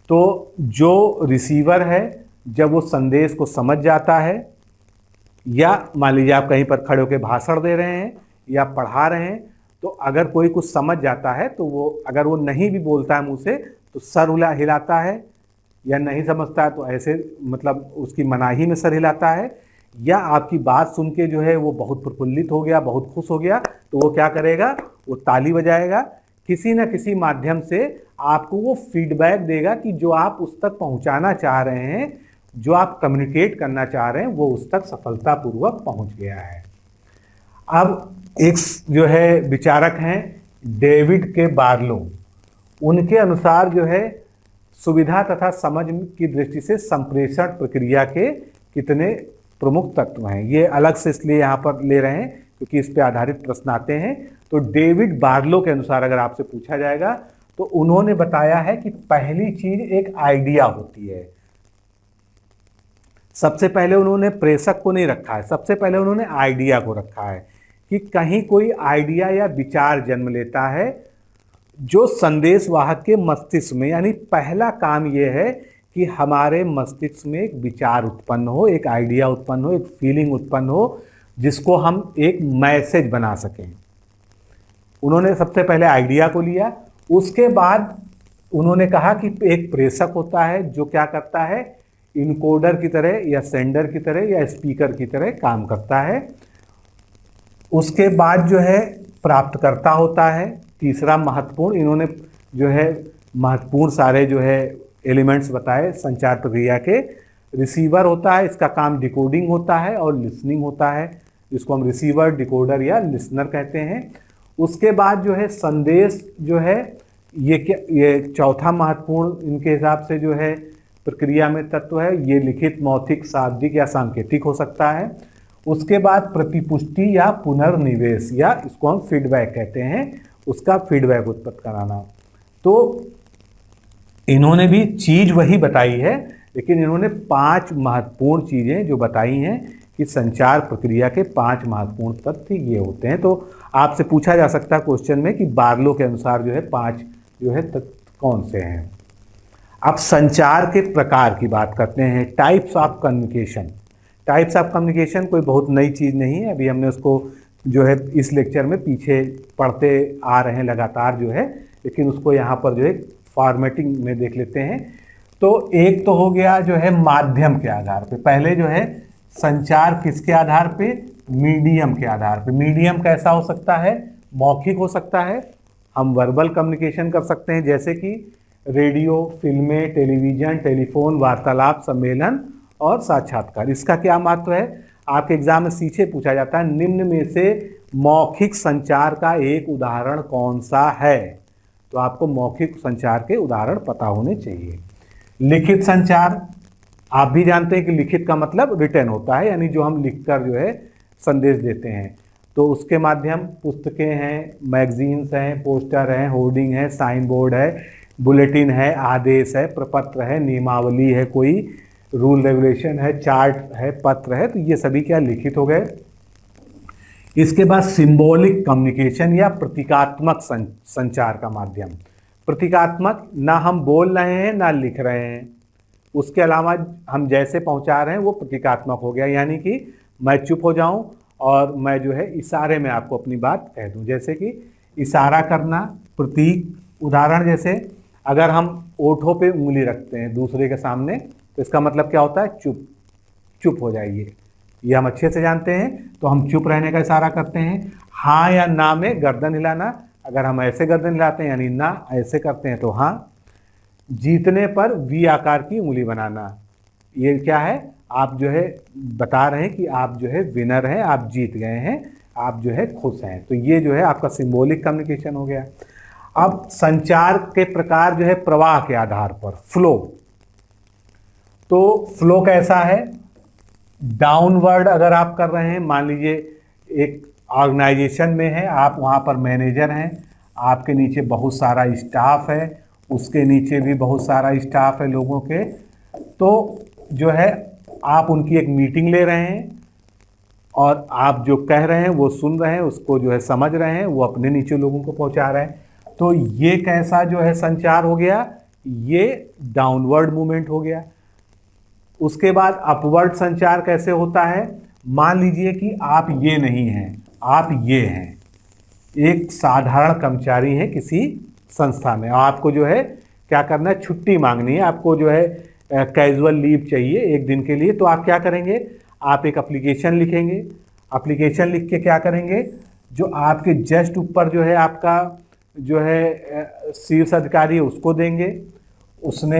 तो जो रिसीवर है जब वो संदेश को समझ जाता है, या मान लीजिए आप कहीं पर खड़े होकर भाषण दे रहे हैं या पढ़ा रहे हैं, तो अगर कोई कुछ समझ जाता है तो वो, अगर वो नहीं भी बोलता है मुंह से, तो सर हिलाता है, या नहीं समझता है तो ऐसे मतलब उसकी मनाही में सर हिलाता है, या आपकी बात सुन के जो है वो बहुत प्रफुल्लित हो गया, बहुत खुश हो गया, तो वो क्या करेगा, वो ताली बजाएगा, किसी न किसी माध्यम से आपको वो फीडबैक देगा कि जो आप उस तक पहुंचाना चाह रहे हैं, जो आप कम्युनिकेट करना चाह रहे हैं, वो उस तक सफलतापूर्वक पहुंच गया है। अब एक जो है विचारक हैं डेविड के बार्लो, उनके अनुसार जो है सुविधा तथा समझ की दृष्टि से संप्रेषण प्रक्रिया के कितने प्रमुख तत्व हैं। ये अलग से इसलिए यहाँ पर ले रहे हैं क्योंकि इस पे आधारित प्रश्न आते हैं। तो डेविड बार्लो के अनुसार अगर आपसे पूछा जाएगा तो उन्होंने बताया है कि पहली चीज एक आइडिया होती है। सबसे पहले उन्होंने प्रेषक को नहीं रखा है, सबसे पहले उन्होंने आइडिया को रखा है कि कहीं कोई आइडिया या विचार जन्म लेता है जो संदेश वाहक के मस्तिष्क में, यानी पहला काम यह है कि हमारे मस्तिष्क में एक विचार उत्पन्न हो, एक आइडिया उत्पन्न हो, एक फीलिंग उत्पन्न हो, जिसको हम एक मैसेज बना सकें। उन्होंने सबसे पहले आइडिया को लिया, उसके बाद उन्होंने कहा कि एक प्रेषक होता है जो क्या करता है, इनकोडर की तरह या सेंडर की तरह या स्पीकर की तरह काम करता है। उसके बाद जो है प्राप्तकर्ता होता है, तीसरा महत्वपूर्ण, इन्होंने जो है महत्वपूर्ण सारे जो है एलिमेंट्स बताए संचार प्रक्रिया के। रिसीवर होता है, इसका काम डिकोडिंग होता है और लिसनिंग होता है, जिसको हम रिसीवर, डिकोडर या लिसनर कहते हैं। उसके बाद जो है संदेश जो है ये चौथा महत्वपूर्ण इनके हिसाब से जो है प्रक्रिया में तत्व है, ये लिखित, मौखिक, शाब्दिक या सांकेतिक हो सकता है। उसके बाद प्रतिपुष्टि या पुनर्निवेश, या इसको हम फीडबैक कहते हैं, उसका फीडबैक उत्पन्न कराना। तो इन्होंने भी चीज वही बताई है, लेकिन इन्होंने 5 महत्वपूर्ण चीजें जो बताई हैं कि संचार प्रक्रिया के 5 महत्वपूर्ण तथ्य ये होते हैं। तो आपसे पूछा जा सकता है क्वेश्चन में कि बार्लो के अनुसार जो है 5 जो है तथ्य कौन से हैं। अब संचार के प्रकार की बात करते हैं, types of communication. Types of communication कोई बहुत नई चीज़ नहीं है, अभी हमने उसको जो है इस लेक्चर में पीछे पढ़ते आ रहे हैं लगातार जो है, लेकिन उसको यहाँ पर जो है फॉर्मेटिंग में देख लेते हैं। तो एक तो हो गया जो है माध्यम के आधार पे, पहले जो है संचार किसके आधार पे, मीडियम के आधार पे। मीडियम कैसा हो सकता है, मौखिक हो सकता है, हम वर्बल कम्युनिकेशन कर सकते हैं, जैसे कि रेडियो, फिल्में, टेलीविज़न, टेलीफोन, वार्तालाप, सम्मेलन और साक्षात्कार। इसका क्या महत्व है, आपके एग्जाम में सीधे पूछा जाता है निम्न में से मौखिक संचार का एक उदाहरण कौन सा है। तो आपको मौखिक संचार के उदाहरण पता होने चाहिए। लिखित संचार, आप भी जानते हैं कि लिखित का मतलब रिटन होता है, यानी जो हम लिखकर जो है संदेश देते हैं। तो उसके माध्यम पुस्तकें हैं, मैगजीन्स हैं, पोस्टर हैं, होर्डिंग है, साइन बोर्ड है, बुलेटिन है, आदेश है, प्रपत्र है, नियमावली है, कोई रूल रेगुलेशन है, चार्ट है, पत्र है। तो ये सभी क्या लिखित हो गए। इसके बाद सिंबॉलिक कम्युनिकेशन या प्रतीकात्मक संचार का माध्यम। प्रतीकात्मक, ना हम बोल रहे हैं ना लिख रहे हैं, उसके अलावा हम जैसे पहुंचा रहे हैं वो प्रतीकात्मक हो गया। यानी कि मैं चुप हो जाऊं और मैं जो है इशारे में आपको अपनी बात कह दूं, जैसे कि इशारा करना प्रतीक। उदाहरण जैसे अगर हम ओठों पे उंगली रखते हैं दूसरे के सामने, तो इसका मतलब क्या होता है, चुप, चुप हो जाइए, ये हम अच्छे से जानते हैं। तो हम चुप रहने का इशारा करते हैं। हाँ या ना में गर्दन हिलाना, अगर हम ऐसे गर्दन हिलाते हैं यानी ना, ऐसे करते हैं तो हाँ। जीतने पर वी आकार की उंगली बनाना, ये क्या है, आप जो है बता रहे हैं कि आप जो है विनर हैं, आप जीत गए हैं, आप जो है खुश हैं। तो ये जो है आपका सिंबॉलिक कम्युनिकेशन हो गया। अब संचार के प्रकार जो है प्रवाह के आधार पर, फ्लो। तो फ्लो कैसा है, डाउनवर्ड अगर आप कर रहे हैं, मान लीजिए एक ऑर्गेनाइजेशन में है, आप वहाँ पर मैनेजर हैं, आपके नीचे बहुत सारा स्टाफ है, उसके नीचे भी बहुत सारा स्टाफ है लोगों के, तो जो है आप उनकी एक मीटिंग ले रहे हैं और आप जो कह रहे हैं वो सुन रहे हैं, उसको जो है समझ रहे हैं, वो अपने नीचे लोगों को पहुंचा रहे हैं। तो ये कैसा जो है संचार हो गया, ये डाउनवर्ड मूवमेंट हो गया। उसके बाद अपवर्ड संचार कैसे होता है, मान लीजिए कि आप ये नहीं हैं, आप ये हैं, एक साधारण कर्मचारी हैं किसी संस्था में, आपको जो है क्या करना है, छुट्टी मांगनी है, आपको जो है कैजुअल लीव चाहिए एक दिन के लिए। तो आप क्या करेंगे, आप एक एप्लीकेशन लिखेंगे। एप्लीकेशन लिख के क्या करेंगे, जो आपके जस्ट ऊपर जो है आपका जो है शीर्ष अधिकारी है उसको देंगे। उसने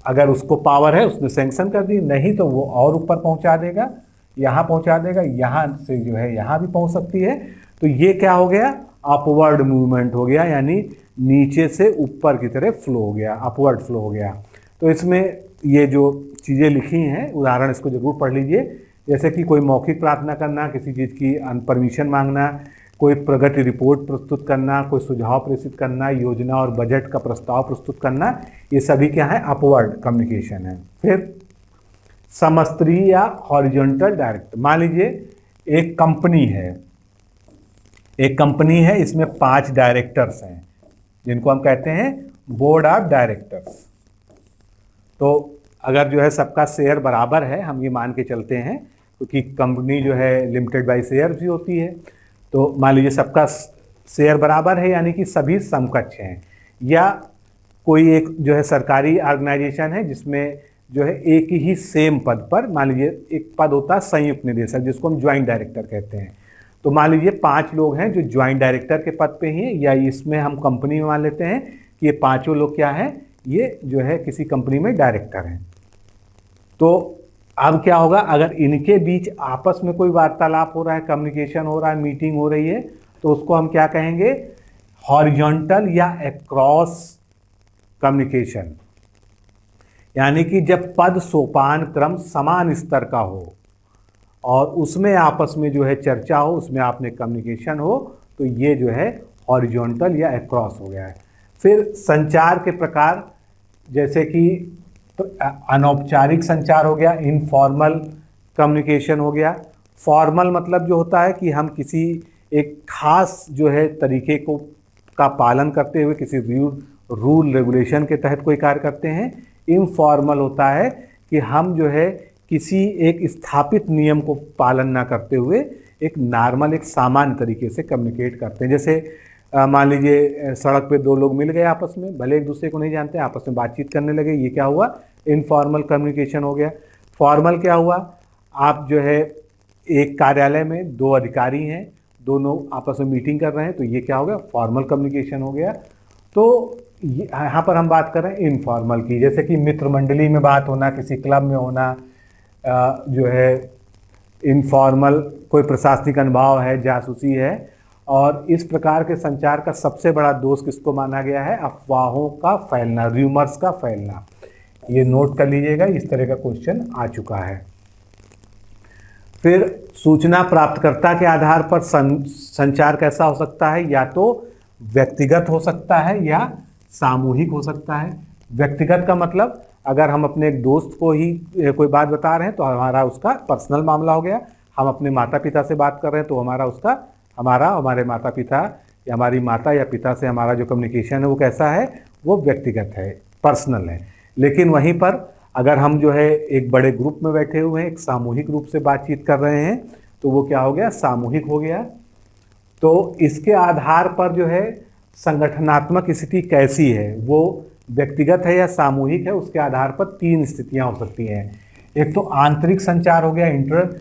अगर उसको पावर है उसने सैंक्शन कर दी, नहीं तो वो और ऊपर पहुंचा देगा, यहाँ पहुंचा देगा, यहाँ से जो है यहाँ भी पहुंच सकती है। तो ये क्या हो गया, अपवर्ड मूवमेंट हो गया, यानी नीचे से ऊपर की तरफ फ्लो हो गया, अपवर्ड फ्लो हो गया। तो इसमें ये जो चीज़ें लिखी हैं उदाहरण इसको जरूर पढ़ लीजिए, जैसे कि कोई मौखिक प्रार्थना करना, किसी चीज़ की परमिशन मांगना, कोई प्रगति रिपोर्ट प्रस्तुत करना, कोई सुझाव प्रेषित करना, योजना और बजट का प्रस्ताव प्रस्तुत करना, ये सभी क्या है, अपवर्ड कम्युनिकेशन है। फिर समस्तरीय या हॉरिजॉन्टल डायरेक्ट, मान लीजिए एक कंपनी है, इसमें 5 डायरेक्टर्स हैं जिनको हम कहते हैं बोर्ड ऑफ डायरेक्टर्स। तो अगर जो है सबका शेयर बराबर है, हम ये मान के चलते हैं क्योंकि कंपनी जो है लिमिटेड बाय शेयर भी होती है, तो मान लीजिए सबका शेयर बराबर है, यानी कि सभी समकक्ष हैं। या कोई एक जो है सरकारी ऑर्गेनाइजेशन है जिसमें जो है एक ही सेम पद पर, मान लीजिए एक पद होता है संयुक्त निदेशक, जिसको हम ज्वाइंट डायरेक्टर कहते हैं। तो मान लीजिए 5 लोग हैं जो ज्वाइंट डायरेक्टर के पद पे हैं, या इसमें हम कंपनी में मान लेते हैं कि ये 5 लोग क्या हैं, ये जो है किसी कंपनी में डायरेक्टर हैं। तो अब क्या होगा, अगर इनके बीच आपस में कोई वार्तालाप हो रहा है, कम्युनिकेशन हो रहा है, मीटिंग हो रही है, तो उसको हम क्या कहेंगे, हॉरिजॉन्टल या अक्रॉस कम्युनिकेशन, यानी कि जब पद सोपान क्रम समान स्तर का हो और उसमें आपस में जो है चर्चा हो, उसमें आपने कम्युनिकेशन हो, तो ये जो है हॉरिजॉन्टल या अक्रॉस हो गया है। फिर संचार के प्रकार, जैसे कि तो अनौपचारिक संचार हो गया, इनफॉर्मल कम्युनिकेशन हो गया। फॉर्मल मतलब जो होता है कि हम किसी एक खास जो है तरीके को का पालन करते हुए किसी रूल रेगुलेशन के तहत कोई कार्य करते हैं। इनफॉर्मल होता है कि हम जो है किसी एक स्थापित नियम को पालन ना करते हुए एक नॉर्मल, एक सामान्य तरीके से कम्युनिकेट करते हैं। जैसे मान लीजिए सड़क पे दो लोग मिल गए आपस में, भले एक दूसरे को नहीं जानते, आपस में बातचीत करने लगे, ये क्या हुआ? इनफॉर्मल कम्युनिकेशन हो गया। फॉर्मल क्या हुआ? आप जो है एक कार्यालय में दो अधिकारी हैं, दोनों आपस में मीटिंग कर रहे हैं, तो ये क्या हो गया? फॉर्मल कम्युनिकेशन हो गया। तो यहाँ पर हम बात कर रहे हैं इनफॉर्मल की, जैसे कि मित्र मंडली में बात होना, किसी क्लब में होना, जो है इनफॉर्मल कोई प्रशासनिक अनुभाव है, जासूसी है। और इस प्रकार के संचार का सबसे बड़ा दोष किसको माना गया है? अफवाहों का फैलना, र्यूमर्स का फैलना। ये नोट कर लीजिएगा, इस तरह का क्वेश्चन आ चुका है। फिर सूचना प्राप्तकर्ता के आधार पर संचार कैसा हो सकता है? या तो व्यक्तिगत हो सकता है या सामूहिक हो सकता है। व्यक्तिगत का मतलब, अगर हम अपने एक दोस्त को ही कोई बात बता रहे हैं तो हमारा उसका पर्सनल मामला हो गया। हम अपने माता पिता से बात कर रहे हैं तो हमारे माता पिता या हमारी माता या पिता से हमारा जो कम्युनिकेशन है वो कैसा है? वो व्यक्तिगत है, पर्सनल है। लेकिन वहीं पर अगर हम जो है एक बड़े ग्रुप में बैठे हुए हैं, एक सामूहिक रूप से बातचीत कर रहे हैं, तो वो क्या हो गया? सामूहिक हो गया। तो इसके आधार पर जो है संगठनात्मक स्थिति कैसी है, वो व्यक्तिगत है या सामूहिक है, उसके आधार पर तीन स्थितियां हो सकती हैं। एक तो आंतरिक संचार हो गया, इंटर,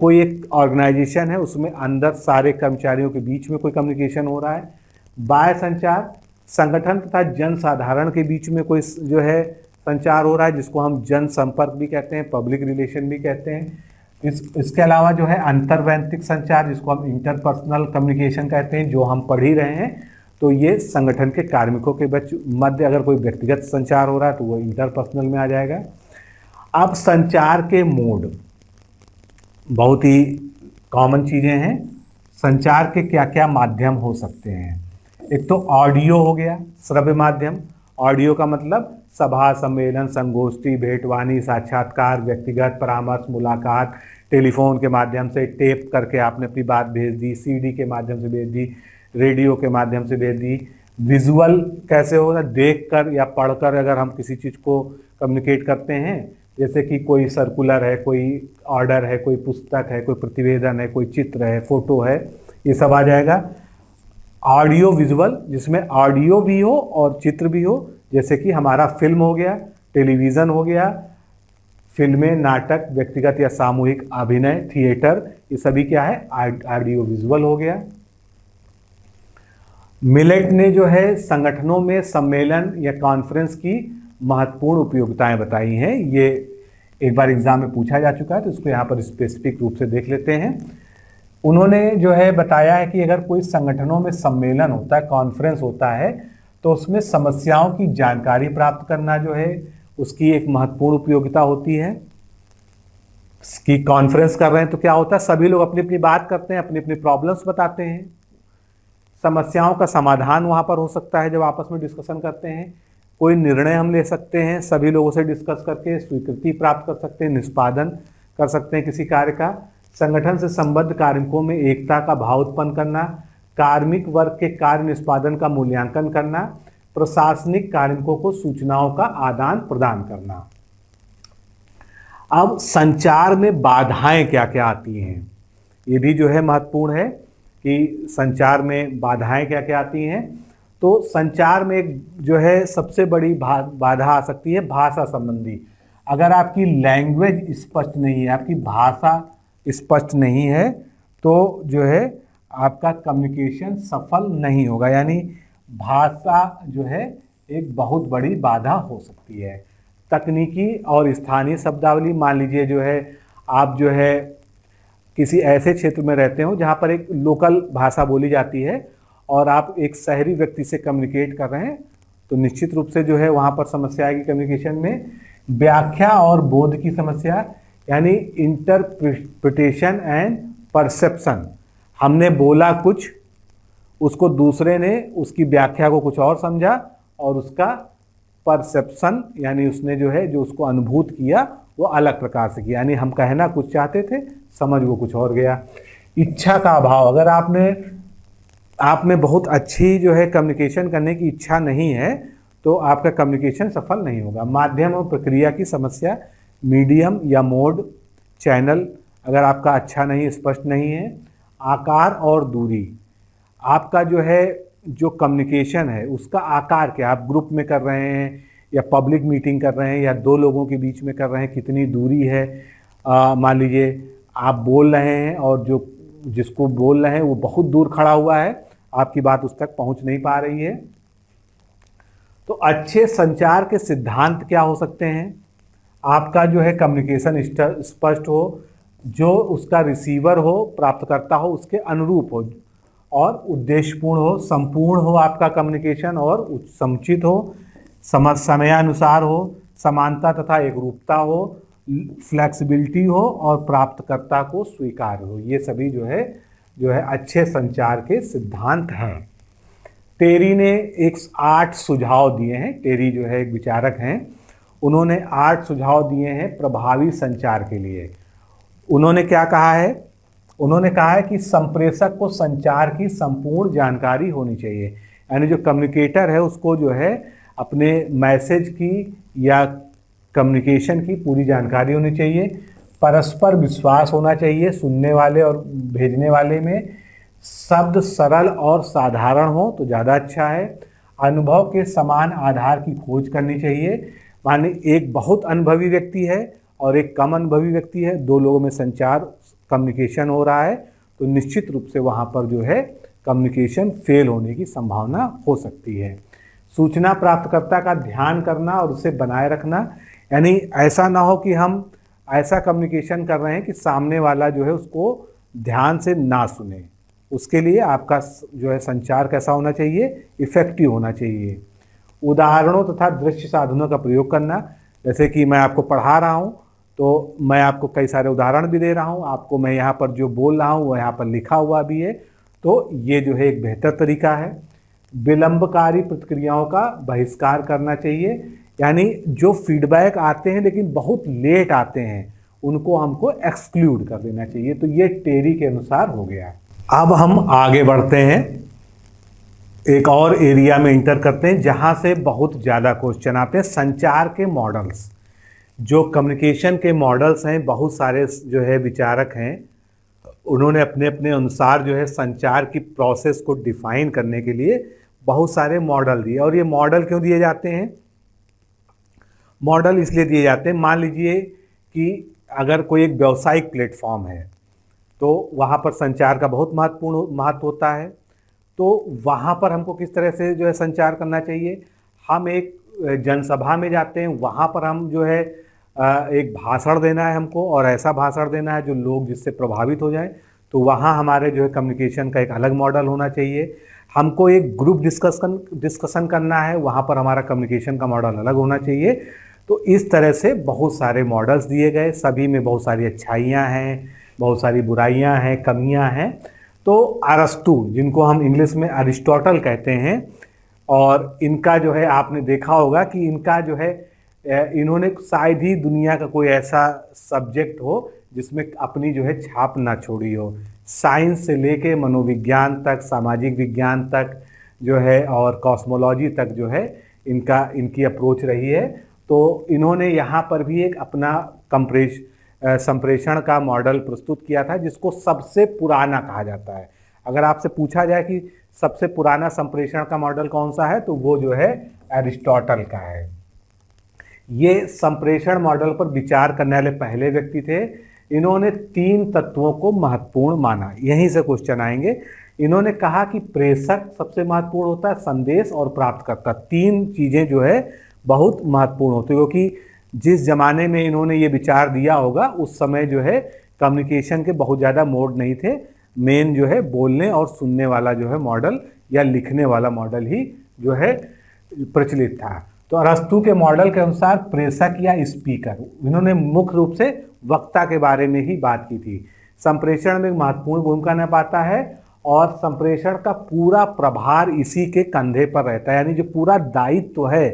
कोई एक ऑर्गेनाइजेशन है, उसमें अंदर सारे कर्मचारियों के बीच में कोई कम्युनिकेशन हो रहा है। बाह्य संचार, संगठन तथा जन साधारण के बीच में कोई जो है संचार हो रहा है, जिसको हम जन संपर्क भी कहते हैं, पब्लिक रिलेशन भी कहते हैं। इसके अलावा जो है अंतर्वैयक्तिक संचार, जिसको हम इंटरपर्सनल कम्युनिकेशन कहते हैं, जो हम पढ़ ही रहे हैं। तो ये संगठन के कार्मिकों के मध्य अगर कोई व्यक्तिगत संचार हो रहा है तो वो इंटरपर्सनल में आ जाएगा। अब संचार के मोड बहुत ही कॉमन चीज़ें हैं। संचार के क्या क्या माध्यम हो सकते हैं? एक तो ऑडियो हो गया, श्रव्य माध्यम। ऑडियो का मतलब सभा, सम्मेलन, संगोष्ठी, भेंटवाणी, साक्षात्कार, व्यक्तिगत परामर्श, मुलाकात, टेलीफोन के माध्यम से टेप करके आपने अपनी बात भेज दी, सीडी के माध्यम से भेज दी, रेडियो के माध्यम से भेज दी। विजुअल कैसे होगा? देख कर या पढ़कर अगर हम किसी चीज़ को कम्युनिकेट करते हैं, जैसे कि कोई सर्कुलर है, कोई ऑर्डर है, कोई पुस्तक है, कोई प्रतिवेदन है, कोई चित्र है, फोटो है, ये सब आ जाएगा। ऑडियो विजुअल, जिसमें ऑडियो भी हो और चित्र भी हो, जैसे कि हमारा फिल्म हो गया, टेलीविज़न हो गया, फिल्में, नाटक, व्यक्तिगत या सामूहिक अभिनय, थिएटर, ये सभी क्या है? ऑडियो विजुअल हो गया। मिलेट ने जो है संगठनों में सम्मेलन या कॉन्फ्रेंस की महत्वपूर्ण उपयोगिताएं बताई हैं। ये एक बार एग्जाम में पूछा जा चुका है, तो इसको यहाँ पर स्पेसिफिक रूप से देख लेते हैं। उन्होंने जो है बताया है कि अगर कोई संगठनों में सम्मेलन होता है, कॉन्फ्रेंस होता है, तो उसमें समस्याओं की जानकारी प्राप्त करना जो है उसकी एक महत्वपूर्ण उपयोगिता होती है। कि कॉन्फ्रेंस कर रहे हैं तो क्या होता है? सभी लोग अपनी अपनी बात करते हैं, अपनी अपनी प्रॉब्लम्स बताते हैं। समस्याओं का समाधान वहाँ पर हो सकता है जब आपस में डिस्कशन करते हैं। कोई निर्णय हम ले सकते हैं, सभी लोगों से डिस्कस करके स्वीकृति प्राप्त कर सकते हैं, निष्पादन कर सकते हैं किसी कार्य का। संगठन से संबद्ध कार्मिकों में एकता का भाव उत्पन्न करना, कार्मिक वर्ग के कार्य निष्पादन का मूल्यांकन करना, प्रशासनिक कार्मिकों को सूचनाओं का आदान प्रदान करना। अब संचार में बाधाएं क्या क्या आती हैं, ये भी जो है महत्वपूर्ण है कि संचार में बाधाएं क्या क्या आती हैं। तो संचार में एक जो है सबसे बड़ी बाधा आ सकती है भाषा संबंधी। अगर आपकी लैंग्वेज स्पष्ट नहीं है, आपकी भाषा स्पष्ट नहीं है, तो जो है आपका कम्युनिकेशन सफल नहीं होगा। यानी भाषा जो है एक बहुत बड़ी बाधा हो सकती है। तकनीकी और स्थानीय शब्दावली, मान लीजिए जो है आप जो है किसी ऐसे क्षेत्र में रहते हो जहाँ पर एक लोकल भाषा बोली जाती है और आप एक शहरी व्यक्ति से कम्युनिकेट कर रहे हैं तो निश्चित रूप से जो है वहाँ पर समस्या आएगी कम्युनिकेशन में। व्याख्या और बोध की समस्या, यानी इंटरप्रिटेशन एंड परसेप्शन। हमने बोला कुछ, उसको दूसरे ने उसकी व्याख्या को कुछ और समझा और उसका परसेप्शन यानी उसने जो है जो उसको अनुभूत किया वो अलग प्रकार से किया, यानी हम कहना कुछ चाहते थे, समझ वो कुछ और गया। इच्छा का अभाव, अगर आप में बहुत अच्छी जो है कम्युनिकेशन करने की इच्छा नहीं है तो आपका कम्युनिकेशन सफल नहीं होगा। माध्यम और प्रक्रिया की समस्या, मीडियम या मोड, चैनल अगर आपका अच्छा नहीं, स्पष्ट नहीं है। आकार और दूरी, आपका जो है जो कम्युनिकेशन है उसका आकार क्या, आप ग्रुप में कर रहे हैं या पब्लिक मीटिंग कर रहे हैं या दो लोगों के बीच में कर रहे हैं, कितनी दूरी है। मान लीजिए आप बोल रहे हैं और जो जिसको बोल रहे हैं वो बहुत दूर खड़ा हुआ है, आपकी बात उस तक पहुंच नहीं पा रही है। तो अच्छे संचार के सिद्धांत क्या हो सकते हैं? आपका जो है कम्युनिकेशन स्पष्ट हो, जो उसका रिसीवर हो, प्राप्तकर्ता हो, उसके अनुरूप हो और उद्देश्यपूर्ण हो, संपूर्ण हो आपका कम्युनिकेशन और समुचित हो, समयानुसार हो, समानता तथा एकरूपता हो, फ्लेक्सिबिलिटी हो और प्राप्तकर्ता को स्वीकार हो। ये सभी जो है अच्छे संचार के सिद्धांत हैं। टेरी ने 8 सुझाव दिए हैं। टेरी जो है एक विचारक हैं, उन्होंने 8 सुझाव दिए हैं प्रभावी संचार के लिए। उन्होंने क्या कहा है? उन्होंने कहा है कि संप्रेषक को संचार की संपूर्ण जानकारी होनी चाहिए, यानी जो कम्युनिकेटर है उसको जो है अपने मैसेज की या कम्युनिकेशन की पूरी जानकारी होनी चाहिए। परस्पर विश्वास होना चाहिए सुनने वाले और भेजने वाले में। शब्द सरल और साधारण हो तो ज़्यादा अच्छा है। अनुभव के समान आधार की खोज करनी चाहिए, माने एक बहुत अनुभवी व्यक्ति है और एक कम अनुभवी व्यक्ति है, दो लोगों में संचार कम्युनिकेशन हो रहा है तो निश्चित रूप से वहाँ पर जो है कम्युनिकेशन फेल होने की संभावना हो सकती है। सूचना प्राप्तकर्ता का ध्यान करना और उसे बनाए रखना, यानी ऐसा ना हो कि हम ऐसा कम्युनिकेशन कर रहे हैं कि सामने वाला जो है उसको ध्यान से ना सुने। उसके लिए आपका जो है संचार कैसा होना चाहिए? इफेक्टिव होना चाहिए। उदाहरणों तथा दृश्य साधनों का प्रयोग करना, जैसे कि मैं आपको पढ़ा रहा हूँ तो मैं आपको कई सारे उदाहरण भी दे रहा हूँ, आपको मैं यहाँ पर जो बोल रहा हूँ वो यहाँ पर लिखा हुआ भी है, तो ये जो है एक बेहतर तरीका है। विलंबकारी प्रतिक्रियाओं का बहिष्कार करना चाहिए, यानी जो फीडबैक आते हैं लेकिन बहुत लेट आते हैं उनको हमको एक्सक्लूड कर देना चाहिए। तो ये टेरी के अनुसार हो गया। अब हम आगे बढ़ते हैं, एक और एरिया में इंटर करते हैं जहां से बहुत ज़्यादा क्वेश्चन आते हैं। संचार के मॉडल्स, जो कम्युनिकेशन के मॉडल्स हैं, बहुत सारे जो है विचारक हैं, उन्होंने अपने अपने अनुसार जो है संचार की प्रोसेस को डिफाइन करने के लिए बहुत सारे मॉडल दिए। और ये मॉडल क्यों दिए जाते हैं? मॉडल इसलिए दिए जाते हैं, मान लीजिए कि अगर कोई एक व्यावसायिक प्लेटफॉर्म है तो वहाँ पर संचार का बहुत महत्व होता है। तो वहाँ पर हमको किस तरह से जो है संचार करना चाहिए? हम एक जनसभा में जाते हैं, वहाँ पर हम जो है एक भाषण देना है हमको, और ऐसा भाषण देना है जो लोग जिससे प्रभावित हो जाए, तो वहाँ हमारे जो है कम्युनिकेशन का एक अलग मॉडल होना चाहिए। हमको एक ग्रुप डिस्कशन करना है, वहाँ पर हमारा कम्युनिकेशन का मॉडल अलग होना चाहिए। तो इस तरह से बहुत सारे मॉडल्स दिए गए, सभी में बहुत सारी अच्छाइयाँ हैं, बहुत सारी बुराइयाँ हैं, कमियाँ हैं। तो अरस्तु, जिनको हम इंग्लिश में अरिस्टोटल कहते हैं, और इनका जो है आपने देखा होगा कि इनका जो है इन्होंने शायद ही दुनिया का कोई ऐसा सब्जेक्ट हो जिसमें अपनी जो है छाप ना छोड़ी हो। साइंस से लेके मनोविज्ञान तक, सामाजिक विज्ञान तक जो है और कॉस्मोलॉजी तक जो है इनकी अप्रोच रही है। तो इन्होंने यहाँ पर भी एक अपना संप्रेषण का मॉडल प्रस्तुत किया था जिसको सबसे पुराना कहा जाता है। अगर आपसे पूछा जाए कि सबसे पुराना संप्रेषण का मॉडल कौन सा है तो वो जो है अरिस्टोटल का है। ये संप्रेषण मॉडल पर विचार करने वाले पहले व्यक्ति थे। इन्होंने 3 तत्वों को महत्वपूर्ण माना, यहीं से क्वेश्चन आएंगे। इन्होंने कहा कि प्रेषक सबसे महत्वपूर्ण होता है, संदेश और प्राप्तकर्ता, 3 चीज़ें जो है बहुत महत्वपूर्ण होती है, क्योंकि जिस जमाने में इन्होंने ये विचार दिया होगा उस समय जो है कम्युनिकेशन के बहुत ज़्यादा मोड नहीं थे। मेन जो है बोलने और सुनने वाला जो है मॉडल या लिखने वाला मॉडल ही जो है प्रचलित था। तो अरस्तु के मॉडल के अनुसार प्रेषक या स्पीकर, इन्होंने मुख्य रूप से वक्ता के बारे में ही बात की थी। संप्रेषण में महत्वपूर्ण भूमिका निभाता है और संप्रेषण का पूरा प्रभार इसी के कंधे पर रहता है, यानी जो पूरा दायित्व है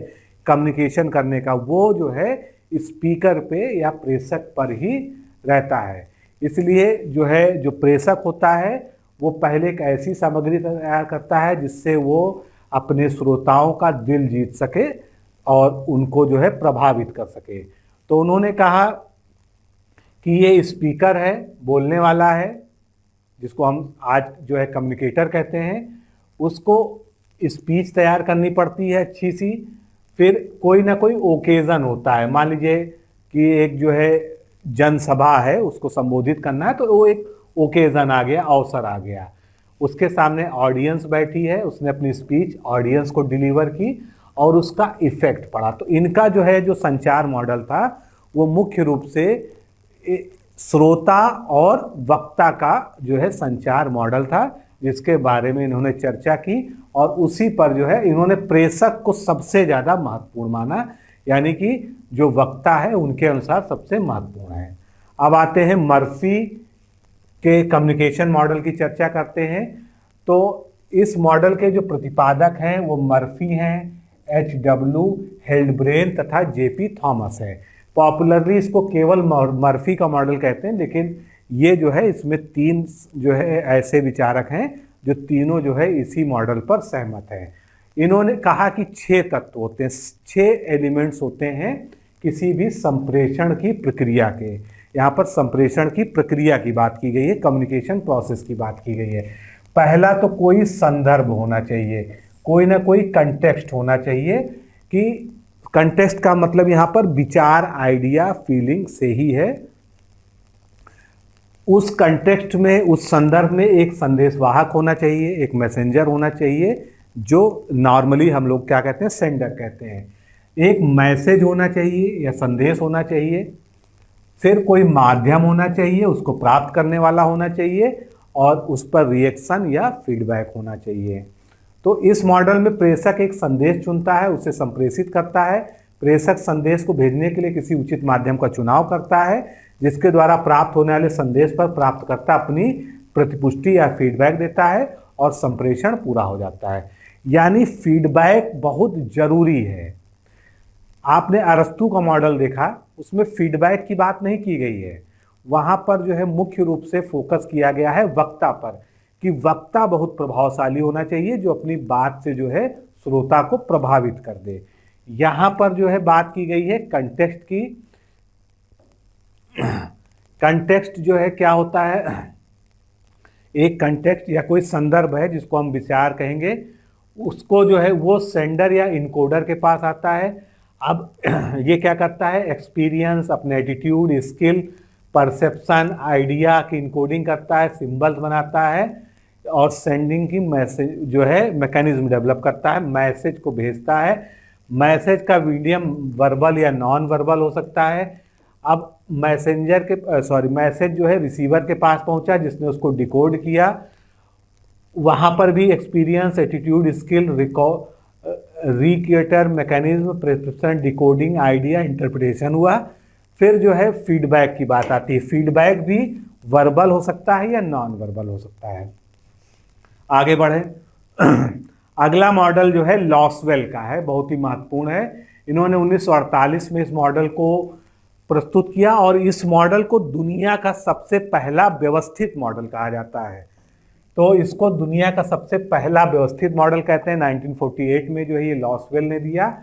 कम्युनिकेशन करने का वो जो है स्पीकर पे या प्रेषक पर ही रहता है। इसलिए जो है जो प्रेषक होता है वो पहले एक ऐसी सामग्री तैयार करता है जिससे वो अपने श्रोताओं का दिल जीत सके और उनको जो है प्रभावित कर सके। तो उन्होंने कहा कि ये स्पीकर है, बोलने वाला है, जिसको हम आज जो है कम्युनिकेटर कहते हैं, उसको स्पीच तैयार करनी पड़ती है अच्छी सी। फिर कोई ना कोई ओकेज़न होता है, मान लीजिए कि एक जो है जनसभा है उसको संबोधित करना है, तो वो एक ओकेज़न आ गया, अवसर आ गया। उसके सामने ऑडियंस बैठी है, उसने अपनी स्पीच ऑडियंस को डिलीवर की और उसका इफेक्ट पड़ा। तो इनका जो है जो संचार मॉडल था वो मुख्य रूप से श्रोता और वक्ता का जो है संचार मॉडल था, जिसके बारे में इन्होंने चर्चा की और उसी पर जो है इन्होंने प्रेषक को सबसे ज़्यादा महत्वपूर्ण माना, यानी कि जो वक्ता है उनके अनुसार सबसे महत्वपूर्ण है। अब आते हैं मर्फी के कम्युनिकेशन मॉडल की चर्चा करते हैं। तो इस मॉडल के जो प्रतिपादक हैं वो मर्फी हैं, H.W. हेल्डब्रेन तथा J.P. थॉमस है। पॉपुलरली इसको केवल मर्फी का मॉडल कहते हैं, लेकिन ये जो है इसमें तीन जो है ऐसे विचारक हैं जो तीनों जो है इसी मॉडल पर सहमत हैं। इन्होंने कहा कि 6 तत्व होते हैं, 6 एलिमेंट्स होते हैं किसी भी संप्रेषण की प्रक्रिया के। यहाँ पर संप्रेषण की प्रक्रिया की बात की गई है, कम्युनिकेशन प्रोसेस की बात की गई है। पहला तो कोई संदर्भ होना चाहिए, कोई ना कोई कंटेक्स्ट होना चाहिए, कि कंटेक्स्ट का मतलब यहाँ पर विचार, आइडिया, फीलिंग से ही है। उस कंटेक्स्ट में, उस संदर्भ में एक संदेशवाहक होना चाहिए, एक मैसेंजर होना चाहिए, जो नॉर्मली हम लोग क्या कहते हैं, सेंडर कहते हैं। एक मैसेज होना चाहिए या संदेश होना चाहिए, फिर कोई माध्यम होना चाहिए, उसको प्राप्त करने वाला होना चाहिए और उस पर रिएक्शन या फीडबैक होना चाहिए। तो इस मॉडल में प्रेषक एक संदेश चुनता है, उसे संप्रेषित करता है। प्रेषक संदेश को भेजने के लिए किसी उचित माध्यम का चुनाव करता है, जिसके द्वारा प्राप्त होने वाले संदेश पर प्राप्तकर्ता अपनी प्रतिपुष्टि या फीडबैक देता है और संप्रेषण पूरा हो जाता है। यानी फीडबैक बहुत जरूरी है। आपने अरस्तु का मॉडल देखा, उसमें फीडबैक की बात नहीं की गई है। वहां पर जो है मुख्य रूप से फोकस किया गया है वक्ता पर, कि वक्ता बहुत प्रभावशाली होना चाहिए जो अपनी बात से जो है श्रोता को प्रभावित कर दे। यहां पर जो है बात की गई है कंटेक्स्ट की। कंटेक्स्ट जो है क्या होता है, एक कंटेक्स्ट या कोई संदर्भ है जिसको हम विचार कहेंगे, उसको जो है वो सेंडर या इनकोडर के पास आता है। अब ये क्या करता है, एक्सपीरियंस, अपने एटीट्यूड, स्किल, परसेप्शन, आइडिया की इनकोडिंग करता है, सिंबल्स बनाता है और सेंडिंग की मैसेज जो है मैकेनिज्म डेवलप करता है, मैसेज को भेजता है। मैसेज का मीडियम वर्बल या नॉन वर्बल हो सकता है। अब मैसेज जो है रिसीवर के पास पहुंचा, जिसने उसको डिकोड किया। वहां पर भी experience, attitude, skill, recreator, mechanism, prescription, decoding, idea, interpretation हुआ। फिर जो है फीडबैक की बात आती है। फीडबैक भी वर्बल हो सकता है या नॉन वर्बल हो सकता है। आगे बढ़े। अगला मॉडल जो है लॉसवेल का है, बहुत ही महत्वपूर्ण है। इन्होंने 1948 में इस मॉडल को प्रस्तुत किया और इस मॉडल को दुनिया का सबसे पहला व्यवस्थित मॉडल कहा जाता है। तो इसको दुनिया का सबसे पहला व्यवस्थित मॉडल कहते हैं। 1948 में जो है ये लॉसवेल ने दिया।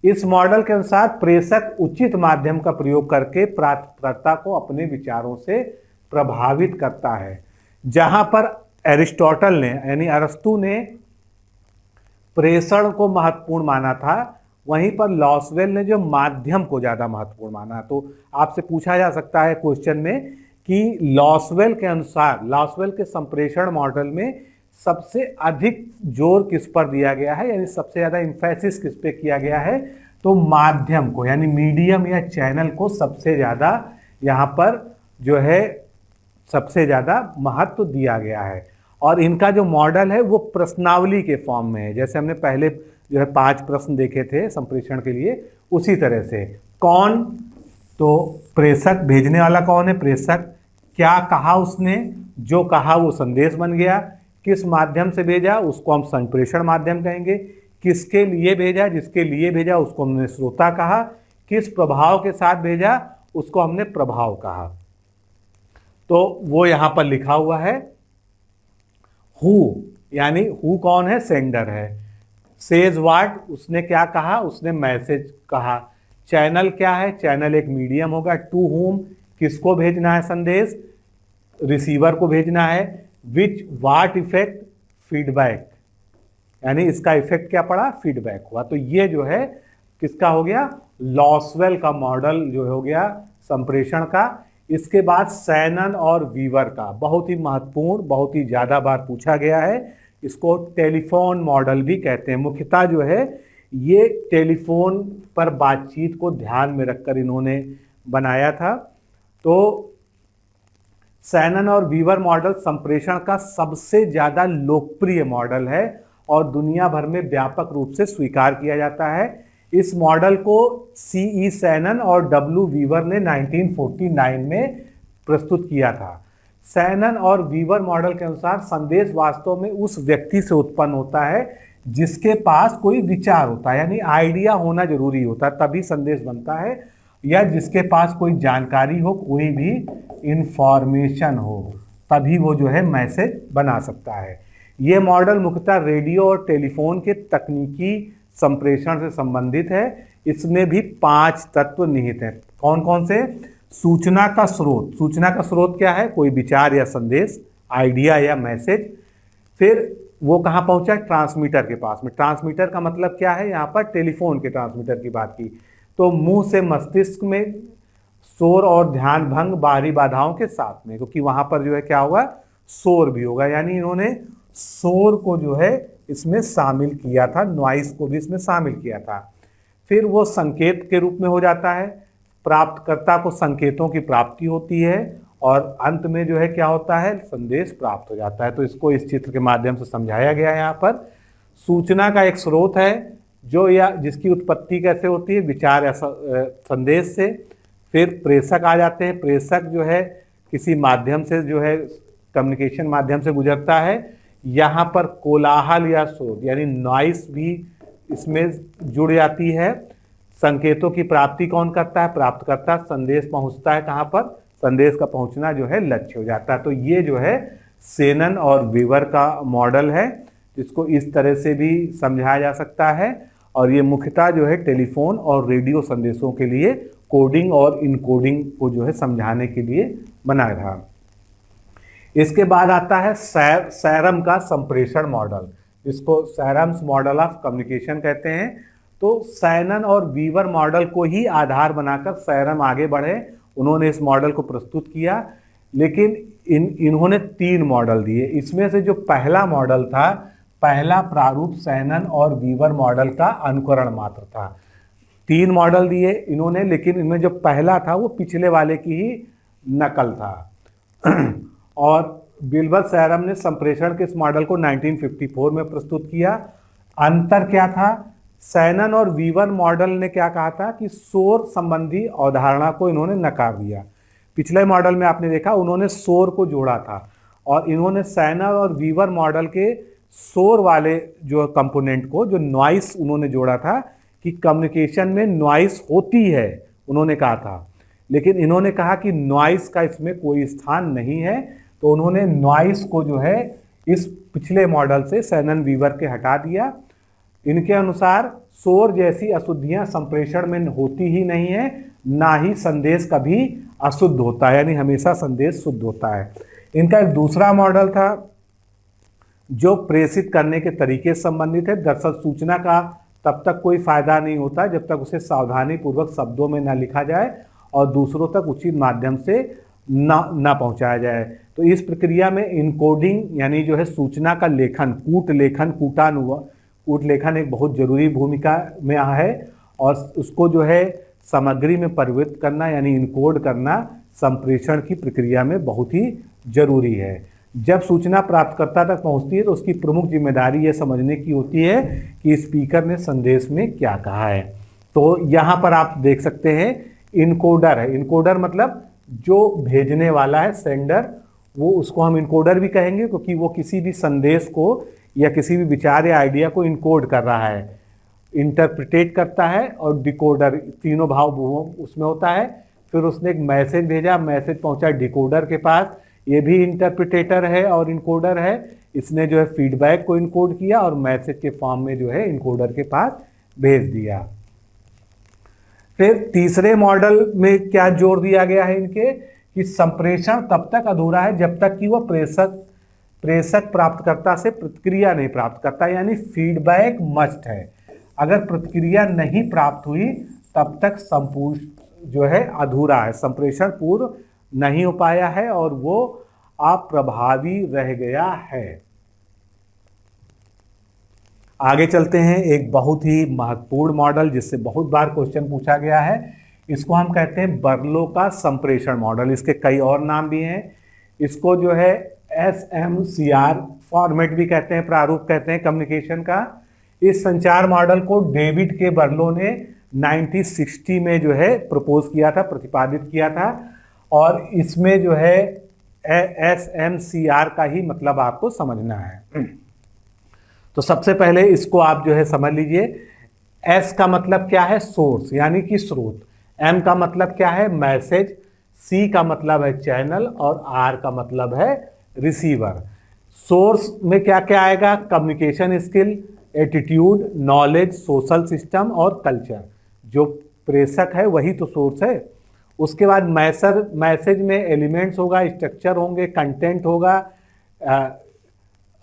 इस मॉडल के अनुसार प्रेषक उचित माध्यम का प्रयोग करके प्राप्तकर्ता को अपने विचारों से प्रभावित करता है। जहां पर एरिस्टोटल ने यानी अरस्तु ने प्रेषण को महत्वपूर्ण माना था, वहीं पर लॉसवेल ने जो माध्यम को ज्यादा महत्वपूर्ण माना। तो आपसे पूछा जा सकता है क्वेश्चन में कि लॉसवेल के अनुसार, लॉसवेल के संप्रेषण मॉडल में सबसे अधिक जोर किस पर दिया गया है, यानी सबसे ज्यादा इंफेसिस किस पे किया गया है, तो माध्यम को, यानी मीडियम या चैनल को सबसे ज्यादा यहाँ पर जो है सबसे ज़्यादा महत्व दिया गया है। और इनका जो मॉडल है वो प्रश्नावली के फॉर्म में है, जैसे हमने पहले जो है 5 प्रश्न देखे थे संप्रेषण के लिए, उसी तरह से। कौन, तो प्रेषक, भेजने वाला कौन है, प्रेषक। क्या कहा उसने, जो कहा वो संदेश बन गया। किस माध्यम से भेजा, उसको हम संप्रेषण माध्यम कहेंगे। किसके लिए भेजा, जिसके लिए भेजा उसको हमने श्रोता कहा। किस प्रभाव के साथ भेजा, उसको हमने प्रभाव कहा। तो वो यहां पर लिखा हुआ है। हु, यानी हु कौन है, सेंडर है। सेज व्हाट, उसने क्या कहा, उसने मैसेज कहा। चैनल क्या है, चैनल एक मीडियम होगा। टू हुम, किसको भेजना है संदेश, रिसीवर को भेजना है। विच व्हाट इफेक्ट, फीडबैक, यानी इसका इफेक्ट क्या पड़ा, फीडबैक हुआ। तो ये जो है किसका हो गया, लॉसवेल का मॉडल जो हो गया संप्रेषण का। इसके बाद शैनन और वीवर का, बहुत ही महत्वपूर्ण, बहुत ही ज्यादा बार पूछा गया है। इसको टेलीफोन मॉडल भी कहते हैं। मुख्यतः जो है ये टेलीफोन पर बातचीत को ध्यान में रखकर इन्होंने बनाया था। तो शैनन और वीवर मॉडल संप्रेषण का सबसे ज्यादा लोकप्रिय मॉडल है और दुनिया भर में व्यापक रूप से स्वीकार किया जाता है। इस मॉडल को C.E. शैनन और W. वीवर ने 1949 में प्रस्तुत किया था। शैनन और वीवर मॉडल के अनुसार संदेश वास्तव में उस व्यक्ति से उत्पन्न होता है जिसके पास कोई विचार होता है, यानी आइडिया होना जरूरी होता है तभी संदेश बनता है, या जिसके पास कोई जानकारी हो, कोई भी इंफॉर्मेशन हो, तभी वो जो है मैसेज बना सकता है। ये मॉडल मुख्यतः रेडियो और टेलीफोन के तकनीकी संप्रेषण से संबंधित है। इसमें भी 5 तत्व निहित हैं। कौन कौन से, सूचना का स्रोत, सूचना का स्रोत क्या है, कोई विचार या संदेश, आइडिया या मैसेज। फिर वो कहाँ पहुंचा, ट्रांसमीटर के पास में। ट्रांसमीटर का मतलब क्या है, यहाँ पर टेलीफोन के ट्रांसमीटर की बात की। तो मुंह से मस्तिष्क में, शोर और ध्यान भंग बाहरी बाधाओं के साथ में, क्योंकि वहां पर जो है क्या होगा, शोर भी होगा, यानी इन्होंने शोर को जो है इसमें शामिल किया था, नॉइस को भी इसमें शामिल किया था। फिर वो संकेत के रूप में हो जाता है, प्राप्तकर्ता को संकेतों की प्राप्ति होती है और अंत में जो है क्या होता है, संदेश प्राप्त हो जाता है। तो इसको इस चित्र के माध्यम से समझाया गया है। यहाँ पर सूचना का एक स्रोत है जो या जिसकी उत्पत्ति कैसे होती है, विचार या संदेश से। फिर प्रेषक आ जाते हैं। प्रेषक जो है किसी माध्यम से जो है कम्युनिकेशन माध्यम से गुजरता है। यहाँ पर कोलाहल या शोर यानी नॉइस भी इसमें जुड़ जाती है। संकेतों की प्राप्ति कौन करता है, प्राप्तकर्ता। संदेश पहुंचता है कहाँ पर, संदेश का पहुंचना जो है लक्ष्य हो जाता है। तो ये जो है शैनन और वीवर का मॉडल है, जिसको इस तरह से भी समझाया जा सकता है। और ये मुख्यतः जो है टेलीफोन और रेडियो संदेशों के लिए कोडिंग और इनकोडिंग को जो है समझाने के लिए बनाया था। इसके बाद आता है सैरम का संप्रेषण मॉडल, जिसको सैरम्स मॉडल ऑफ कम्युनिकेशन कहते हैं। तो शैनन और वीवर मॉडल को ही आधार बनाकर सैरम आगे बढ़े, उन्होंने इस मॉडल को प्रस्तुत किया। लेकिन इन्होंने 3 मॉडल दिए। इसमें से जो पहला मॉडल था, पहला प्रारूप शैनन और वीवर मॉडल का अनुकरण मात्र था। 3 मॉडल दिए इन्होंने, लेकिन इनमें जो पहला था वो पिछले वाले की ही नकल था। और विल्बर सैरम ने संप्रेषण के इस मॉडल को 1954 में प्रस्तुत किया। अंतर क्या था, शैनन और वीवर मॉडल ने क्या कहा था कि शोर संबंधी अवधारणा को इन्होंने नकार दिया। पिछले मॉडल में आपने देखा उन्होंने शोर को जोड़ा था, और इन्होंने शैनन और वीवर मॉडल के शोर वाले जो कंपोनेंट को, जो नॉइस उन्होंने जोड़ा था कि कम्युनिकेशन में नॉइस होती है, उन्होंने कहा था। लेकिन इन्होंने कहा कि नॉइस का इसमें कोई स्थान नहीं है, तो उन्होंने नॉइस को जो है इस पिछले मॉडल से शैनन वीवर के हटा दिया। इनके अनुसार शोर जैसी अशुद्धियां संप्रेषण में होती ही नहीं है, ना ही संदेश कभी अशुद्ध होता है, यानी हमेशा संदेश शुद्ध होता है। इनका एक दूसरा मॉडल था जो प्रेषित करने के तरीके से संबंधित है। दरअसल सूचना का तब तक कोई फायदा नहीं होता जब तक उसे सावधानी पूर्वक शब्दों में न लिखा जाए और दूसरों तक उचित माध्यम से न पहुंचाया जाए। तो इस प्रक्रिया में इनकोडिंग यानी जो है सूचना का लेखन, कूट लेखन, कूट लेखन एक बहुत जरूरी भूमिका में है, और उसको जो है सामग्री में परिवर्तित करना यानी इनकोड करना संप्रेषण की प्रक्रिया में बहुत ही जरूरी है। जब सूचना प्राप्तकर्ता तक पहुंचती है तो उसकी प्रमुख जिम्मेदारी यह समझने की होती है कि स्पीकर ने संदेश में क्या कहा है। तो यहाँ पर आप देख सकते हैं इनकोडर है। इनकोडर मतलब जो भेजने वाला है, सेंडर, वो उसको हम इनकोडर भी कहेंगे क्योंकि वो किसी भी संदेश को या किसी भी विचार या आइडिया को इनकोड कर रहा है, इंटरप्रिटेट करता है। और डिकोडर, तीनों भाव उसमें होता है। फिर उसने एक मैसेज भेजा, मैसेज पहुंचा डिकोडर के पास, ये भी इंटरप्रिटेटर है और इनकोडर है। इसने जो है फीडबैक को इनकोड किया और मैसेज के फॉर्म में जो है इनकोडर के पास भेज दिया। फिर तीसरे मॉडल में क्या जोड़ दिया गया है इनके, कि संप्रेषण तब तक अधूरा है जब तक कि वह प्रेषक प्राप्तकर्ता से प्रतिक्रिया नहीं प्राप्त करता, यानी फीडबैक मस्ट है। अगर प्रतिक्रिया नहीं प्राप्त हुई तब तक संपूर्ण जो है अधूरा है, संप्रेषण पूर्ण नहीं हो पाया है और वो अप्रभावी रह गया है। आगे चलते हैं, एक बहुत ही महत्वपूर्ण मॉडल जिससे बहुत बार क्वेश्चन पूछा गया है, इसको हम कहते हैं बर्लो का संप्रेषण मॉडल। इसके कई और नाम भी हैं। इसको जो है SMCR फॉर्मेट भी कहते हैं, प्रारूप कहते हैं कम्युनिकेशन का। इस संचार मॉडल को डेविड के बर्लो ने 1960 में जो है प्रपोज किया था, प्रतिपादित किया था। और इसमें जो है SMCR का ही मतलब आपको समझना है। तो सबसे पहले इसको आप जो है समझ लीजिए। S का मतलब क्या है, सोर्स यानी कि स्रोत। M का मतलब क्या है, मैसेज। C का मतलब है चैनल और R का मतलब है रिसीवर। सोर्स में क्या क्या आएगा, communication skill, attitude, knowledge, social system और कल्चर। जो प्रेषक है वही तो सोर्स है। उसके बाद मैसेज में एलिमेंट्स होगा, स्ट्रक्चर होंगे, कंटेंट होगा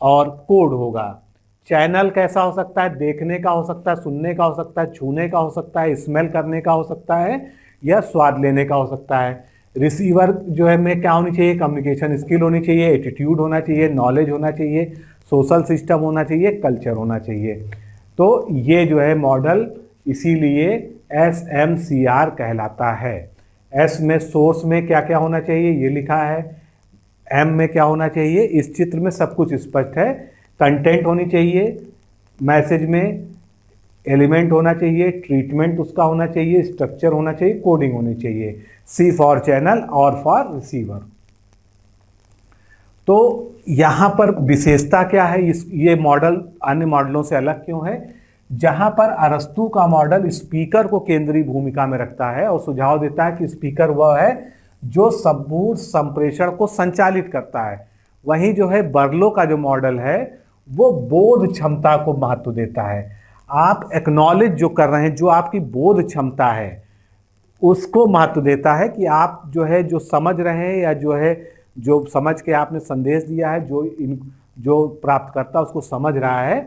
और कोड होगा। चैनल कैसा हो सकता है, देखने का हो सकता है, सुनने का हो सकता है, छूने का हो सकता है, स्मेल करने का हो सकता है या स्वाद लेने का हो सकता है। रिसीवर जो है में क्या होनी चाहिए, कम्युनिकेशन स्किल होनी चाहिए, एटीट्यूड होना चाहिए, नॉलेज होना चाहिए, सोशल सिस्टम होना चाहिए, कल्चर होना चाहिए। तो ये जो है मॉडल इसीलिए SMCR कहलाता है। S में सोर्स में क्या क्या होना चाहिए ये लिखा है। M में क्या होना चाहिए, इस चित्र में सब कुछ स्पष्ट है। कंटेंट होनी चाहिए, मैसेज में एलिमेंट होना चाहिए, ट्रीटमेंट उसका होना चाहिए, स्ट्रक्चर होना चाहिए, कोडिंग होनी चाहिए। C फॉर चैनल और फॉर रिसीवर। तो यहाँ पर विशेषता क्या है, ये मॉडल अन्य मॉडलों से अलग क्यों है। जहाँ पर अरस्तू का मॉडल स्पीकर को केंद्रीय भूमिका में रखता है और सुझाव देता है कि स्पीकर वह है जो संपूर्ण संप्रेषण को संचालित करता है, वहीं जो है बर्लो का जो मॉडल है वो बोध क्षमता को महत्व देता है। आप एक्नॉलेज जो कर रहे हैं, जो आपकी बोध क्षमता है उसको महत्व देता है कि आप जो है जो समझ रहे हैं या जो है जो समझ के आपने संदेश दिया है, जो प्राप्तकर्ता उसको समझ रहा है,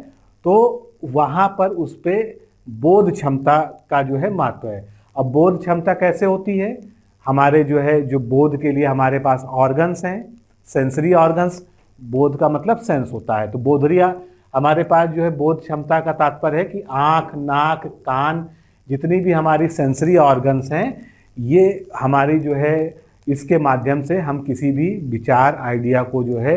तो वहाँ पर उस पर बोध क्षमता का जो है महत्व है। अब बोध क्षमता कैसे होती है, हमारे जो है जो बोध के लिए हमारे पास ऑर्गन्स हैं, सेंसरी ऑर्गन्स। बोध का मतलब सेंस होता है, तो बोधरिया हमारे पास जो है बोध क्षमता का तात्पर्य है कि आँख, नाक, कान, जितनी भी हमारी सेंसरी ऑर्गन्स हैं, ये हमारी जो है इसके माध्यम से हम किसी भी विचार, आइडिया को जो है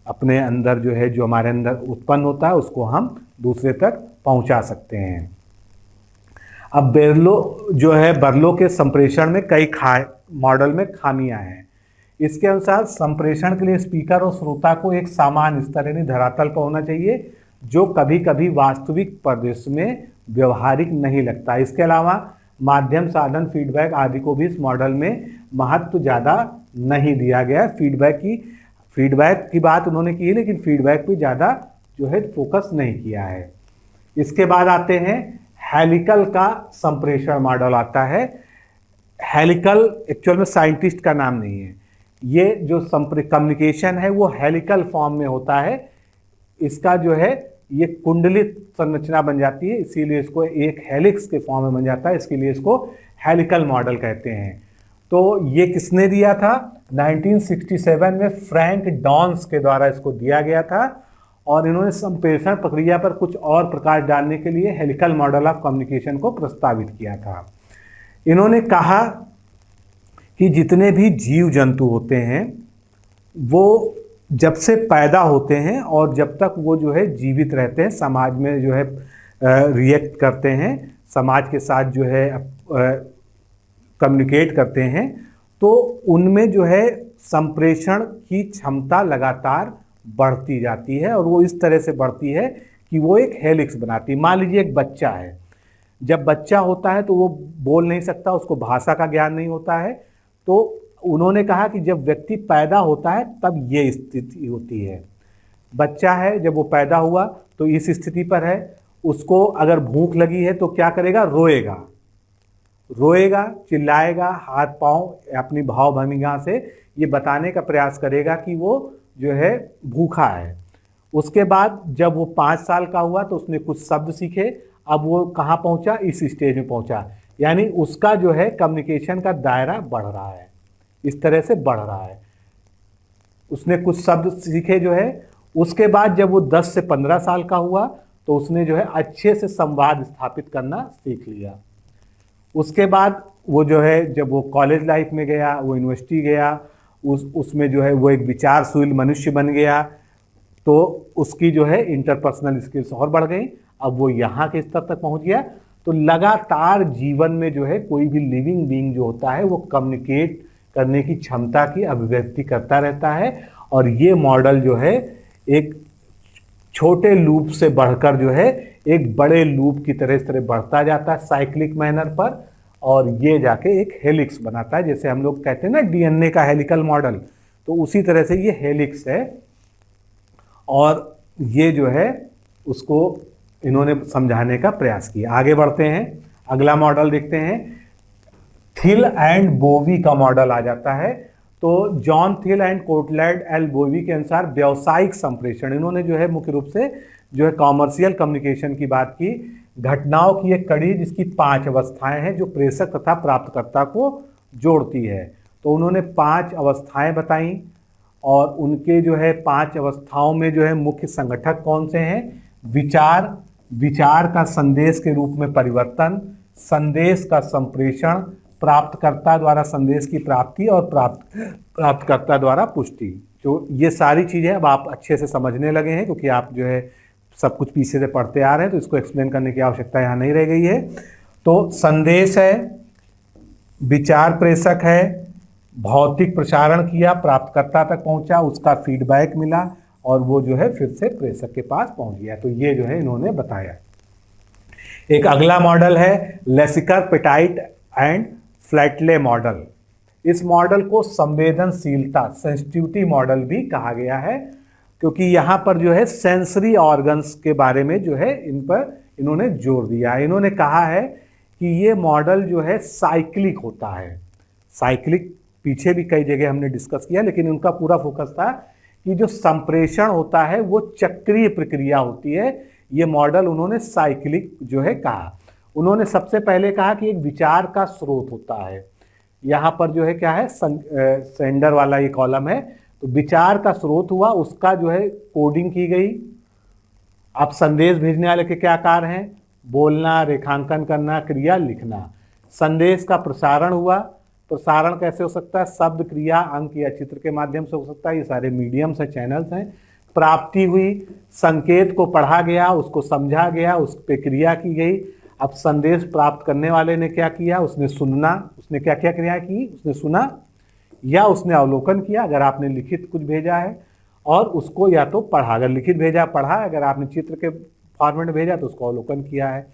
अपने अंदर जो है जो हमारे अंदर उत्पन्न होता है उसको हम दूसरे तक पहुंचा सकते हैं। अब बर्लो के संप्रेषण में कई मॉडल में खामियां हैं। इसके अनुसार संप्रेषण के लिए स्पीकर और श्रोता को एक समान स्तर यानी धरातल पर होना चाहिए, जो कभी कभी वास्तविक परिदृश्य में व्यवहारिक नहीं लगता। इसके अलावा माध्यम, साधन, फीडबैक आदि को भी इस मॉडल में महत्व ज़्यादा नहीं दिया गया। फीडबैक की बात उन्होंने की है, लेकिन फीडबैक पे ज़्यादा जो है फोकस नहीं किया है। इसके बाद आते हैं हेलिकल का संप्रेषण मॉडल आता है। हेलिकल एक्चुअल में साइंटिस्ट का नाम नहीं है, ये जो कम्युनिकेशन है वो हेलिकल फॉर्म में होता है। इसका जो है ये कुंडलित संरचना बन जाती है, इसीलिए इसको एक हेलिक्स के फॉर्म में बन जाता है, इसके लिए इसको हेलिकल मॉडल कहते हैं। तो ये किसने दिया था, 1967 में फ्रैंक डॉन्स के द्वारा इसको दिया गया था और इन्होंने संप्रेषण प्रक्रिया पर कुछ और प्रकाश डालने के लिए हेलिकल मॉडल ऑफ कम्युनिकेशन को प्रस्तावित किया था। इन्होंने कहा कि जितने भी जीव जंतु होते हैं वो जब से पैदा होते हैं और जब तक वो जो है जीवित रहते हैं, समाज में जो है रिएक्ट करते हैं, समाज के साथ जो है कम्युनिकेट करते हैं, तो उनमें जो है संप्रेषण की क्षमता लगातार बढ़ती जाती है और वो इस तरह से बढ़ती है कि वो एक हेलिक्स बनाती है। मान लीजिए एक बच्चा है, जब बच्चा होता है तो वो बोल नहीं सकता, उसको भाषा का ज्ञान नहीं होता है, तो उन्होंने कहा कि जब व्यक्ति पैदा होता है तब ये स्थिति होती है। बच्चा है, जब वो पैदा हुआ तो इस स्थिति पर है, उसको अगर भूख लगी है तो क्या करेगा, रोएगा, रोएगा, चिल्लाएगा, हाथ पांव अपनी भाव भंगिमा से ये बताने का प्रयास करेगा कि वो जो है भूखा है। उसके बाद जब वो 5 साल का हुआ तो उसने कुछ शब्द सीखे, अब वो कहाँ पहुंचा, इस स्टेज में पहुंचा, यानी उसका जो है कम्युनिकेशन का दायरा बढ़ रहा है, इस तरह से बढ़ रहा है। उसने कुछ शब्द सीखे जो है। उसके बाद जब वो 10 से 15 साल का हुआ तो उसने जो है अच्छे से संवाद स्थापित करना सीख लिया। उसके बाद वो जो है जब वो कॉलेज लाइफ में गया, वो यूनिवर्सिटी गया, उसमें जो है वो एक विचारशील मनुष्य बन गया, तो उसकी जो है इंटरपर्सनल स्किल्स और बढ़ गई। अब वो यहाँ के स्तर तक पहुँच गया। तो लगातार जीवन में जो है कोई भी लिविंग बीइंग जो होता है वो कम्युनिकेट करने की क्षमता की अभिव्यक्ति करता रहता है। और ये मॉडल जो है एक छोटे लूप से बढ़कर जो है एक बड़े लूप की तरह इस तरह बढ़ता जाता है साइक्लिक मैनर पर, और ये जाके एक हेलिक्स बनाता है। जैसे हम लोग कहते हैं ना डीएनए का हेलिकल मॉडल, तो उसी तरह से ये हेलिक्स है। और ये जो है उसको इन्होंने समझाने का प्रयास किया। आगे बढ़ते हैं, अगला मॉडल देखते हैं। थिल एंड बोवी का मॉडल आ जाता है। तो जॉन थिल एंड कोटलैंड एल बोवी के अनुसार व्यावसायिक संप्रेषण, इन्होंने जो है मुख्य रूप से जो है कॉमर्शियल कम्युनिकेशन की बात की, घटनाओं की एक कड़ी जिसकी 5 अवस्थाएं हैं जो प्रेषक तथा प्राप्तकर्ता को जोड़ती है। तो उन्होंने 5 अवस्थाएं बताई और उनके जो है 5 अवस्थाओं में जो है मुख्य संगठक कौन से हैं। विचार, विचार का संदेश के रूप में परिवर्तन, संदेश का संप्रेषण, प्राप्तकर्ता द्वारा संदेश की प्राप्ति और प्राप्तकर्ता द्वारा पुष्टि। तो ये सारी चीज़ें अब आप अच्छे से समझने लगे हैं क्योंकि आप जो है सब कुछ पीछे से पढ़ते आ रहे हैं, तो इसको एक्सप्लेन करने की आवश्यकता यहाँ नहीं रह गई है। तो संदेश है, विचार प्रेषक है, भौतिक प्रसारण किया, प्राप्तकर्ता तक पहुँचा, उसका फीडबैक मिला और वो जो है फिर से प्रेषक के पास पहुँच गया। तो ये जो है इन्होंने बताया। एक अगला मॉडल है लेसिकर, पेटाइट एंड फ्लैटले मॉडल। इस मॉडल को संवेदनशीलता, सेंसिटिविटी मॉडल भी कहा गया है क्योंकि यहाँ पर जो है सेंसरी ऑर्गन्स के बारे में जो है इन पर इन्होंने जोर दिया है। इन्होंने कहा है कि ये मॉडल जो है साइक्लिक होता है। साइक्लिक पीछे भी कई जगह हमने डिस्कस किया, लेकिन उनका पूरा फोकस था कि जो संप्रेषण होता है वो चक्रीय प्रक्रिया होती है। ये मॉडल उन्होंने साइक्लिक जो है कहा। उन्होंने सबसे पहले कहा कि एक विचार का स्रोत होता है। यहाँ पर जो है क्या है, सेंडर वाला ये कॉलम है, तो विचार का स्रोत हुआ, उसका जो है कोडिंग की गई। अब संदेश भेजने वाले के क्या कार्य हैं, बोलना, रेखांकन करना, क्रिया, लिखना। संदेश का प्रसारण हुआ। प्रसारण कैसे हो सकता है, शब्द, क्रिया, अंक या चित्र के माध्यम से हो सकता है। ये सारे मीडियम्स हैं, चैनल्स हैं। प्राप्ति हुई, संकेत को पढ़ा गया, उसको समझा गया, उस पर क्रिया की गई। अब संदेश प्राप्त करने वाले ने क्या किया, उसने सुनना, उसने क्या क्या क्रिया की, उसने सुना या उसने अवलोकन किया अगर आपने लिखित कुछ भेजा है, और उसको या तो पढ़ा, अगर लिखित भेजा पढ़ा, अगर आपने चित्र के फॉर्मेट भेजा तो उसको अवलोकन किया है।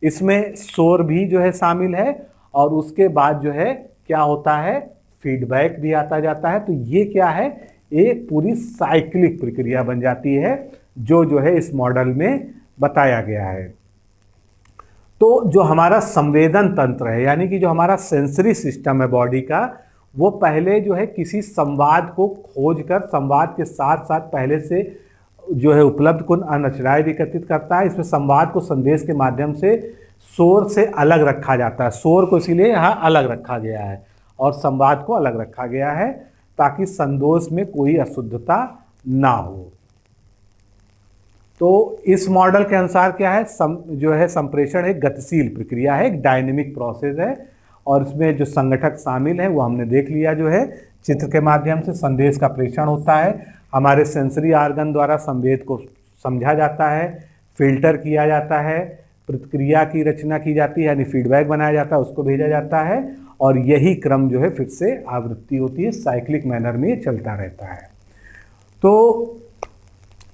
इसमें शोर भी जो है शामिल है और उसके बाद जो है क्या होता है, फीडबैक भी आता जाता है। तो ये क्या है, एक पूरी साइक्लिक प्रक्रिया बन जाती है जो है इस मॉडल में बताया गया है। तो जो हमारा संवेदन तंत्र है, यानी कि जो हमारा सेंसरी सिस्टम है बॉडी का, वो पहले जो है किसी संवाद को खोजकर संवाद के साथ साथ पहले से जो है उपलब्ध कुछ अनचराय एकत्रित करता है। इसमें संवाद को संदेश के माध्यम से शोर से अलग रखा जाता है। शोर को इसीलिए यहाँ अलग रखा गया है और संवाद को अलग रखा गया है ताकि संदेश में कोई अशुद्धता ना हो। तो इस मॉडल के अनुसार क्या है, जो है संप्रेषण एक गतिशील प्रक्रिया है, एक डायनेमिक प्रोसेस है और इसमें जो संगठक शामिल है वो हमने देख लिया, जो है चित्र के माध्यम से संदेश का प्रेषण होता है, हमारे सेंसरी आर्गन द्वारा संवेद को समझा जाता है, फिल्टर किया जाता है, प्रतिक्रिया की रचना की जाती है यानी फीडबैक बनाया जाता है, उसको भेजा जाता है, और यही क्रम जो है फिर से आवृत्ति होती है, साइक्लिक मैनर में ये चलता रहता है। तो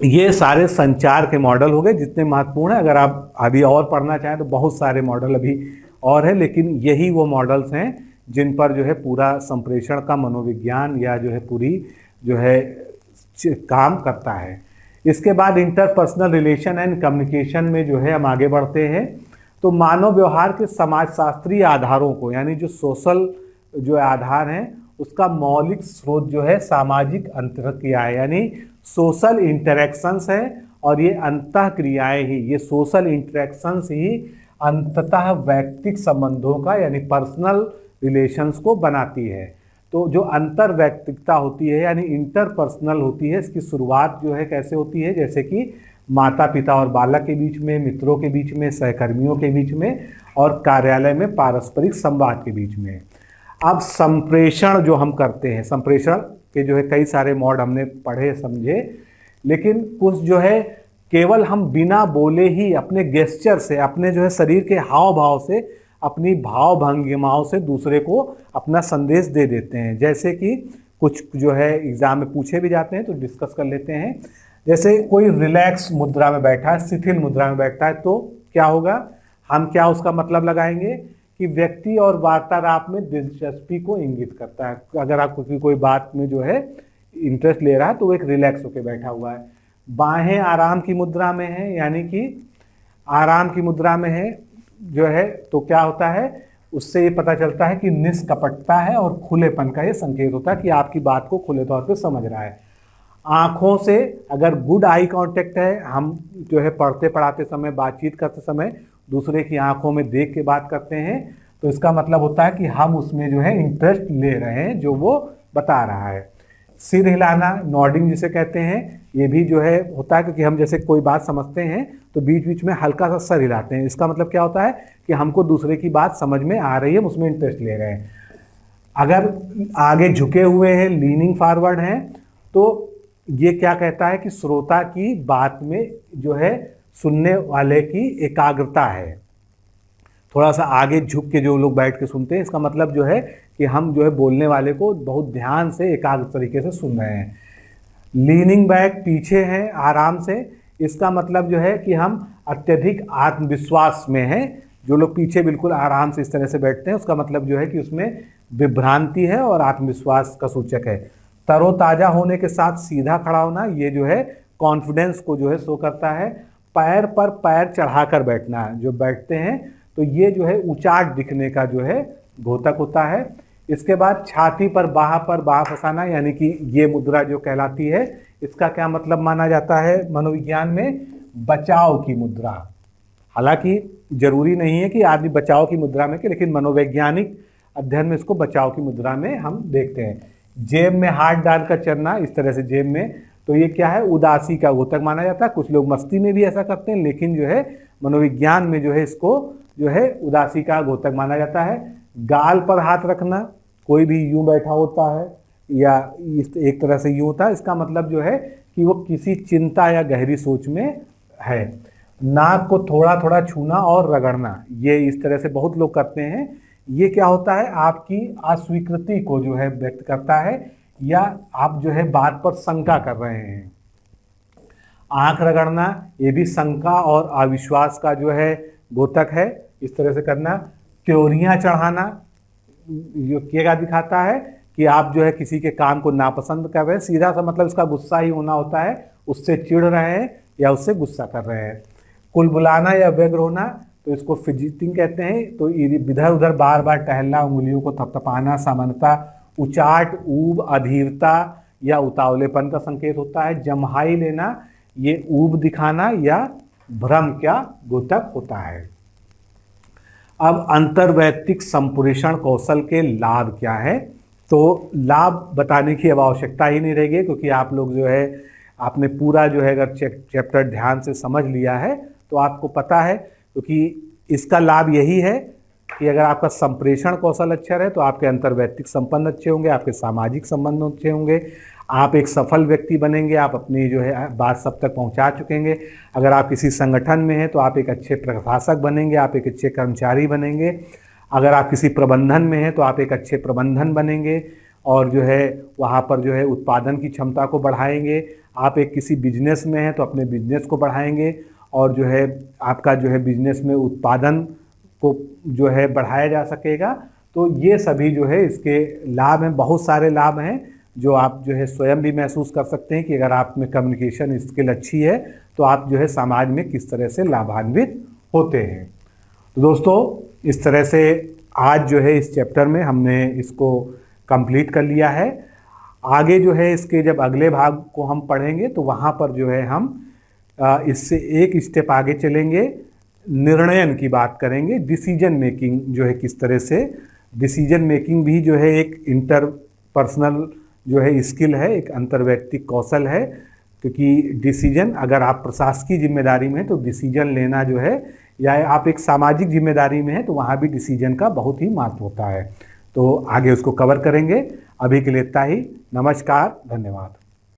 ये सारे संचार के मॉडल हो गए जितने महत्वपूर्ण हैं। अगर आप अभी और पढ़ना चाहें तो बहुत सारे मॉडल अभी और हैं, लेकिन यही वो मॉडल्स हैं जिन पर जो है पूरा संप्रेषण का मनोविज्ञान या जो है पूरी जो है काम करता है। इसके बाद इंटरपर्सनल रिलेशन एंड कम्युनिकेशन में जो है हम आगे बढ़ते हैं। तो मानव व्यवहार के समाजशास्त्रीय आधारों को, यानी जो सोशल जो आधार हैं, उसका मौलिक स्रोत जो है सामाजिक अंतःक्रिया है, यानी सोशल इंटरेक्शंस है, और ये अंतःक्रियाएं ही, ये सोशल इंटरेक्शंस ही अंततः वैयक्तिक संबंधों का यानी पर्सनल रिलेशंस को बनाती है। तो जो अंतर वैयक्तिकता होती है यानी इंटरपर्सनल होती है, इसकी शुरुआत जो है कैसे होती है, जैसे कि माता पिता और बालक के बीच में, मित्रों के बीच में, सहकर्मियों के बीच में, और कार्यालय में पारस्परिक संवाद के बीच में। अब संप्रेषण जो हम करते हैं, संप्रेषण के जो है कई सारे मॉड हमने पढ़े समझे, लेकिन कुछ जो है केवल हम बिना बोले ही अपने गेस्चर से, अपने जो है शरीर के हाव भाव से, अपनी भाव भंगिमाओं से दूसरे को अपना संदेश दे देते हैं। जैसे कि कुछ जो है एग्जाम में पूछे भी जाते हैं तो डिस्कस कर लेते हैं। जैसे कोई रिलैक्स मुद्रा में बैठा है, शिथिल मुद्रा में बैठा है, तो क्या होगा, हम क्या उसका मतलब लगाएंगे कि व्यक्ति और वार्तालाप में दिलचस्पी को इंगित करता है। अगर आप कोई बात में जो है इंटरेस्ट ले रहा है तो वो एक रिलैक्स होकर बैठा हुआ है। बाहें आराम की मुद्रा में है, यानी कि आराम की मुद्रा में है जो है, तो क्या होता है, उससे ये पता चलता है कि निष्कपटता है और खुलेपन का ये संकेत होता है कि आपकी बात को खुले तौर पे समझ रहा है। आँखों से अगर गुड आई कांटेक्ट है, हम जो है पढ़ते पढ़ाते समय, बातचीत करते समय दूसरे की आंखों में देख के बात करते हैं, तो इसका मतलब होता है कि हम उसमें जो है इंटरेस्ट ले रहे हैं जो वो बता रहा है। सिर हिलाना, नॉडिंग जिसे कहते हैं, ये भी जो है होता है, क्योंकि हम जैसे कोई बात समझते हैं तो बीच बीच में हल्का सा सर हिलाते हैं। इसका मतलब क्या होता है कि हमको दूसरे की बात समझ में आ रही है, हम उसमें इंटरेस्ट ले रहे हैं। अगर आगे झुके हुए हैं, लीनिंग फॉरवर्ड हैं, तो ये क्या कहता है कि श्रोता की बात में जो है सुनने वाले की एकाग्रता है। थोड़ा सा आगे झुक के जो लोग बैठ के सुनते हैं, इसका मतलब जो है कि हम जो है बोलने वाले को बहुत ध्यान से एकाग्र तरीके से सुन रहे हैं। लीनिंग बैक, पीछे हैं आराम से, इसका मतलब जो है कि हम अत्यधिक आत्मविश्वास में हैं। जो लोग पीछे बिल्कुल आराम से इस तरह से बैठते हैं, उसका मतलब जो है कि उसमें विभ्रांति है और आत्मविश्वास का सूचक है। तरोताजा होने के साथ सीधा खड़ा होना, ये जो है कॉन्फिडेंस को जो है शो करता है। पैर पर पैर चढ़ाकर बैठना, जो बैठते हैं तो ये जो है उचाट दिखने का जो है द्योतक होता है। इसके बाद छाती पर बाह फंसाना, यानी कि ये मुद्रा जो कहलाती है, इसका क्या मतलब माना जाता है मनोविज्ञान में, बचाव की मुद्रा। हालांकि जरूरी नहीं है कि आदमी बचाव की मुद्रा में के, लेकिन मनोवैज्ञानिक अध्ययन में इसको बचाव की मुद्रा में हम देखते हैं। जेब में हाथ डालकर चलना, इस तरह से जेब में, तो ये क्या है, उदासी का द्योतक माना जाता है। कुछ लोग मस्ती में भी ऐसा करते हैं, लेकिन जो है मनोविज्ञान में जो है इसको जो है उदासी का द्योतक माना जाता है। गाल पर हाथ रखना, कोई भी यूं बैठा होता है या इस एक तरह से यूं होता है, इसका मतलब जो है कि वो किसी चिंता या गहरी सोच में है। नाक को थोड़ा थोड़ा छूना और रगड़ना, ये इस तरह से बहुत लोग करते हैं। ये क्या होता है, आपकी अस्वीकृति को जो है व्यक्त करता है, या आप जो है बात पर शंका कर रहे हैं। आंख रगड़ना, ये भी शंका और अविश्वास का जो है द्योतक है, इस तरह से करना। त्योरियां चढ़ाना, ये क्या दिखाता है कि आप जो है किसी के काम को नापसंद कर रहे हैं। सीधा सा मतलब इसका गुस्सा ही होना होता है, उससे चिढ़ रहे हैं या उससे गुस्सा कर रहे हैं। कुलबुलाना या व्यग्र होना, तो इसको फिजिटिंग कहते हैं। तो इधर उधर बार बार टहलना, उंगलियों को थपथपाना, सामान्यतः उचाट, ऊब, अधीरता या उतावलेपन का संकेत होता है। जम्हाई लेना, ये ऊब दिखाना या भ्रम का द्योतक होता है। अब अंतर्वैयक्तिक संप्रेषण कौशल के लाभ क्या है, तो लाभ बताने की अब आवश्यकता ही नहीं रहेगी, क्योंकि आप लोग जो है आपने पूरा जो है अगर चैप्टर ध्यान से समझ लिया है तो आपको पता है, क्योंकि इसका लाभ यही है कि अगर आपका संप्रेषण कौशल अच्छा है तो आपके अंतर्वैयक्तिक संबंध अच्छे होंगे, आपके सामाजिक संबंध अच्छे होंगे, आप एक सफल व्यक्ति बनेंगे, आप अपनी जो है बात सब तक पहुंचा चुकेंगे। अगर आप किसी संगठन में हैं तो आप एक अच्छे प्रशासक बनेंगे, आप एक अच्छे कर्मचारी बनेंगे। अगर आप किसी प्रबंधन में हैं तो आप एक अच्छे प्रबंधन बनेंगे और जो है वहाँ पर जो है उत्पादन की क्षमता को बढ़ाएंगे। आप एक किसी बिजनेस में हैं तो अपने बिजनेस को बढ़ाएंगे और जो है आपका जो है बिजनेस में उत्पादन को जो है बढ़ाया जा सकेगा। तो ये सभी जो है इसके लाभ हैं, बहुत सारे लाभ हैं जो आप जो है स्वयं भी महसूस कर सकते हैं कि अगर आप में कम्युनिकेशन स्किल अच्छी है तो आप जो है समाज में किस तरह से लाभान्वित होते हैं। तो दोस्तों इस तरह से आज जो है इस चैप्टर में हमने इसको कंप्लीट कर लिया है। आगे जो है इसके जब अगले भाग को हम पढ़ेंगे तो वहाँ पर जो है हम इससे एक स्टेप आगे चलेंगे, निर्णयन की बात करेंगे। डिसीजन मेकिंग जो है किस तरह से, डिसीजन मेकिंग भी जो है एक इंटरपर्सनल जो है स्किल है, एक अंतर्वैयक्तिक कौशल है। क्योंकि डिसीजन, अगर आप प्रशासकीय जिम्मेदारी में हैं तो डिसीजन लेना जो है, या आप एक सामाजिक जिम्मेदारी में हैं तो वहाँ भी डिसीजन का बहुत ही महत्व होता है। तो आगे उसको कवर करेंगे। अभी के लिए इतना ही। नमस्कार, धन्यवाद।